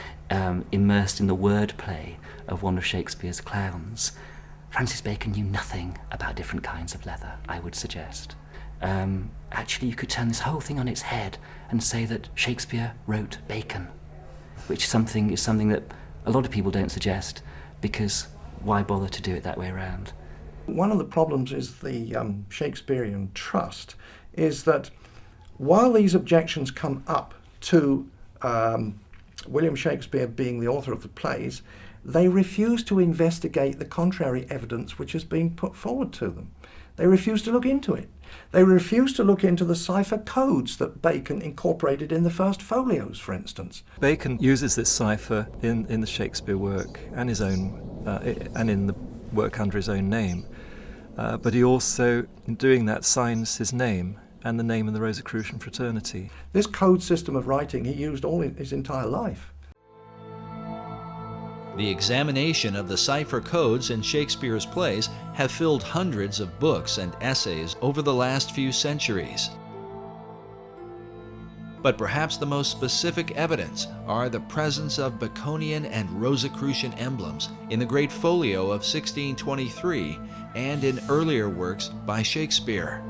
immersed in the wordplay of one of Shakespeare's clowns. Francis Bacon knew nothing about different kinds of leather, I would suggest. Actually, you could turn this whole thing on its head and say that Shakespeare wrote Bacon, which is something that a lot of people don't suggest, because why bother to do it that way around? One of the problems is the Shakespearean trust is that while these objections come up to William Shakespeare being the author of the plays, they refuse to investigate the contrary evidence which has been put forward to them. They refuse to look into it. They refuse to look into the cipher codes that Bacon incorporated in the first folios, for instance. Bacon uses this cipher in the Shakespeare work and his own, and in the work under his own name. But he also, in doing that, signs his name and the name of the Rosicrucian fraternity. This code system of writing he used all his entire life. The examination of the cipher codes in Shakespeare's plays have filled hundreds of books and essays over the last few centuries. But perhaps the most specific evidence are the presence of Baconian and Rosicrucian emblems in the Great Folio of 1623 and in earlier works by Shakespeare.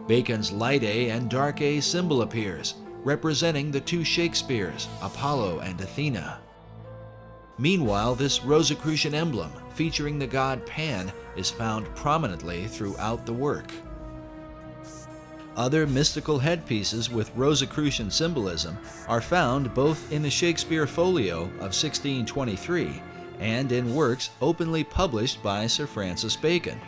Bacon's light A and dark A symbol appears, representing the two Shakespeares, Apollo and Athena. Meanwhile, this Rosicrucian emblem, featuring the god Pan, is found prominently throughout the work. Other mystical headpieces with Rosicrucian symbolism are found both in the Shakespeare Folio of 1623 and in works openly published by Sir Francis Bacon.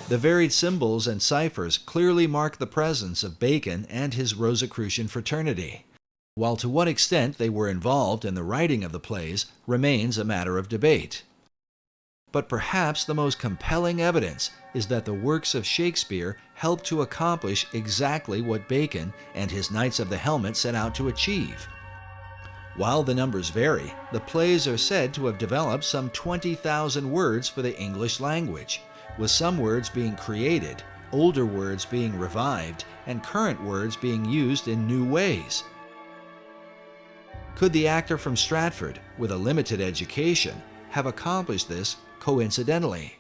The varied symbols and ciphers clearly mark the presence of Bacon and his Rosicrucian fraternity, while to what extent they were involved in the writing of the plays remains a matter of debate. But perhaps the most compelling evidence is that the works of Shakespeare helped to accomplish exactly what Bacon and his Knights of the Helmet set out to achieve. While the numbers vary, the plays are said to have developed some 20,000 words for the English language, with some words being created, older words being revived, and current words being used in new ways. Could the actor from Stratford, with a limited education, have accomplished this coincidentally?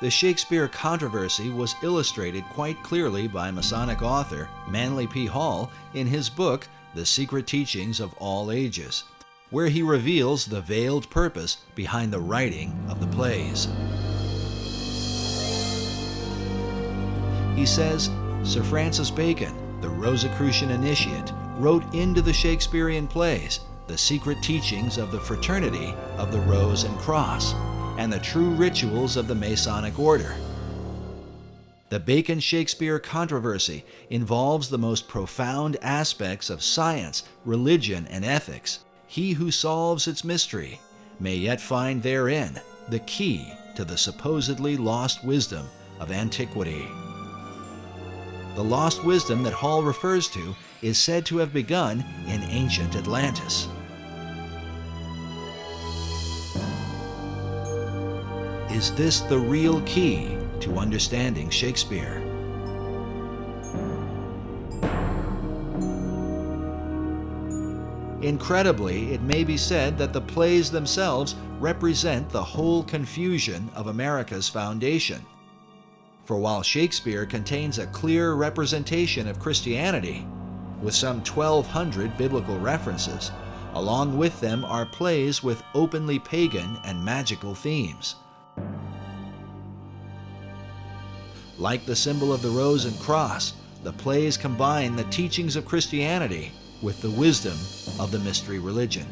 The Shakespeare controversy was illustrated quite clearly by Masonic author Manly P. Hall in his book, The Secret Teachings of All Ages, where he reveals the veiled purpose behind the writing of the plays. He says, Sir Francis Bacon, the Rosicrucian initiate, wrote into the Shakespearean plays the secret teachings of the fraternity of the Rose and Cross, and the true rituals of the Masonic order. The Bacon-Shakespeare controversy involves the most profound aspects of science, religion, and ethics. He who solves its mystery may yet find therein the key to the supposedly lost wisdom of antiquity. The lost wisdom that Hall refers to is said to have begun in ancient Atlantis. Is this the real key to understanding Shakespeare? Incredibly, it may be said that the plays themselves represent the whole confusion of America's foundation. For while Shakespeare contains a clear representation of Christianity, with some 1,200 biblical references, along with them are plays with openly pagan and magical themes. Like the symbol of the Rose and Cross, the plays combine the teachings of Christianity with the wisdom of the mystery religion.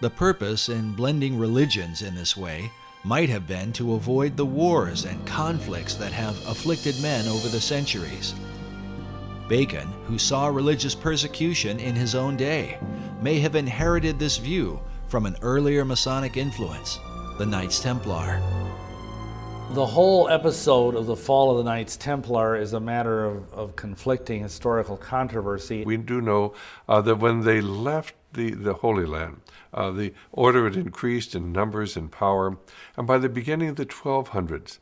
The purpose in blending religions in this way might have been to avoid the wars and conflicts that have afflicted men over the centuries. Bacon, who saw religious persecution in his own day, may have inherited this view from an earlier Masonic influence, the Knights Templar. The whole episode of the fall of the Knights Templar is a matter of conflicting historical controversy. We do know that when they left the Holy Land, the order had increased in numbers and power, and by the beginning of the 1200s,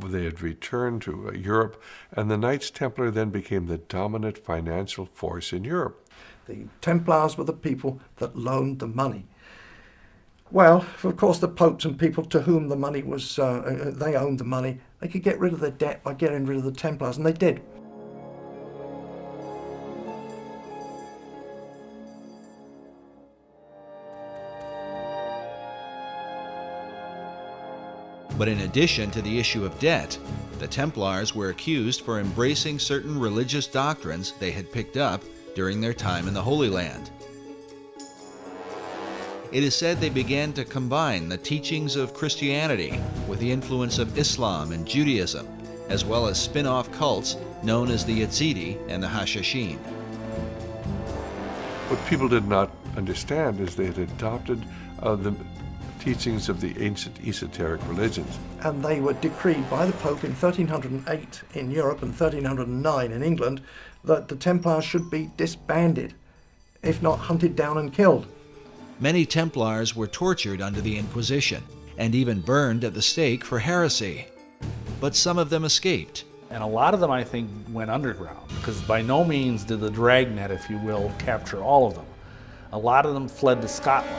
they had returned to Europe, and the Knights Templar then became the dominant financial force in Europe. The Templars were the people that loaned the money. Well, of course, the popes and people to whom the money was, they owned the money, they could get rid of their debt by getting rid of the Templars, and they did. But in addition to the issue of debt, the Templars were accused for embracing certain religious doctrines they had picked up during their time in the Holy Land. It is said they began to combine the teachings of Christianity with the influence of Islam and Judaism, as well as spin-off cults known as the Yazidi and the Hashashin. What people did not understand is they had adopted the teachings of the ancient esoteric religions. And they were decreed by the Pope in 1308 in Europe and 1309 in England that the Templars should be disbanded, if not hunted down and killed. Many Templars were tortured under the Inquisition and even burned at the stake for heresy. But some of them escaped. And a lot of them, I think, went underground, because by no means did the dragnet, if you will, capture all of them. A lot of them fled to Scotland.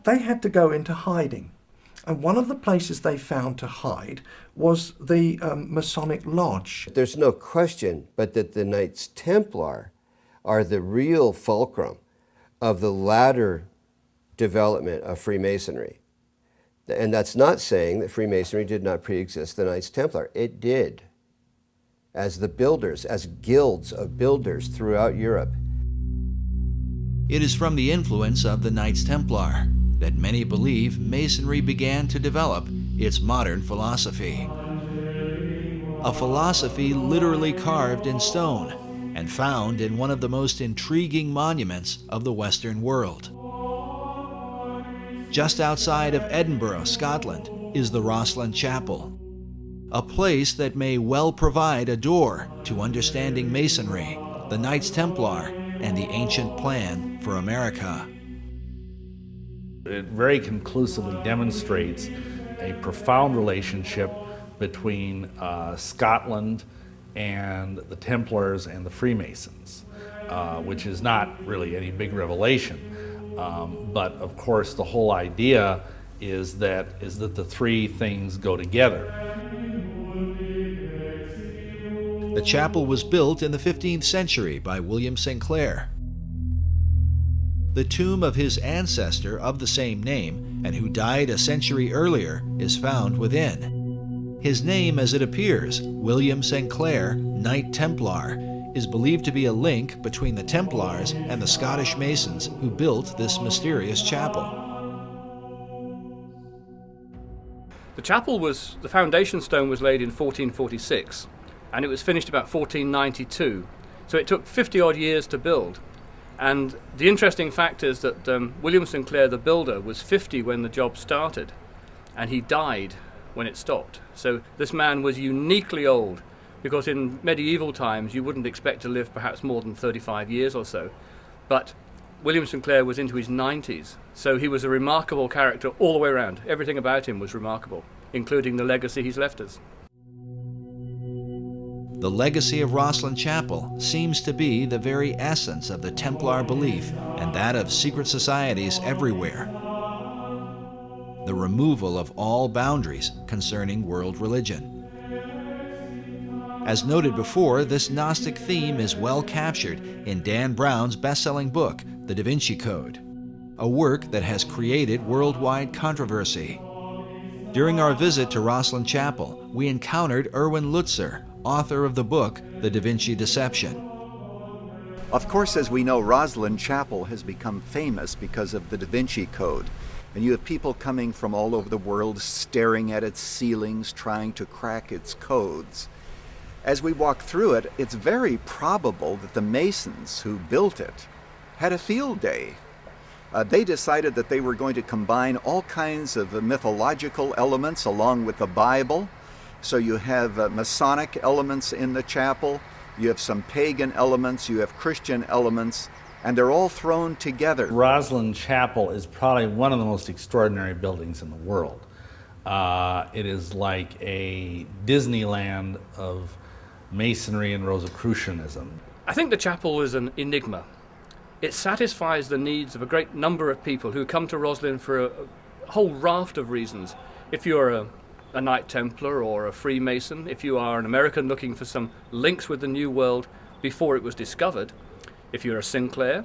They had to go into hiding. And one of the places they found to hide was the Masonic Lodge. There's no question but that the Knights Templar are the real fulcrum of the latter development of Freemasonry. And that's not saying that Freemasonry did not pre-exist the Knights Templar. It did. As the builders, as guilds of builders throughout Europe. It is from the influence of the Knights Templar that many believe Masonry began to develop its modern philosophy. A philosophy literally carved in stone and found in one of the most intriguing monuments of the Western world. Just outside of Edinburgh, Scotland, is the Rosslyn Chapel, a place that may well provide a door to understanding Masonry, the Knights Templar, and the ancient plan for America. It very conclusively demonstrates a profound relationship between Scotland and the Templars and the Freemasons, which is not really any big revelation. But of course, the whole idea is that the three things go together. The chapel was built in the 15th century by William Sinclair. The tomb of his ancestor of the same name, and who died a century earlier, is found within. His name, as it appears, William Sinclair, Knight Templar, is believed to be a link between the Templars and the Scottish Masons who built this mysterious chapel. The chapel the foundation stone was laid in 1446, and it was finished about 1492. So it took 50 odd years to build. And the interesting fact is that William Sinclair, the builder, was 50 when the job started, and he died when it stopped. So this man was uniquely old, because in medieval times you wouldn't expect to live perhaps more than 35 years or so. But William Sinclair was into his 90s, so he was a remarkable character all the way around. Everything about him was remarkable, including the legacy he's left us. The legacy of Rosslyn Chapel seems to be the very essence of the Templar belief and that of secret societies everywhere. The removal of all boundaries concerning world religion. As noted before, this Gnostic theme is well captured in Dan Brown's best-selling book, The Da Vinci Code, a work that has created worldwide controversy. During our visit to Rosslyn Chapel, we encountered Erwin Lutzer, author of the book, The Da Vinci Deception. Of course, as we know, Rosslyn Chapel has become famous because of the Da Vinci Code. And you have people coming from all over the world staring at its ceilings, trying to crack its codes. As we walk through it, it's very probable that the Masons who built it had a field day. They decided that they were going to combine all kinds of mythological elements along with the Bible. So you have Masonic elements in the chapel, you have some pagan elements, you have Christian elements, and they're all thrown together. Rosslyn Chapel is probably one of the most extraordinary buildings in the world. It is like a Disneyland of Masonry and Rosicrucianism. I think the chapel is an enigma. It satisfies the needs of a great number of people who come to Rosslyn for a whole raft of reasons. If you're a Knight Templar or a Freemason, if you are an American looking for some links with the New World before it was discovered, if you're a Sinclair,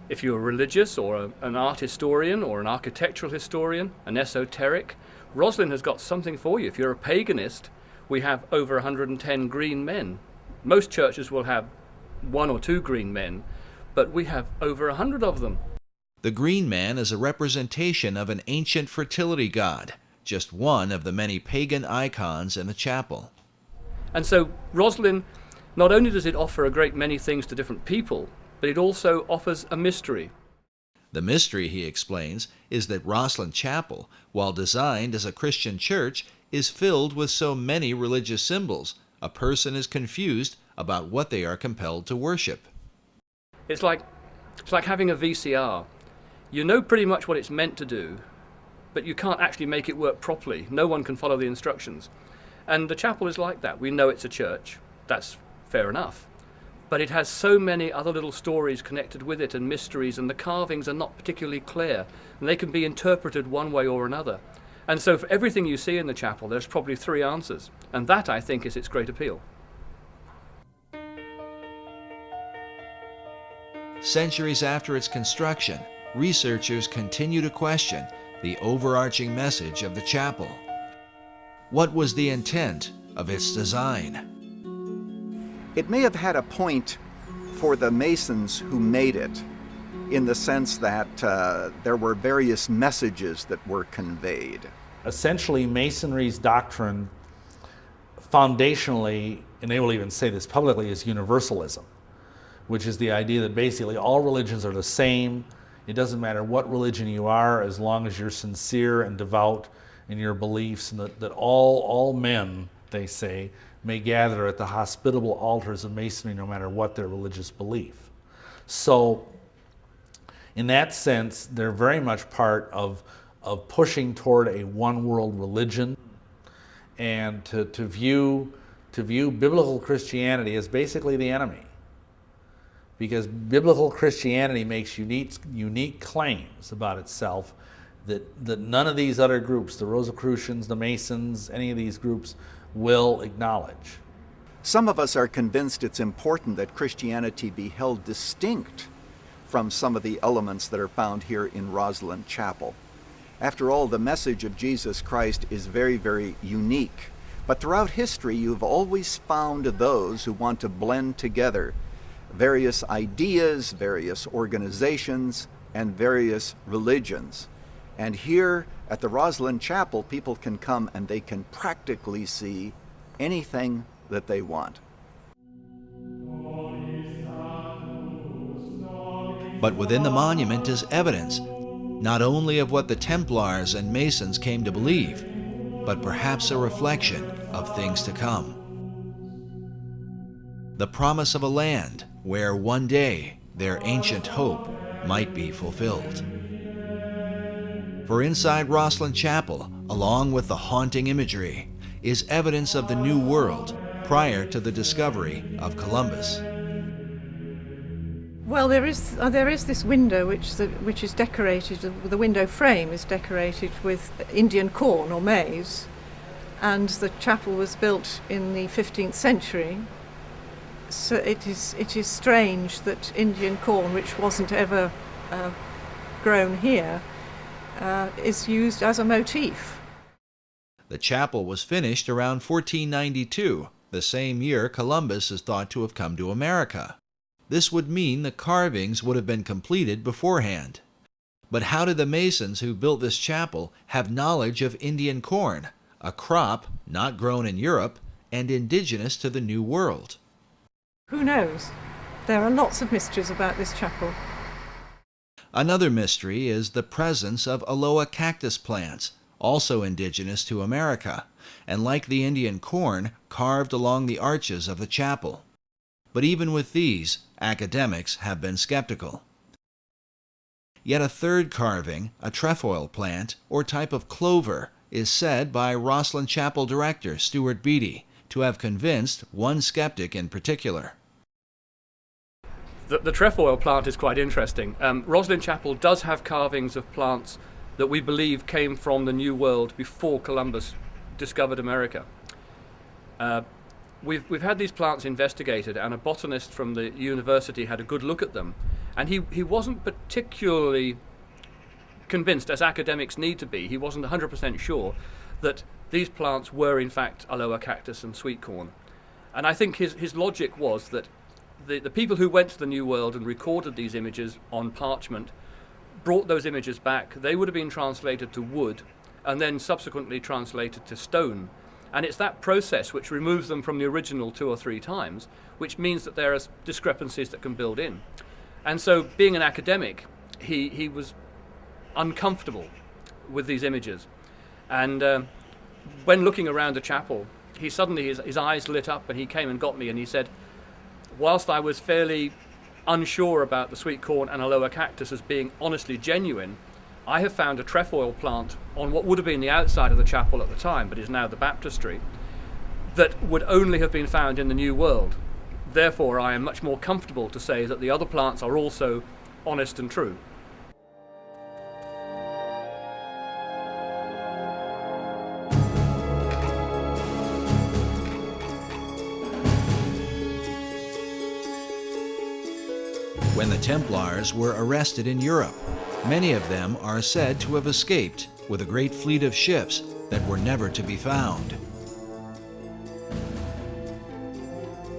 if you're religious or an art historian or an architectural historian, an esoteric, Rosslyn has got something for you. If you're a paganist, we have over 110 green men. Most churches will have 1 or 2 green men, but we have over 100 of them. The green man is a representation of an ancient fertility god, just one of the many pagan icons in the chapel. And so Rosslyn, not only does it offer a great many things to different people, but it also offers a mystery. The mystery, he explains, is that Rosslyn Chapel, while designed as a Christian church, is filled with so many religious symbols, a person is confused about what they are compelled to worship. It's like having a VCR. You know pretty much what it's meant to do, but you can't actually make it work properly. No one can follow the instructions. And the chapel is like that. We know it's a church. That's fair enough. But it has so many other little stories connected with it and mysteries, and the carvings are not particularly clear, and they can be interpreted one way or another. And so for everything you see in the chapel, there's probably 3 answers. And that, I think, is its great appeal. Centuries after its construction, researchers continue to question the overarching message of the chapel? What was the intent of its design? It may have had a point for the Masons who made it, in the sense that there were various messages that were conveyed. Essentially, Masonry's doctrine, foundationally, and they will even say this publicly, is universalism, which is the idea that basically all religions are the same. It doesn't matter what religion you are, as long as you're sincere and devout in your beliefs, and that all men, they say, may gather at the hospitable altars of Masonry no matter what their religious belief. So, in that sense, they're very much part of pushing toward a one-world religion, and to view biblical Christianity as basically the enemy. Because biblical Christianity makes unique claims about itself that none of these other groups, the Rosicrucians, the Masons, any of these groups, will acknowledge. Some of us are convinced it's important that Christianity be held distinct from some of the elements that are found here in Rosslyn Chapel. After all, the message of Jesus Christ is very, very unique. But throughout history, you've always found those who want to blend together various ideas, various organizations, and various religions. And here at the Rosslyn Chapel, people can come and they can practically see anything that they want. But within the monument is evidence, not only of what the Templars and Masons came to believe, but perhaps a reflection of things to come. The promise of a land where one day their ancient hope might be fulfilled. For inside Rosslyn Chapel, along with the haunting imagery, is evidence of the New World prior to the discovery of Columbus. Well, there is this window which is decorated. The window frame is decorated with Indian corn or maize, and the chapel was built in the 15th century. So it is strange that Indian corn, which wasn't ever grown here, is used as a motif. The chapel was finished around 1492, the same year Columbus is thought to have come to America. This would mean the carvings would have been completed beforehand. But how did the Masons who built this chapel have knowledge of Indian corn, a crop not grown in Europe and indigenous to the New World? Who knows? There are lots of mysteries about this chapel. Another mystery is the presence of Aloe cactus plants, also indigenous to America, and like the Indian corn, carved along the arches of the chapel. But even with these, academics have been skeptical. Yet a third carving, a trefoil plant, or type of clover, is said by Rosslyn Chapel director Stuart Beattie to have convinced one skeptic in particular. The trefoil plant is quite interesting. Rosslyn Chapel does have carvings of plants that we believe came from the New World before Columbus discovered America. We've had these plants investigated, and a botanist from the university had a good look at them, and he wasn't particularly convinced, as academics need to be. He wasn't 100% sure that these plants were in fact Aloe cactus and sweet corn. And I think his logic was that the people who went to the New World and recorded these images on parchment brought those images back. They would have been translated to wood and then subsequently translated to stone. And it's that process which removes them from the original 2 or 3 times, which means that there are discrepancies that can build in. And so, being an academic, he was uncomfortable with these images. And when looking around the chapel, he suddenly, his eyes lit up, and he came and got me, and he said, whilst I was fairly unsure about the sweet corn and Aloe cactus as being honestly genuine, I have found a trefoil plant on what would have been the outside of the chapel at the time, but is now the baptistry, that would only have been found in the New World. Therefore, I am much more comfortable to say that the other plants are also honest and true. When the Templars were arrested in Europe, Many of them are said to have escaped with a great fleet of ships that were never to be found.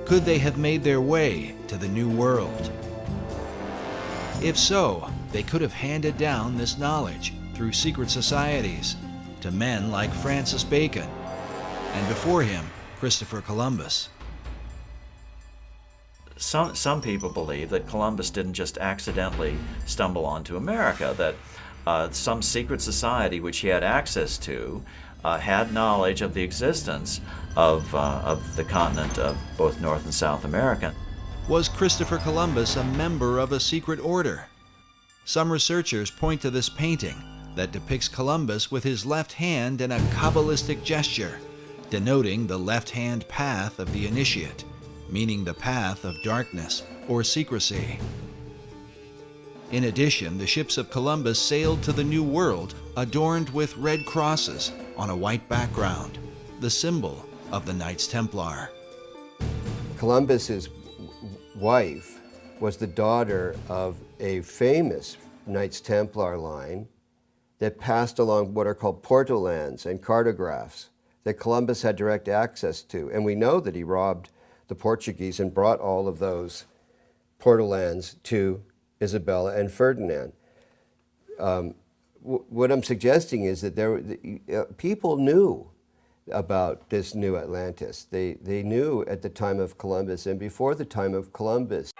Could they have made their way to the New World? If so, they could have handed down this knowledge through secret societies to men like Francis Bacon, and before him, Christopher Columbus. Some people believe that Columbus didn't just accidentally stumble onto America, that some secret society which he had access to had knowledge of the existence of the continent of both North and South America. Was Christopher Columbus a member of a secret order? Some researchers point to this painting that depicts Columbus with his left hand in a Kabbalistic gesture, denoting the left-hand path of the initiate, meaning the path of darkness or secrecy. In addition, the ships of Columbus sailed to the New World adorned with red crosses on a white background, the symbol of the Knights Templar. Columbus's wife was the daughter of a famous Knights Templar line that passed along what are called portolands and cartographs that Columbus had direct access to. And we know that he robbed the Portuguese and brought all of those portolands to Isabella and Ferdinand. What I'm suggesting is that people knew about this new Atlantis. They knew at the time of Columbus and before the time of Columbus.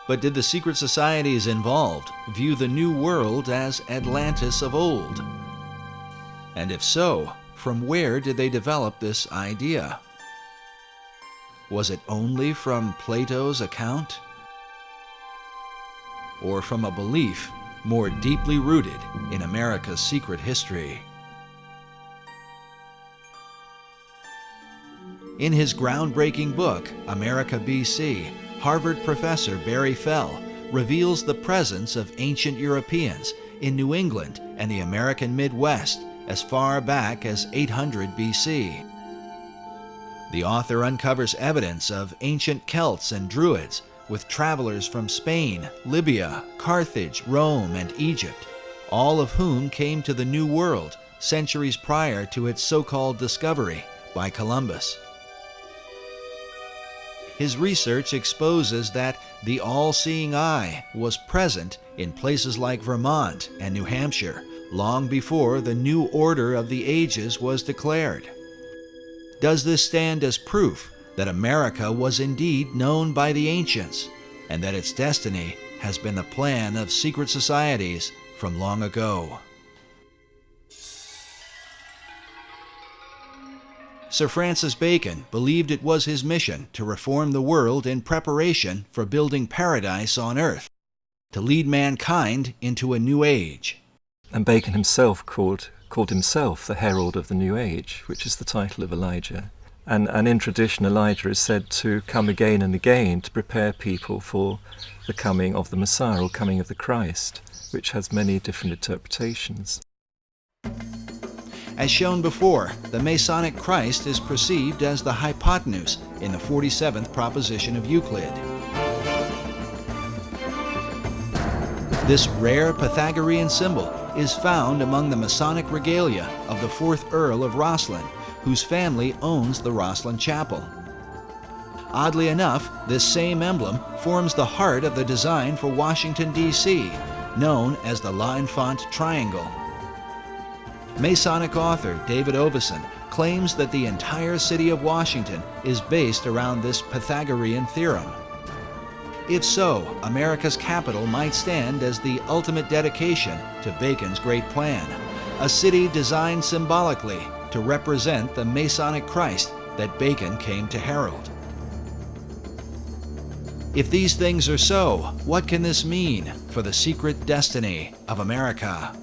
But did the secret societies involved view the New World as Atlantis of old? And if so, from where did they develop this idea? Was it only from Plato's account? Or from a belief more deeply rooted in America's secret history? In his groundbreaking book, America BC, Harvard professor Barry Fell reveals the presence of ancient Europeans in New England and the American Midwest as far back as 800 BC. The author uncovers evidence of ancient Celts and Druids with travelers from Spain, Libya, Carthage, Rome, and Egypt, all of whom came to the New World centuries prior to its so-called discovery by Columbus. His research exposes that the all-seeing eye was present in places like Vermont and New Hampshire long before the new order of the ages was declared. Does this stand as proof that America was indeed known by the ancients, and that its destiny has been the plan of secret societies from long ago? Sir Francis Bacon believed it was his mission to reform the world in preparation for building paradise on earth, to lead mankind into a new age. And Bacon himself called himself the herald of the new age, which is the title of Elijah. And in tradition, Elijah is said to come again and again to prepare people for the coming of the Messiah, or coming of the Christ, which has many different interpretations. As shown before, the Masonic Christ is perceived as the hypotenuse in the 47th proposition of Euclid. This rare Pythagorean symbol is found among the Masonic regalia of the 4th Earl of Rosslyn, whose family owns the Rosslyn Chapel. Oddly enough, this same emblem forms the heart of the design for Washington, D.C., known as the L'Enfant Triangle. Masonic author David Oveson claims that the entire city of Washington is based around this Pythagorean theorem. If so, America's capital might stand as the ultimate dedication to Bacon's great plan, a city designed symbolically to represent the Masonic Christ that Bacon came to herald. If these things are so, what can this mean for the secret destiny of America?